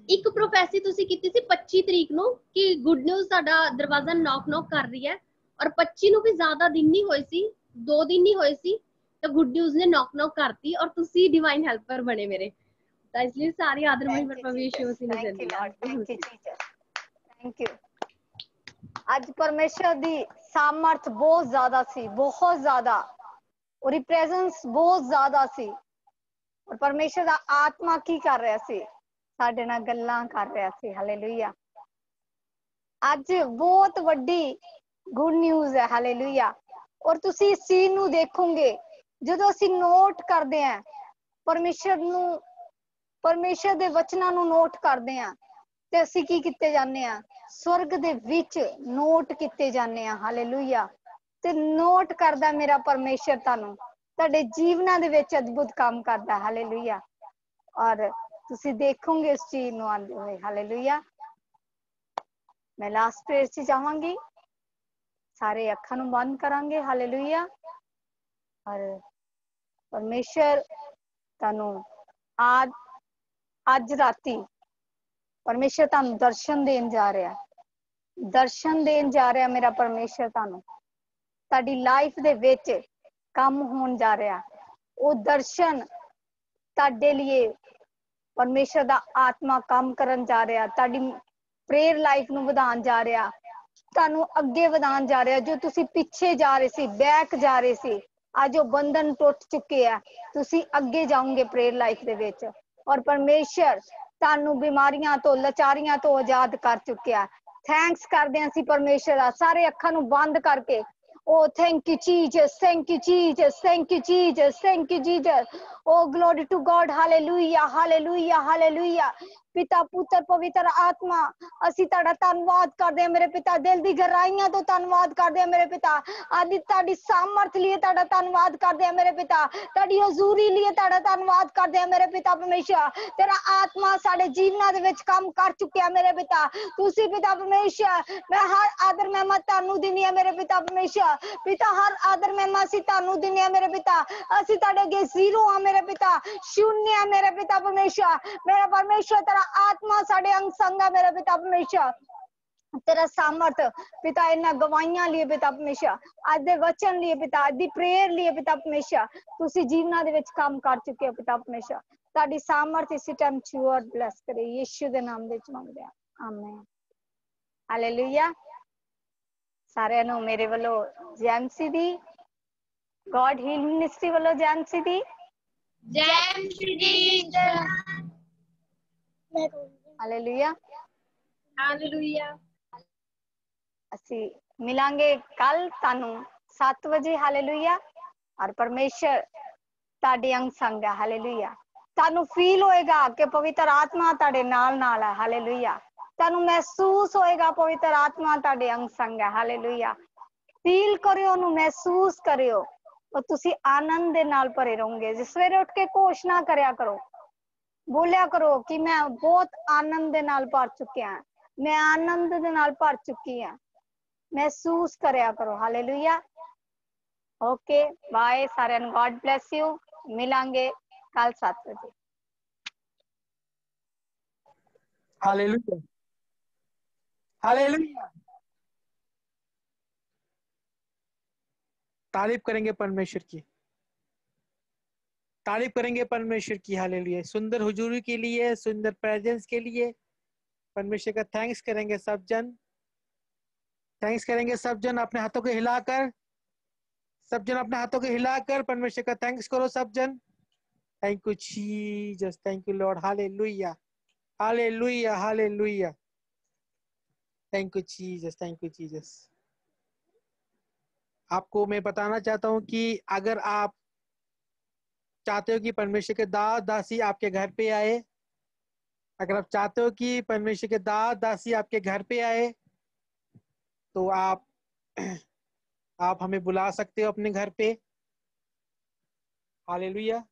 ਇੱਕ ਪ੍ਰੋਫੈਸੀ ਤੁਸੀਂ ਕੀਤੀ ਸੀ 25 ਤਰੀਕ ਨੂੰ ਕਿ ਗੁੱਡ ਨਿਊਜ਼ ਸਾਡਾ ਦਰਵਾਜ਼ਾ ਨੌਕ ਕਰ ਰਹੀ ਹੈ, ਔਰ 25 ਨੂੰ ਵੀ ਜ਼ਿਆਦਾ ਦਿਨ ਨਹੀਂ ਹੋਏ ਸੀ, 2 ਦਿਨ ਨਹੀਂ ਹੋਏ ਸੀ, ਤਾਂ ਗੁੱਡ ਨਿਊਜ਼ ਨੇ ਨੌਕ ਕਰਤੀ ਔਰ ਤੁਸੀਂ ਡਿਵਾਈਨ ਹੈਲਪਰ ਬਣੇ ਮੇਰੇ। ਤਾਂ ਇਸ ਲਈ ਸਾਰੀ ਆਦਰ ਮਹਿਮਾ ਪ੍ਰਭੂ ਯਿਸੂ ਮਸੀਹ ਨੂੰ ਦਿੰਦੀ ਹਾਂ। Thank you Jesus, thank you. ਅੱਜ ਪਰਮੇਸ਼ਰ ਦੀ ਸਾਮਰਥ ਬਹੁਤ ਜ਼ਿਆਦਾ ਸੀ, ਬਹੁਤ ਜ਼ਿਆਦਾ, ਉਹਦੀ ਪ੍ਰੈਜ਼ੈਂਸ ਬਹੁਤ ਜ਼ਿਆਦਾ ਸੀ। ਔਰ ਪਰਮੇਸ਼ਰ ਦਾ ਆਤਮਾ ਕੀ ਕਰ ਰਿਹਾ ਸੀ? ਸਾਡੇ ਨਾਲ ਗੱਲਾਂ ਕਰ ਰਿਹਾ ਸੀ। ਹਾਲੇਲੂਇਆ। ਅੱਜ ਬਹੁਤ ਵੱਡੀ ਗੁੱਡ ਨਿਊਜ਼ ਹੈ। ਹਾਲੇਲੂਇਆ। ਔਰ ਤੁਸੀਂ ਇਸ ਚੀਜ਼ ਨੂੰ ਦੇਖੋਗੇ ਜਦੋਂ ਅਸੀਂ ਨੋਟ ਕਰਦੇ ਹਾਂ ਪਰਮੇਸ਼ਰ ਨੂੰ, ਪਰਮੇਸ਼ਰ ਦੇ ਵਚਨਾਂ ਨੂੰ ਨੋਟ ਕਰਦੇ ਹਾਂ ਤੇ ਅਸੀਂ ਕੀ ਕੀਤੇ ਜਾਂਦੇ ਆ? ਸਵਰਗ ਦੇ ਵਿੱਚ ਨੋਟ ਕੀਤੇ ਜਾਂਦੇ ਆ। ਹਾਲੇਲੂਇਆ। ਤੇ ਨੋਟ ਕਰਦਾ ਮੇਰਾ ਪਰਮੇਸ਼ਰ ਤੁਹਾਨੂੰ, ਤੁਹਾਡੇ ਜੀਵਨਾਂ ਦੇ ਵਿੱਚ ਅਦਭੁਤ ਕੰਮ ਕਰਦਾ। ਹਾਲੇਲੂਇਆ। ਔਰ ਤੁਸੀਂ ਦੇਖੋਗੇ ਇਸ ਚੀਜ਼ ਨੂੰ ਆਉਂਦੇ ਹੋਏ। ਹਾਲੇਲੂਇਆ। ਮੈਂ ਲਾਸਟ ਪ੍ਰੇਅਰ 'ਚ ਜਾਵਾਂਗੀ, ਸਾਰੇ ਅੱਖਾਂ ਨੂੰ ਬੰਦ ਕਰਾਂਗੇ। ਹਾਲੇਲੂਇਆ। ਔਰ ਪਰਮੇਸ਼ਰ ਤੁਹਾਨੂੰ ਅੱਜ ਰਾਤੀ ਪਰਮੇਸ਼ਰ ਤੁਹਾਨੂੰ ਦਰਸ਼ਨ ਦੇਣ ਜਾ ਰਿਹਾ, ਦਰਸ਼ਨ ਦੇਣ ਜਾ ਰਿਹਾ ਮੇਰਾ ਪਰਮੇਸ਼ਰ ਤੁਹਾਨੂੰ। ਤੁਹਾਡੀ ਲਾਈਫ ਦੇ ਵਿੱਚ ਕੰਮ ਹੋਣ ਜਾ ਰਿਹਾ, ਉਹ ਦਰਸ਼ਨ ਤੁਹਾਡੇ ਲਈ ਪਰਮੇਸ਼ਰ ਦਾ ਆਤਮਾ ਕੰਮ ਕਰਨ ਜਾ ਰਿਹਾ, ਤੁਹਾਡੀ ਪ੍ਰੇਅਰ ਲਾਈਫ ਨੂੰ ਵਧਾਉਣ ਜਾ ਰਿਹਾ, ਤੁਹਾਨੂੰ ਅੱਗੇ ਵਧਾਉਣ ਜਾ ਰਿਹਾ। ਜੋ ਤੁਸੀਂ ਪਿੱਛੇ ਜਾ ਰਹੇ ਸੀ, ਬੈਕ ਜਾ ਰਹੇ ਸੀ, ਅੱਜ ਉਹ ਬੰਧਨ ਟੁੱਟ ਚੁੱਕੇ ਆ, ਤੁਸੀਂ ਅੱਗੇ ਜਾਓਗੇ ਪ੍ਰੇਅਰ ਲਾਈਫ ਦੇ ਵਿੱਚ। ਔਰ ਪਰਮੇਸ਼ਰ ਤੁਹਾਨੂੰ ਬਿਮਾਰੀਆਂ ਤੋਂ, ਲਾਚਾਰੀਆਂ ਤੋਂ ਆਜ਼ਾਦ ਕਰ ਚੁੱਕਿਆ। ਥੈਂਕਸ ਕਰਦੇ ਹਾਂ ਅਸੀਂ ਪਰਮੇਸ਼ਰ ਦਾ, ਸਾਰੇ ਅੱਖਾਂ ਨੂੰ ਬੰਦ ਕਰਕੇ। Oh, thank you, Jesus. Thank you, Jesus. Thank you, Jesus. Thank you, Jesus. Oh, glory to God. Hallelujah. Hallelujah. Hallelujah. ਪਿਤਾ, ਪੁੱਤਰ, ਪਵਿੱਤਰ ਆਤਮਾ, ਅਸੀਂ ਤੁਹਾਡਾ ਧੰਨਵਾਦ ਕਰਦੇ ਹਾਂ ਮੇਰੇ ਪਿਤਾ, ਦਿਲ ਦੀ ਗਹਿਰਾਈਆਂ ਤੋਂ ਧੰਨਵਾਦ ਕਰਦੇ ਹਾਂ ਮੇਰੇ ਪਿਤਾ। ਅੱਜ ਤੁਹਾਡੀ ਸਾਮਰਥ ਲਈ ਤੁਹਾਡਾ ਧੰਨਵਾਦ ਕਰਦੇ ਹਾਂ ਮੇਰੇ ਪਿਤਾ, ਤੁਹਾਡੀ ਹਜ਼ੂਰੀ ਲਈ ਤੁਹਾਡਾ ਧੰਨਵਾਦ ਕਰਦੇ ਹਾਂ ਮੇਰੇ ਪਿਤਾ ਪਰਮੇਸ਼ਰ। ਤੇਰਾ ਆਤਮਾ ਸਾਡੇ ਜੀਵਨਾਂ ਦੇ ਵਿੱਚ ਕੰਮ ਕਰ ਚੁੱਕਿਆ ਮੇਰੇ ਪਿਤਾ। ਤੁਸੀਂ ਪਿਤਾ ਪਰਮੇਸ਼ਰ, ਮੈਂ ਹਰ ਆਦਰ ਮਹਿਮਾ ਤੁਹਾਨੂੰ ਦਿੰਦੀ ਹਾਂ ਮੇਰੇ ਪਿਤਾ ਪਰਮੇਸ਼ਰ। ਪਿਤਾ ਹਰ ਆਦਰ ਮਹਿਮਾ ਅਸੀਂ ਤੁਹਾਨੂੰ ਦਿੰਦੇ ਹਾਂ ਮੇਰੇ ਪਿਤਾ। ਅਸੀਂ ਤੁਹਾਡੇ ਅੱਗੇ ਜ਼ੀਰੋ ਆ ਮੇਰੇ ਪਿਤਾ, ਸ਼ੂन्य ਆ ਮੇਰੇ ਪਿਤਾ ਪਰਮੇਸ਼ਰ। ਮੇਰਾ ਪਰਮੇਸ਼ਰ ਤੇਰਾ ਆਤਮਾ ਸਾਡੇ ਅੰਗ ਸੰਗ ਹੈ ਮੇਰੇ ਪਿਤਾ ਪਰਮੇਸ਼ਰ। ਤੇਰਾ ਸਾਮਰਥ ਪਿਤਾ ਇਹਨਾਂ ਗਵਾਹੀਆਂ ਲਈ ਪਿਤਾ ਪਰਮੇਸ਼ਰ, ਅੱਜ ਦੇ ਵਚਨ ਲਈ ਪਿਤਾ, ਅੱਜ ਦੀ ਪ੍ਰੇਅਰ ਲਈ ਪਿਤਾ ਪਰਮੇਸ਼ਰ, ਤੁਸੀਂ ਜੀਵਨਾਂ ਦੇ ਵਿੱਚ ਕੰਮ ਕਰ ਚੁੱਕੇ ਹੋ ਪਿਤਾ ਪਰਮੇਸ਼ਰ। ਤੁਹਾਡੀ ਸਾਮਰਥ ਇਸੇ ਟਾਈਮ ਚੂਅਰ ਬਲੈਸ ਕਰੇ, ਯਿਸੂ ਦੇ ਨਾਮ ਦੇ ਵਿੱਚ ਮੰਗਦੇ ਹਾਂ, ਆਮੇਨ। ਹਾਲੇਲੂਇਆ। ਸਾਰਿਆਂ ਨੂੰ ਮੇਰੇ ਵੱਲੋਂ ਜੈਮਸੀ ਦੀ, ਗॉड ਹੀਲਿੰਗ ਮਿਨਿਸਟਰੀ ਵੱਲੋਂ ਜੈਮਸੀ ਦੀ ਹਾਲੇਲੂਇਆ। ਹਾਲੇਲੂਇਆ। ਅਸੀਂ ਮਿਲਾਂਗੇ ਕੱਲ ਤੁਹਾਨੂੰ 7 ਵਜੇ। ਹਾਲੇਲੂਇਆ। ਔਰ ਪਰਮੇਸ਼ਰ ਤੁਹਾਡੇ ਅੰਗ ਸੰਗ ਹੈ। ਹਾਲੇਲੂਇਆ। ਤੁਹਾਨੂੰ ਫੀਲ ਹੋਏਗਾ ਕਿ ਪਵਿੱਤਰ ਆਤਮਾ ਤੁਹਾਡੇ ਨਾਲ ਨਾਲ ਹੈ। ਹਾਲੇਲੂਇਆ। ਤੁਹਾਨੂੰ ਮਹਿਸੂਸ ਹੋਏਗਾ ਪਵਿੱਤਰ ਆਤਮਾ ਤੁਹਾਡੇ ਅੰਗ ਸੰਗ ਹੈ। ਹਾਲੇਲੂਇਆ। ਫੀਲ ਕਰਿਓ, ਉਹਨੂੰ ਮਹਿਸੂਸ ਕਰਿਓ, ਔਰ ਤੁਸੀਂ ਆਨੰਦ ਦੇ ਨਾਲ ਭਰੇ ਰਹੋਗੇ। ਜਿਸ ਸਵੇਰੇ ਉੱਠ ਕੇ ਘੋਸ਼ਣਾ ਕਰਿਆ ਕਰੋ, ਬੋਲਿਆ ਕਰੋ ਕਿ ਮੈਂ ਬਹੁਤ ਆਨੰਦ ਦੇ ਨਾਲ ਭਰ ਚੁੱਕਿਆ ਹਾਂ, ਮੈਂ ਆਨੰਦ ਦੇ ਨਾਲ ਭਰ ਚੁੱਕੀ ਹਾਂ। ਮਹਿਸੂਸ ਕਰਿਆ ਕਰੋ। ਹਾਲੇਲੂਇਆ। ਓਕੇ ਬਾਏ ਸਾਰਿਆਂ ਨੂੰ, ਗॉड ਬlesਸ ਯੂ। ਮਿਲਾਂਗੇ ਕੱਲ 7 ਵਜੇ। हालेलुया। हालेलुया। तारीफ करेंगे परमेश्वर की, तारीफ करेंगे परमेश्वर की। हालेलुया। सुंदर हुजूरी के लिए, सुंदर प्रेजेंस के लिए परमेश्वर का थैंक्स करेंगे सब जन। थैंक्स करेंगे सब जन अपने हाथों को हिलाकर, सब जन अपने हाथों को हिलाकर परमेश्वर का थैंक्स करो सब जन। Thank you Jesus, thank you Lord. Hallelujah. Hallelujah. Hallelujah. Thank you Jesus, thank you Jesus. आपको मैं बताना चाहता हूं कि अगर आप चाहते हो कि परमेश्वर के दास दासी आपके घर पे आए, अगर आप चाहते हो कि परमेश्वर के दास दासी आपके घर पे आए, तो आप हमें बुला सकते हो अपने घर पे। हालेलुया।